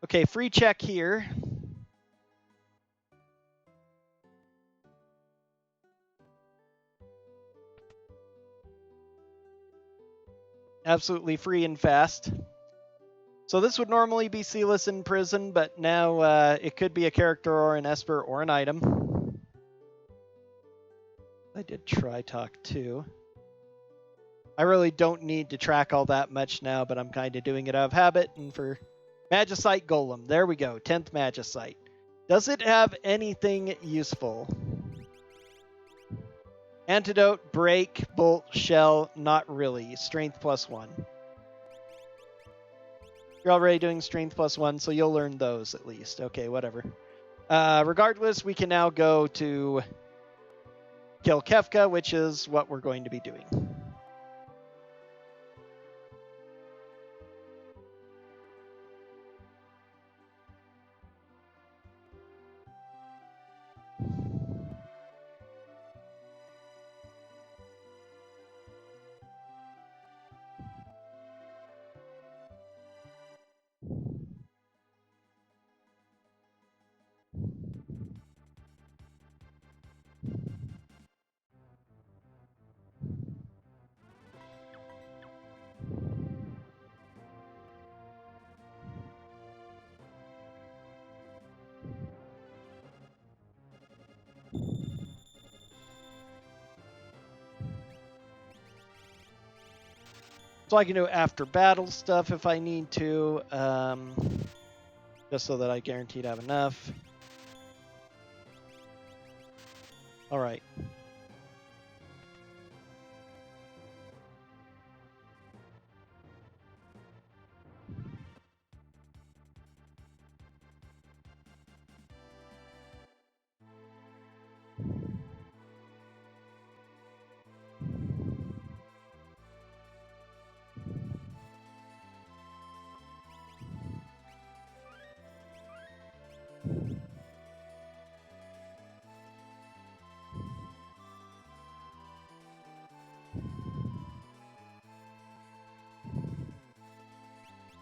Okay, free check here. Absolutely free and fast. So this would normally be Silas in prison, but now it could be a character or an Esper or an item. I did try talk too. I really don't need to track all that much now, but I'm kind of doing it out of habit. And for Magicite Golem, there we go, 10th Magicite. Does it have anything useful? Antidote, break, bolt, shell, not really. Strength +1. You're already doing strength +1, so you'll learn those at least. Okay, whatever. Regardless, we can now go to kill Kefka, which is what we're going to be doing. So I can do after battle stuff if I need to, just so that I guarantee to have enough. All right.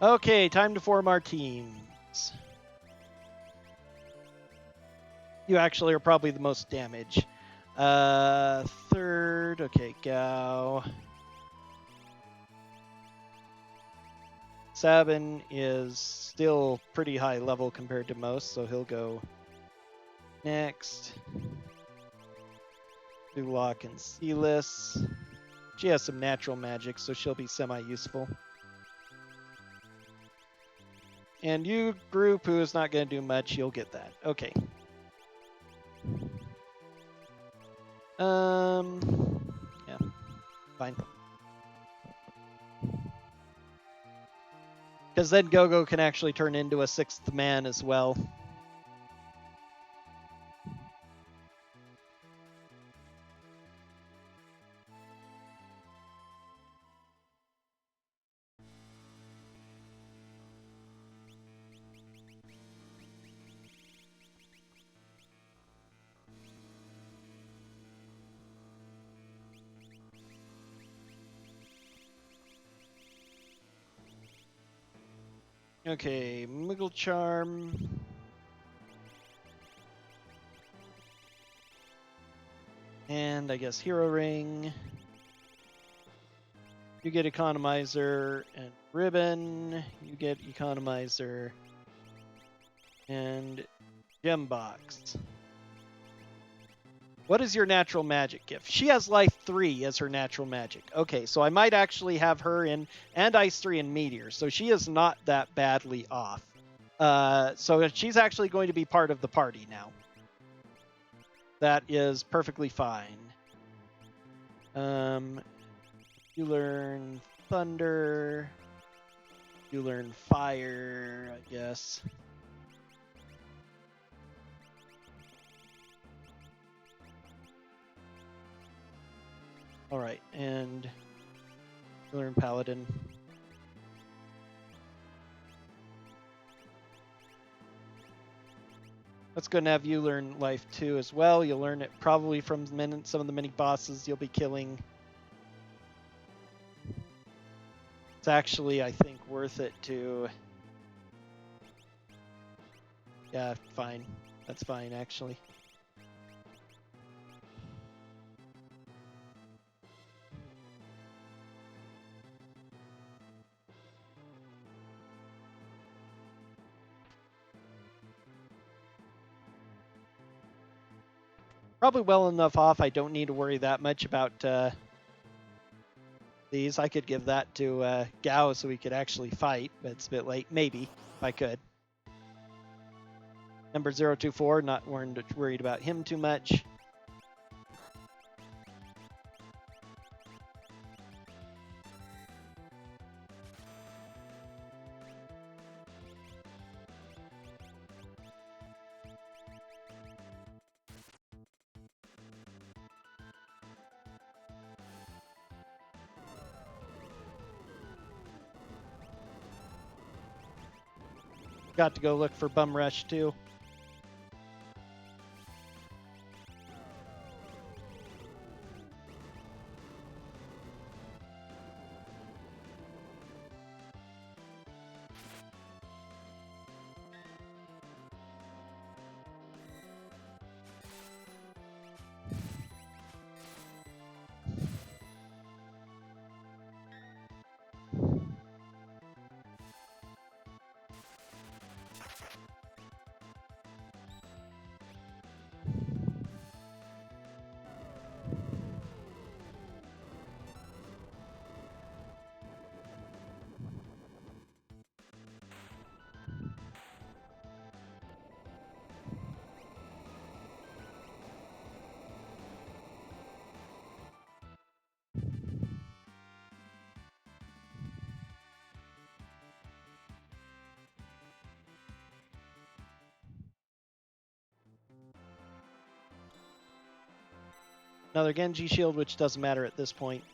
Okay, time to form our teams. You actually are probably the most damage. Third, okay, Gao. Sabin is still pretty high level compared to most, so he'll go next. Duloc and Sealess. She has some natural magic, so she'll be semi-useful. And you, group, who is not going to do much, you'll get that. Okay. Yeah, fine. Because then Gogo can actually turn into a sixth man as well. Okay, Muggle Charm. And I guess Hero Ring. You get Economizer and Ribbon. You get Economizer and Gem Box. What is your natural magic gift? She has Life 3 as her natural magic. Okay, so I might actually have her in, and Ice 3 and Meteor, so she is not that badly off. So she's actually going to be part of the party now. That is perfectly fine. You learn Thunder. You learn Fire, I guess. All right, and you learn Paladin. That's going to have you learn Life 2 as well. You'll learn it probably from some of the mini bosses you'll be killing. It's actually, I think, worth it to... Yeah, fine. That's fine, actually. Probably well enough off. I don't need to worry that much about these. I could give that to Gao so we could actually fight, but it's a bit late. Maybe, if I could. Number 024, not worried about him too much. Got to go look for Bum Rush too. Another Genji shield, which doesn't matter at this point.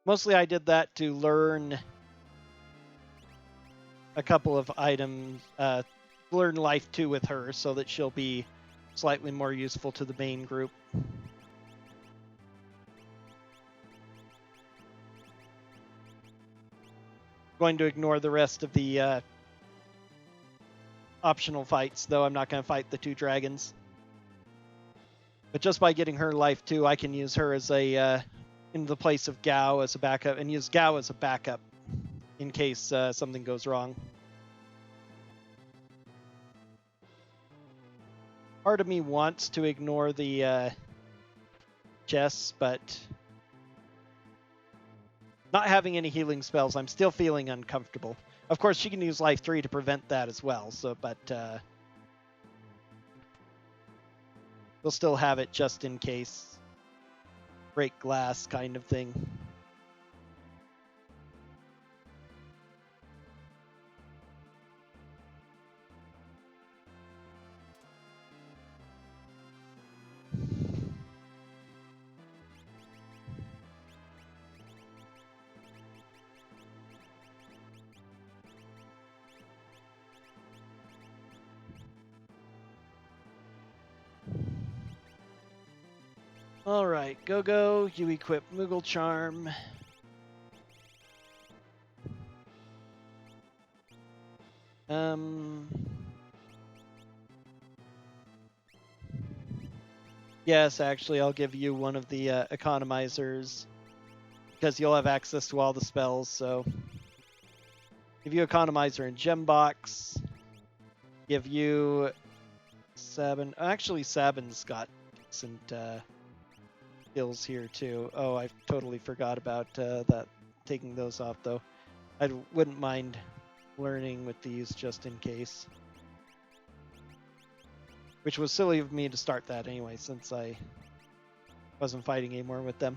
Mostly I did that to learn a couple of items, learn life 2 with her so that she'll be slightly more useful to the main group. Going to ignore the rest of the optional fights, though. I'm not going to fight the 2 dragons. But just by getting her life 2, I can use her as a in the place of Gao as a backup, and use Gao as a backup in case something goes wrong. Part of me wants to ignore the chests, but not having any healing spells, I'm still feeling uncomfortable. Of course, she can use life 3 to prevent that as well, so but we'll still have it just in case. Break glass kind of thing. Alright, go, you equip Moogle Charm. Yes, actually, I'll give you one of the economizers, because you'll have access to all the spells, so... Give you economizer and gem box. Give you Sabin. Actually, Sabin's got decent skills here too. Oh, I totally forgot about that. Taking those off though. I wouldn't mind learning with these just in case. Which was silly of me to start that anyway, since I wasn't fighting anymore with them.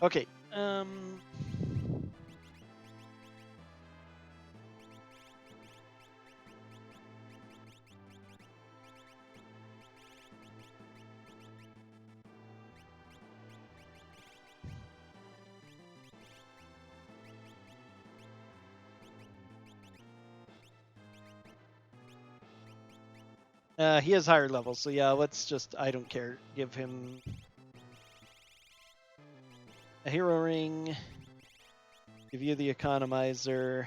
Okay. He has higher levels, so yeah, let's just, I don't care, give him a hero ring, give you the economizer,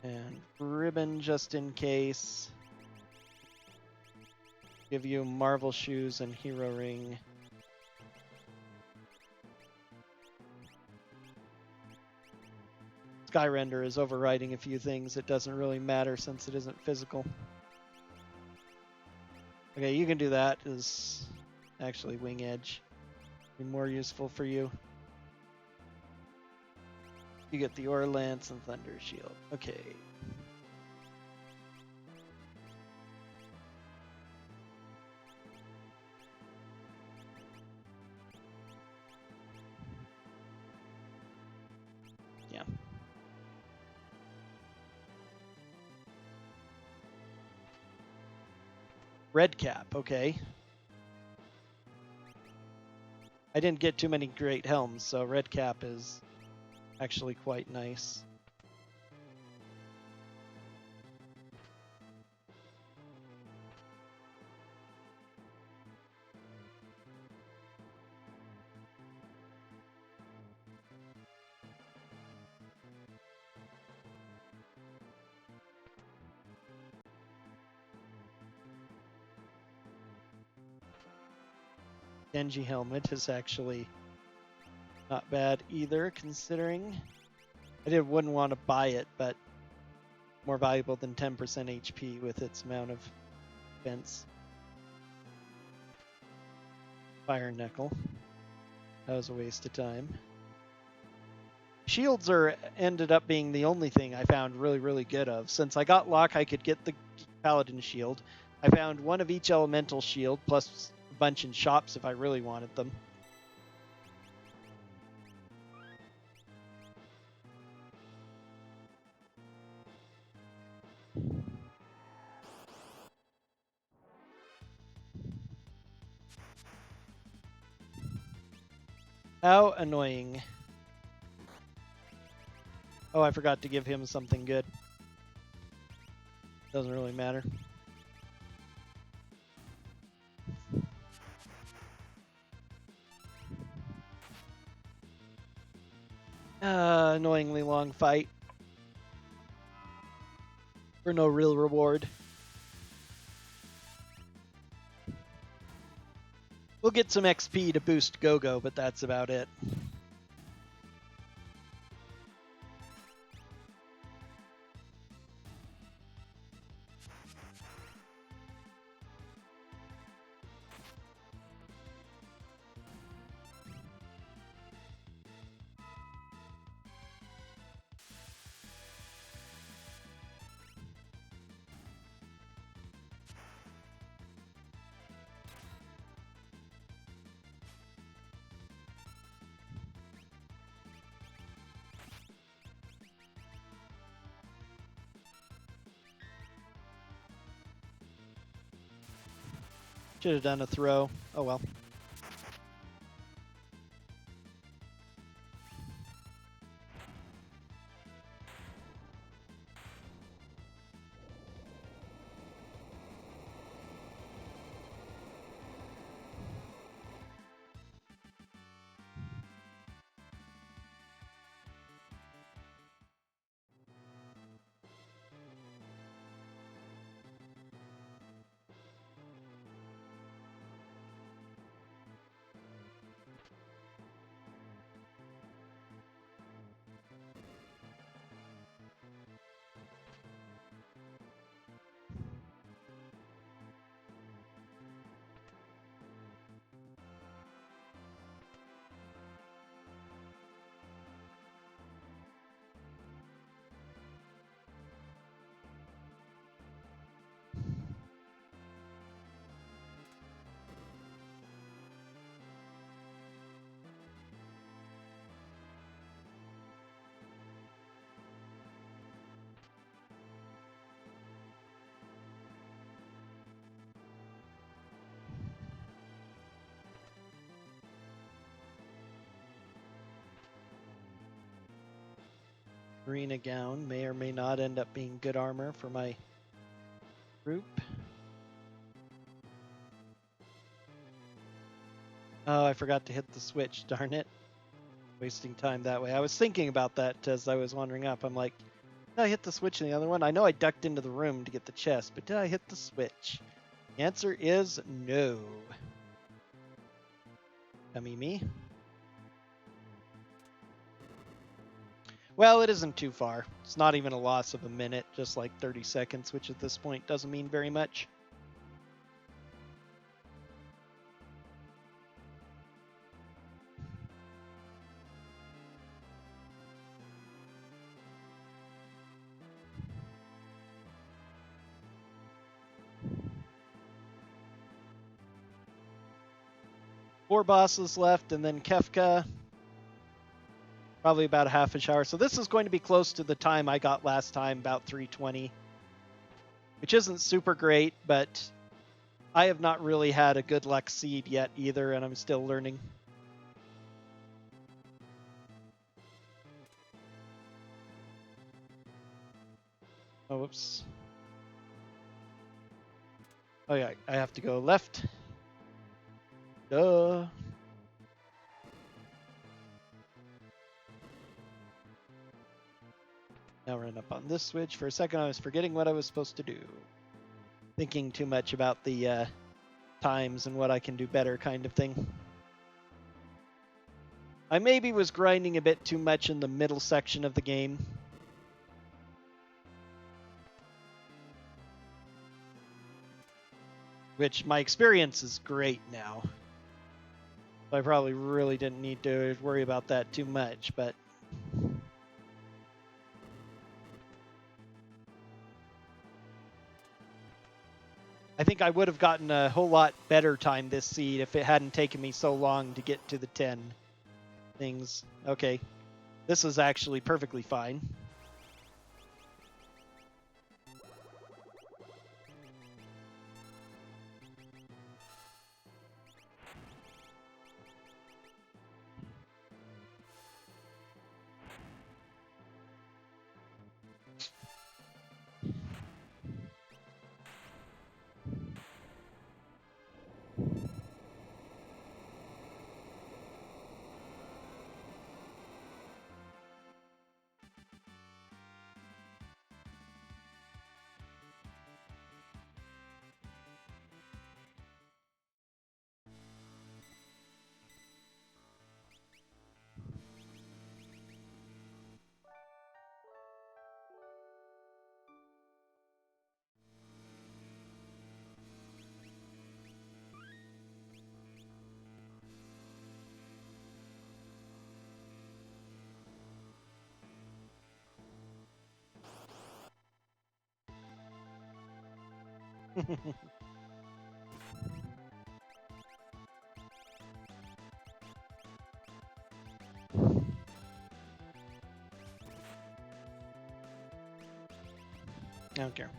and ribbon just in case, give you marvel shoes and hero ring. Sky render is overriding a few things. It doesn't really matter since it isn't physical. Okay, you can do that. Is actually wing edge be more useful for you. You get the Aura Lance and Thunder Shield. Okay. Yeah. Red cap, okay. I didn't get too many great helms, so red cap is actually quite nice. Genji helmet is actually not bad either, considering I wouldn't want to buy it, but more valuable than 10% HP with its amount of defense. Fire Knuckle. That was a waste of time. Shields ended up being the only thing I found really good of. Since I got Locke, I could get the Paladin shield. I found one of each elemental shield, plus a bunch in shops if I really wanted them. How annoying. Oh, I forgot to give him something good. Doesn't really matter. Annoyingly long fight. For no real reward. We'll get some XP to boost Go-Go, but that's about it. Should have done a throw. Oh well. Arena gown may or may not end up being good armor for my group. Oh, I forgot to hit the switch, darn it. Wasting time that way. I was thinking about that as I was wandering up. I'm like, did I hit the switch in the other one? I know I ducked into the room to get the chest, but did I hit the switch? The answer is no. Dummy me. Well, it isn't too far. It's not even a loss of a minute, just like 30 seconds, which at this point doesn't mean very much. Four bosses left, and then Kefka. Probably about a half a shower. So this is going to be close to the time I got last time, about 3:20. Which isn't super great, but I have not really had a good luck seed yet either, and I'm still learning. Oh, whoops. Oh yeah, I have to go left. Duh. Now we're up on this switch. For a second I was forgetting what I was supposed to do. Thinking too much about the times and what I can do better kind of thing. I maybe was grinding a bit too much in the middle section of the game. Which my experience is great now. So I probably really didn't need to worry about that too much, but I think I would have gotten a whole lot better time this seed if it hadn't taken me so long to get to the 10 things. Okay, this is actually perfectly fine. I don't care.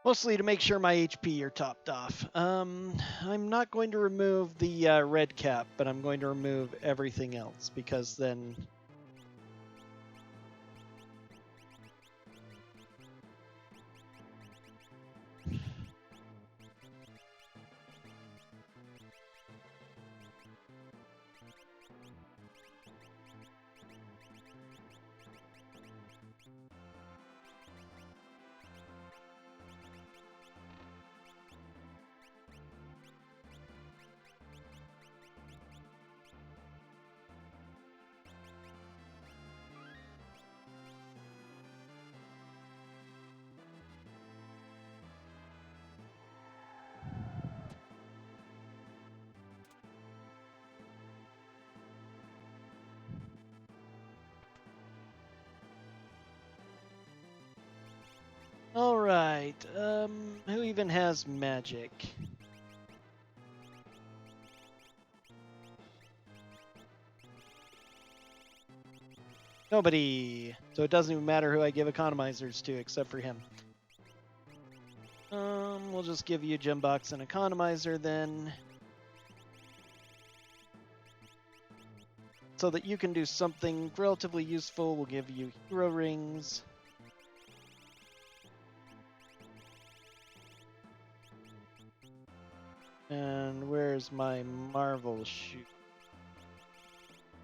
Mostly to make sure my HP are topped off. I'm not going to remove the red cap, but I'm going to remove everything else because then... Alright, who even has magic? Nobody! So it doesn't even matter who I give economizers to except for him. We'll just give you a gem box and economizer then. So that you can do something relatively useful, we'll give you hero rings. And where's my Marvel shoe?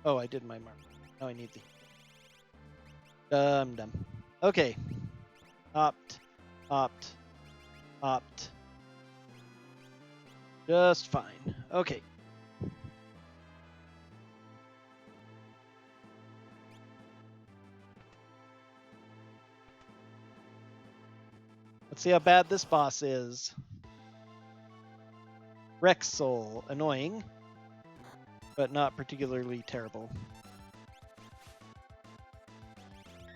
Oh, I did my Marvel. Now I need the... I'm done. Okay. Opt. Just fine. Okay. Let's see how bad this boss is. Rexol, annoying, but not particularly terrible.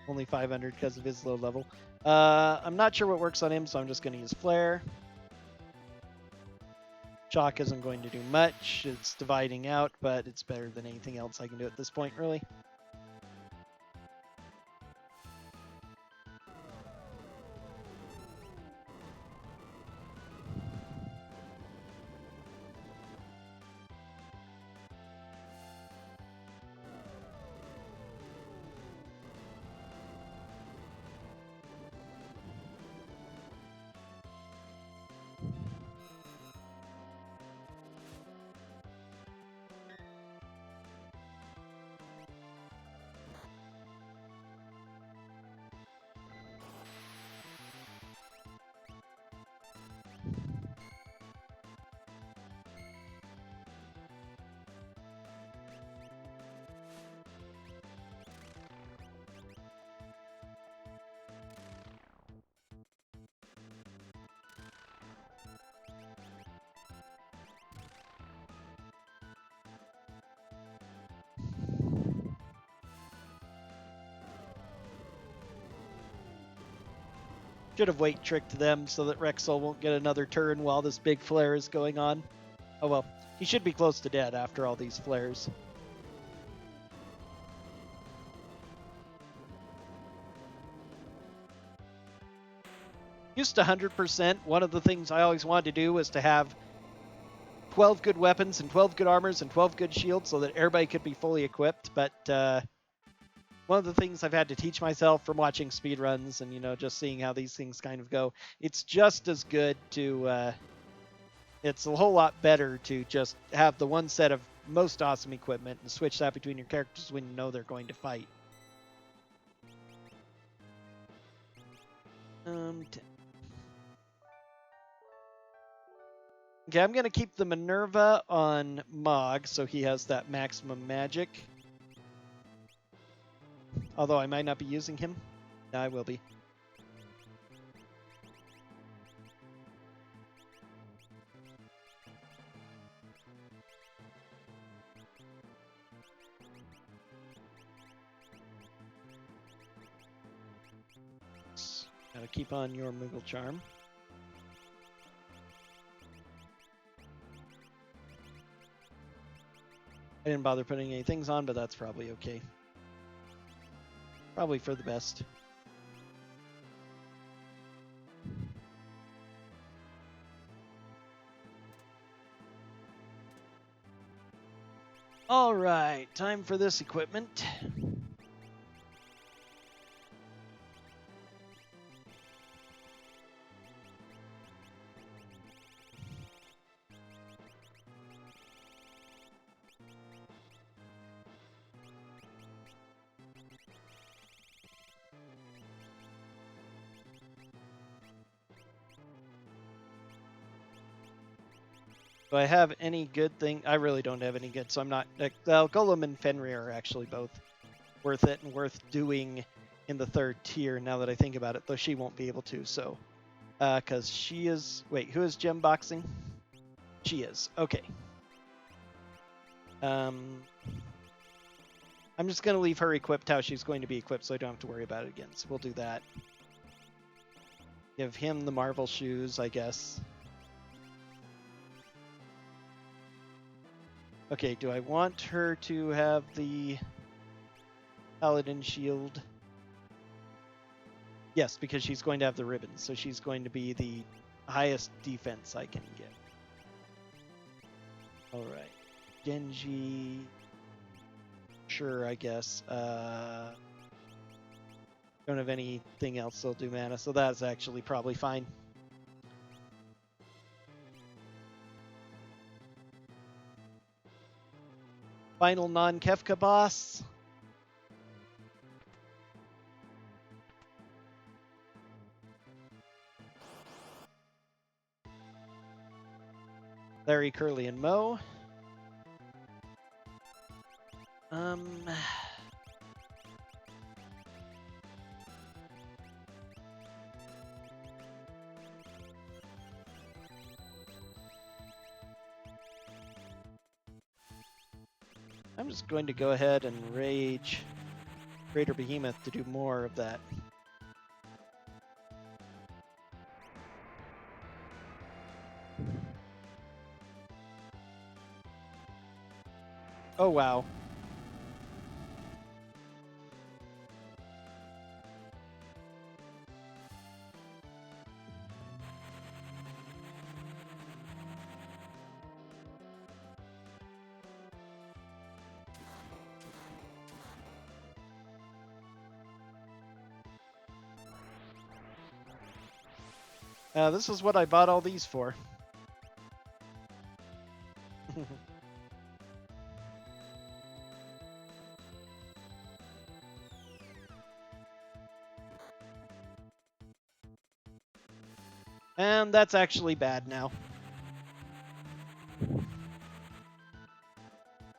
Only 500 because of his low level. I'm not sure what works on him, so I'm just going to use Flare. Shock isn't going to do much. It's dividing out, but it's better than anything else I can do at this point, really. Should have weight tricked them so that Rexel won't get another turn while this big flare is going on. Oh well, he should be close to dead after all these flares. Used to 100%, one of the things I always wanted to do was to have 12 good weapons and 12 good armors and 12 good shields so that everybody could be fully equipped, but one of the things I've had to teach myself from watching speedruns and, you know, just seeing how these things kind of go, it's just as good to, it's a whole lot better to just have the one set of most awesome equipment and switch that between your characters when you know they're going to fight. Okay, I'm going to keep the Minerva on Mog, so he has that maximum magic. Although I might not be using him. No, I will be. Gotta keep on your Moogle Charm. I didn't bother putting any things on, but that's probably okay. Probably for the best. All right, time for this equipment. Do I have any good thing? I really don't have any good, so I'm not... Golem and Fenrir are actually both worth it and worth doing in the third tier now that I think about it, though she won't be able to, so... Because she is... Wait, who is gem boxing? She is. Okay. I'm just going to leave her equipped how she's going to be equipped so I don't have to worry about it again, so we'll do that. Give him the Marvel shoes, I guess. Okay, do I want her to have the Paladin shield? Yes, because she's going to have the ribbons, so she's going to be the highest defense I can get. Alright. Genji... Sure, I guess. Don't have anything else that'll do mana, so that's actually probably fine. Final non-Kefka boss. Larry, Curly, and Mo. I'm just going to go ahead and rage Greater Behemoth to do more of that. Oh, wow. This is what I bought all these for. And that's actually bad now.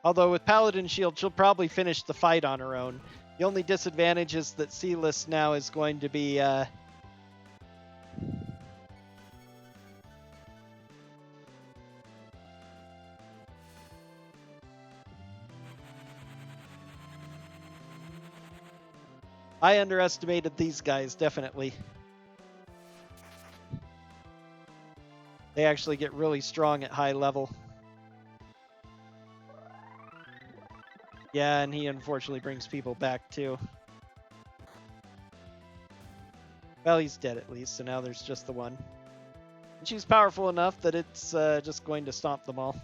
Although with Paladin Shield, she'll probably finish the fight on her own. The only disadvantage is that Sealess now is going to be... I underestimated these guys, definitely. They actually get really strong at high level. Yeah, and he unfortunately brings people back too. Well, he's dead at least, so now there's just the one. And she's powerful enough that it's just going to stomp them all.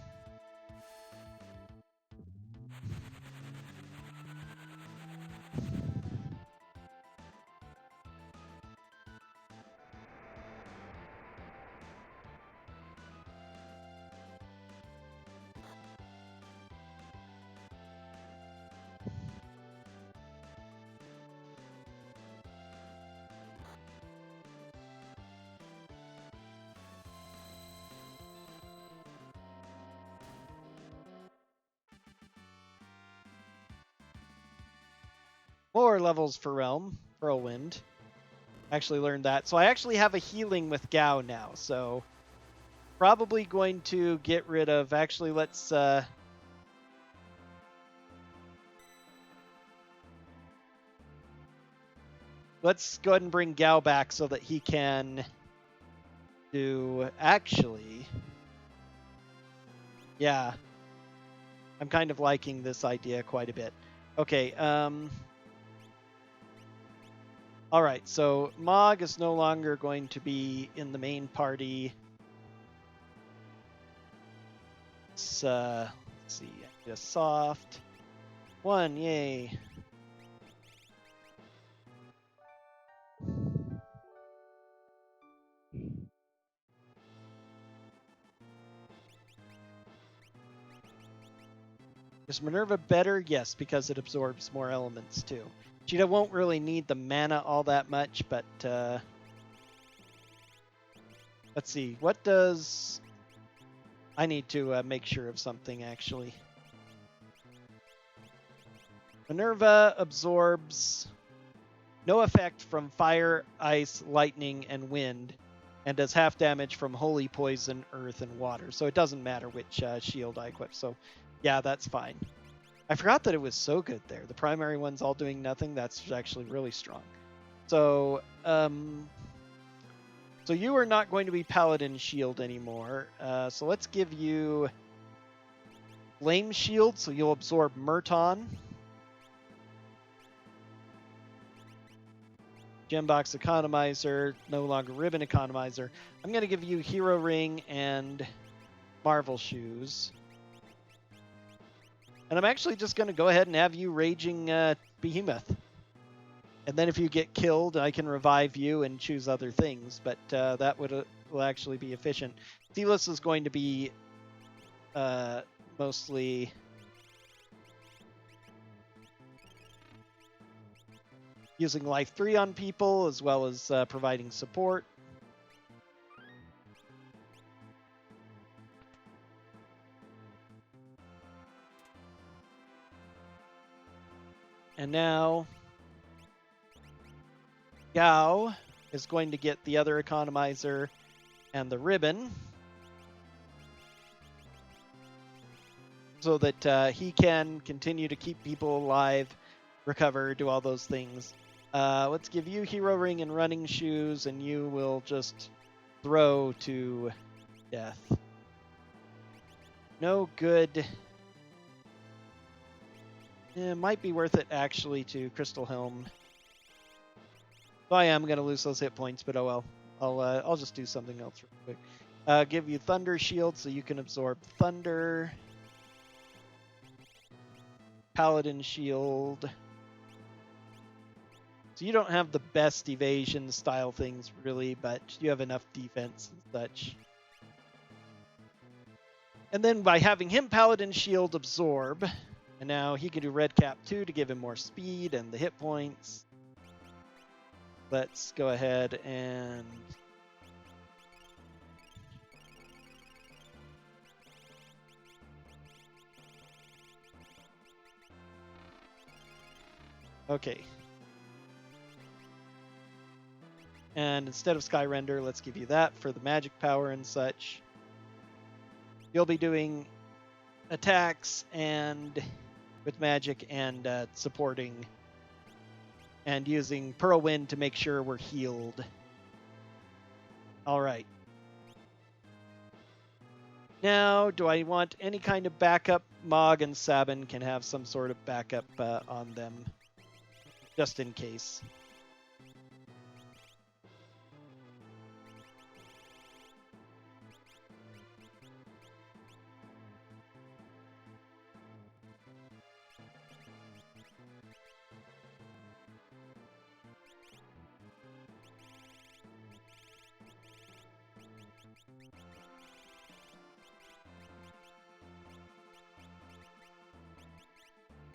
More levels for Realm, Whirlwind. Actually learned that. So I actually have a healing with Gao now, so probably going to get rid of... Actually, let's go ahead and bring Gao back so that he can do... Actually, yeah, I'm kind of liking this idea quite a bit. Okay, all right, so Mog is no longer going to be in the main party. Let's see, just soft. 1, yay. Is Minerva better? Yes, because it absorbs more elements too. Cheetah won't really need the mana all that much, but let's see. What does... I need to make sure of something, actually. Minerva absorbs no effect from fire, ice, lightning, and wind, and does half damage from holy poison, earth, and water. So it doesn't matter which shield I equip. So yeah, that's fine. I forgot that it was so good there. The primary one's all doing nothing. That's actually really strong. So, so you are not going to be Paladin Shield anymore. So let's give you Flame Shield, so you'll absorb Murton. Gembox Economizer, no longer Ribbon Economizer. I'm going to give you Hero Ring and Marvel Shoes. And I'm actually just going to go ahead and have you Raging Behemoth. And then if you get killed, I can revive you and choose other things. But that will actually be efficient. Thelis is going to be mostly... using Life 3 on people, as well as providing support. And now, Gao is going to get the other Economizer and the Ribbon, so that he can continue to keep people alive, recover, do all those things. Let's give you Hero Ring and Running Shoes, and you will just throw to death. No good. It might be worth it, actually, to Crystal Helm. So I am going to lose those hit points, but oh well. I'll just do something else real quick. Give you Thunder Shield, so you can absorb Thunder. Paladin Shield. So you don't have the best evasion style things, really, but you have enough defense and such. And then by having him Paladin Shield absorb, and now he can do Red Cap 2 to give him more speed and the hit points. Let's go ahead and... okay. And instead of Sky Render, let's give you that for the magic power and such. You'll be doing attacks and with magic and supporting and using Pearl Wind to make sure we're healed. All right. Now, do I want any kind of backup? Mog and Sabin can have some sort of backup on them, just in case.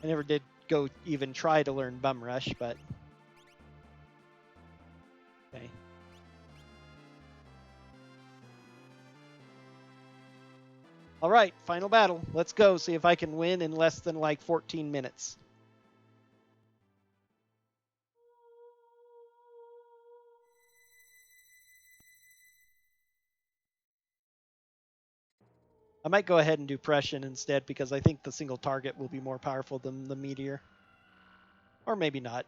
I never did go even try to learn Bum Rush, but okay. All right, final battle. Let's go see if I can win in less than like 14 minutes. I might go ahead and do Pression instead because I think the single target will be more powerful than the Meteor. Or maybe not.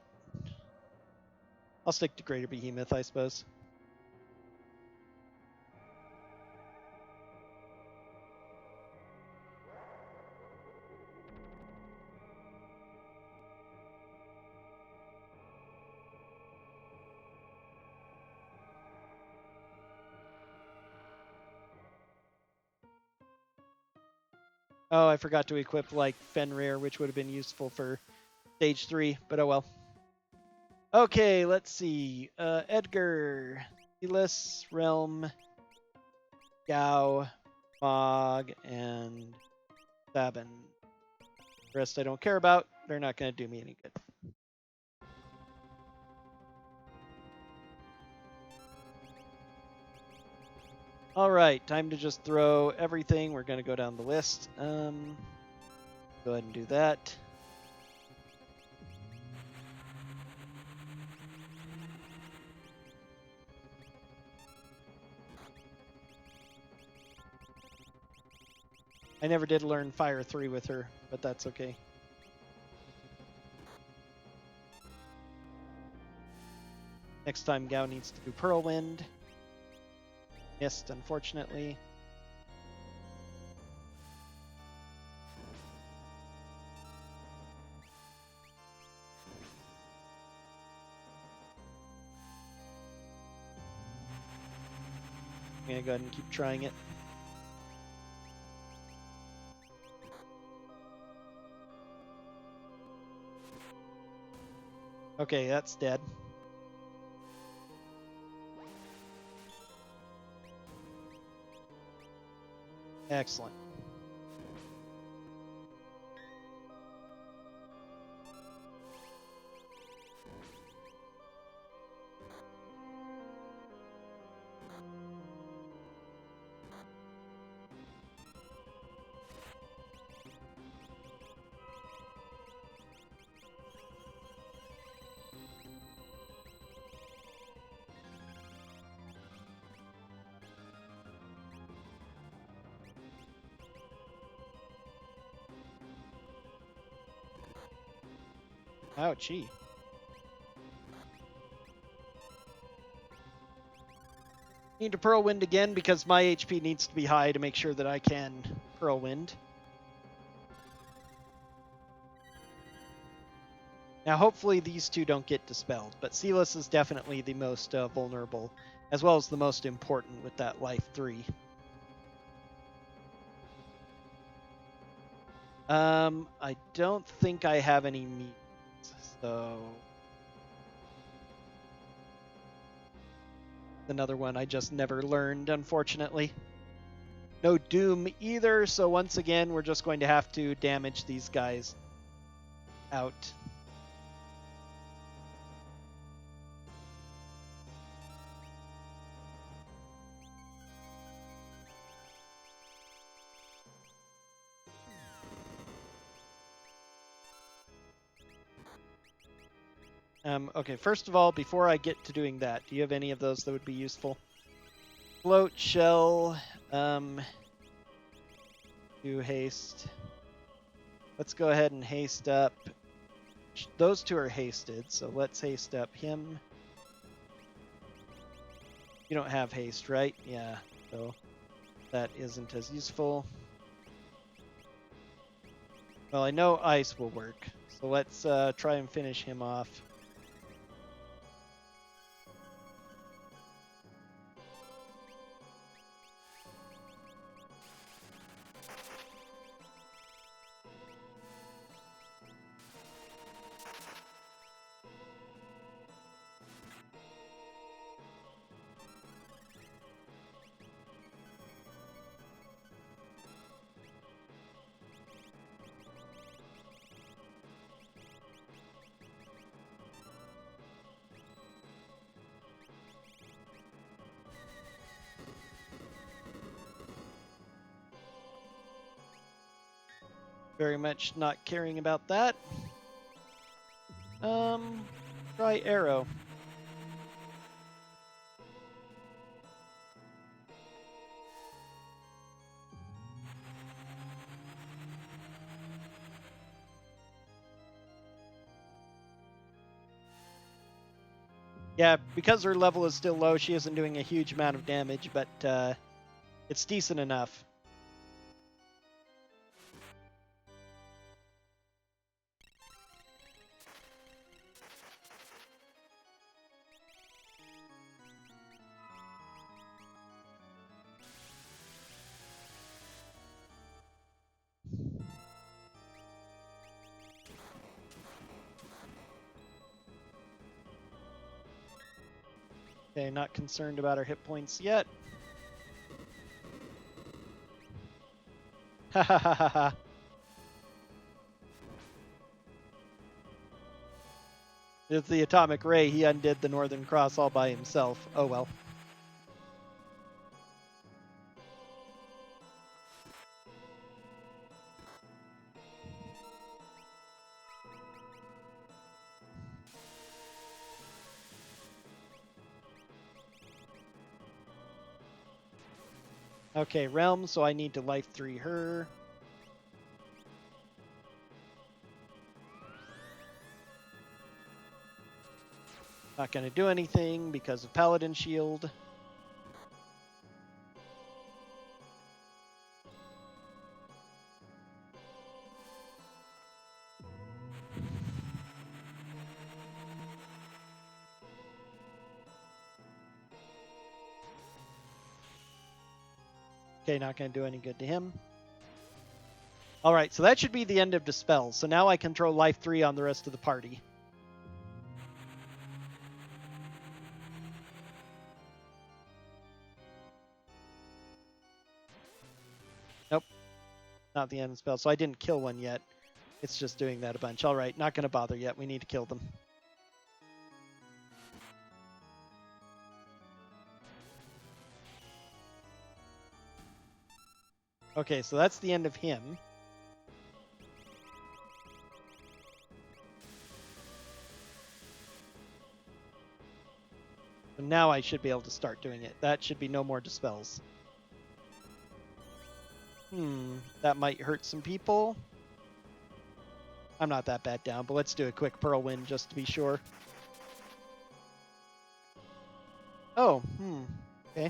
I'll stick to Greater Behemoth, I suppose. Oh, I forgot to equip like Fenrir, which would have been useful for stage 3, but oh well. Okay, let's see. Edgar, Elis, Realm, Gao, Mog, and Sabin. The rest I don't care about. They're not going to do me any good. All right, time to just throw everything. We're going to go down the list. Go ahead and do that. I never did learn Fire 3 with her, but that's okay. Next time Gao needs to do Whirlwind. Missed, unfortunately. I'm going to go ahead and keep trying it. Okay, that's dead. Excellent. Ouchie. Need to Whirlwind again because my HP needs to be high to make sure that I can Whirlwind. Now, hopefully these two don't get dispelled, but Silas is definitely the most vulnerable, as well as the most important with that life 3. I don't think I have any meat, so another one I just never learned, unfortunately. No Doom either, so once again, we're just going to have to damage these guys out. Okay, first of all, before I get to doing that, do you have any of those that would be useful? Float, shell, do haste. Let's go ahead and haste up. Those two are hasted, so let's haste up him. You don't have haste, right? Yeah, so That isn't as useful. Well, I know ice will work, so let's try and finish him off. Very much not caring about that. Try arrow. Yeah, because her level is still low, she isn't doing a huge amount of damage, but it's decent enough. Okay, not concerned about our hit points yet. Ha ha ha ha ha. It's the atomic ray. He undid the Northern Cross all by himself. Oh well. Okay, Realm, so I need to Life 3 her. Not going to do anything because of Paladin Shield. Okay, not going to do any good to him. Alright, so that should be the end of Dispel. So now I can throw Life 3 on the rest of the party. Nope. Not the end of spell. So I didn't kill one yet. It's just doing that a bunch. Alright, not going to bother yet. We need to kill them. Okay, so that's the end of him. So now I should be able to start doing it. That should be no more dispels. That might hurt some people. I'm not that bad down, but let's do a quick Pearl Wind just to be sure. Oh, okay.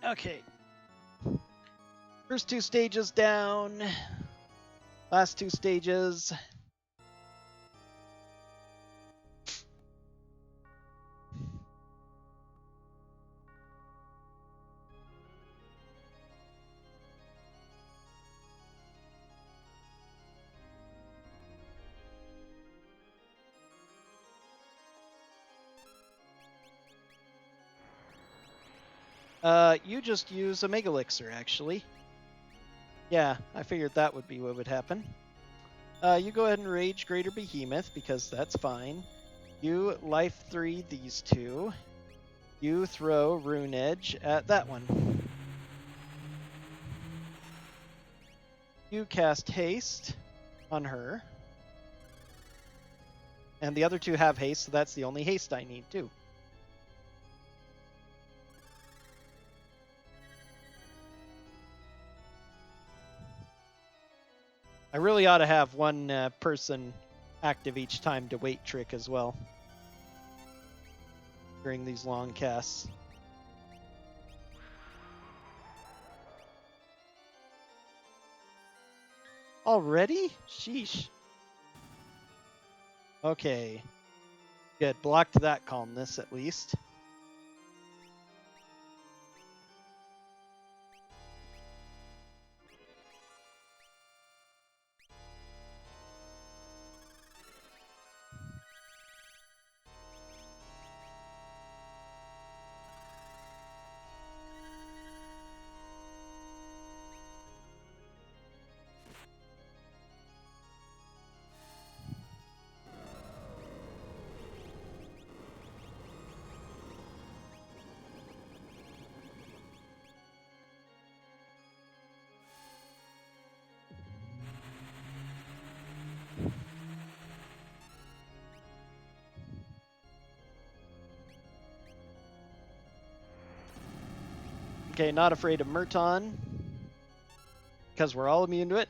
Okay. First two stages down. Last two stages. You just use a Mega Elixir, actually. Yeah, I figured that would be what would happen. You go ahead and Rage Greater Behemoth, because that's fine. You Life 3 these two. You throw Rune Edge at that one. You cast Haste on her. And the other two have haste, so that's the only haste I need, too. I really ought to have one person active each time to wait trick as well during these long casts. Already? Sheesh. Okay. Good. Blocked that calmness at least. Okay, not afraid of Murton, because we're all immune to it.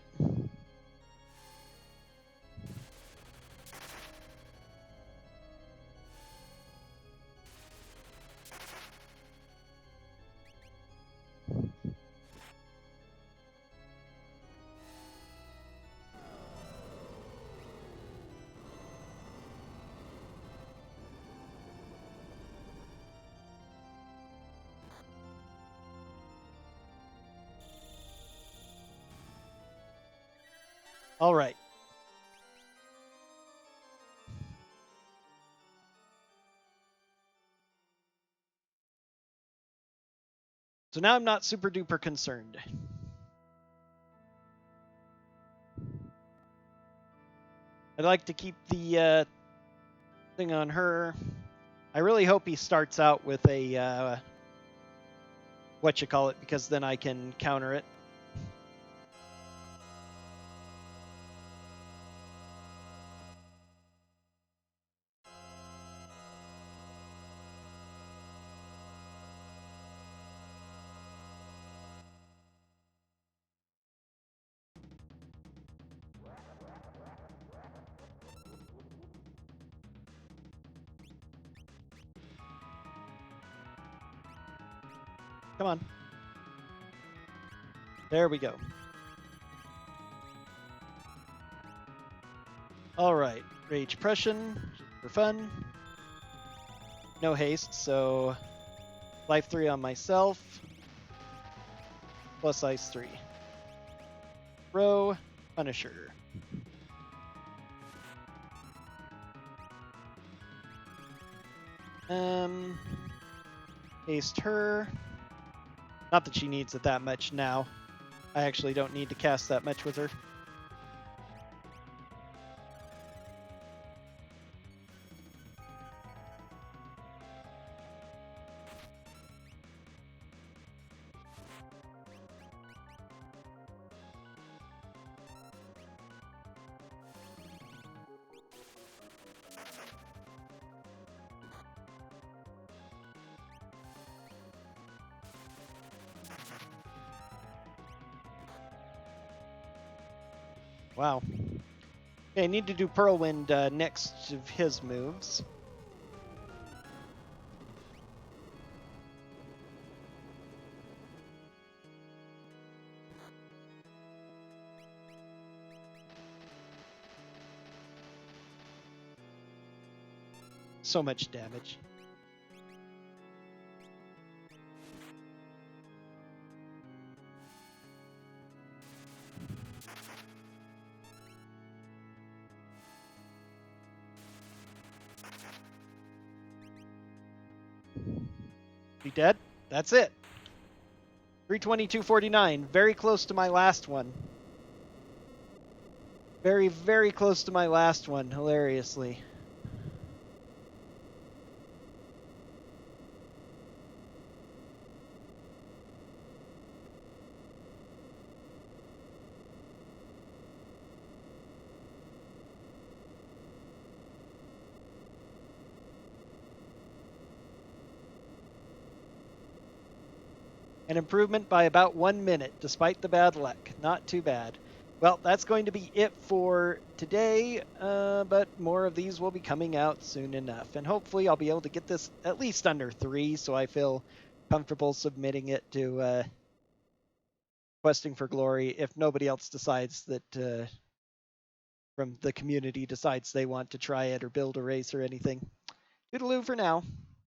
All right. So now I'm not super duper concerned. I'd like to keep the thing on her. I really hope he starts out with a whatchamacallit, because then I can counter it. Come on. There we go. All right. Rage Prussian for fun. No haste, so life 3 on myself. Plus ice 3. Row, Punisher. Haste her. Not that she needs it that much now. I actually don't need to cast that much with her. Wow. Okay, I need to do Whirlwind next of his moves. So much damage. Be dead? That's it. 322.49, very close to my last one. Very, very close to my last one, hilariously. An improvement by about 1 minute, despite the bad luck. Not too bad. Well, that's going to be it for today, but more of these will be coming out soon enough. And hopefully I'll be able to get this at least under 3, so I feel comfortable submitting it to Questing for Glory if nobody else decides that from the community decides they want to try it or build a race or anything. Toodaloo for now.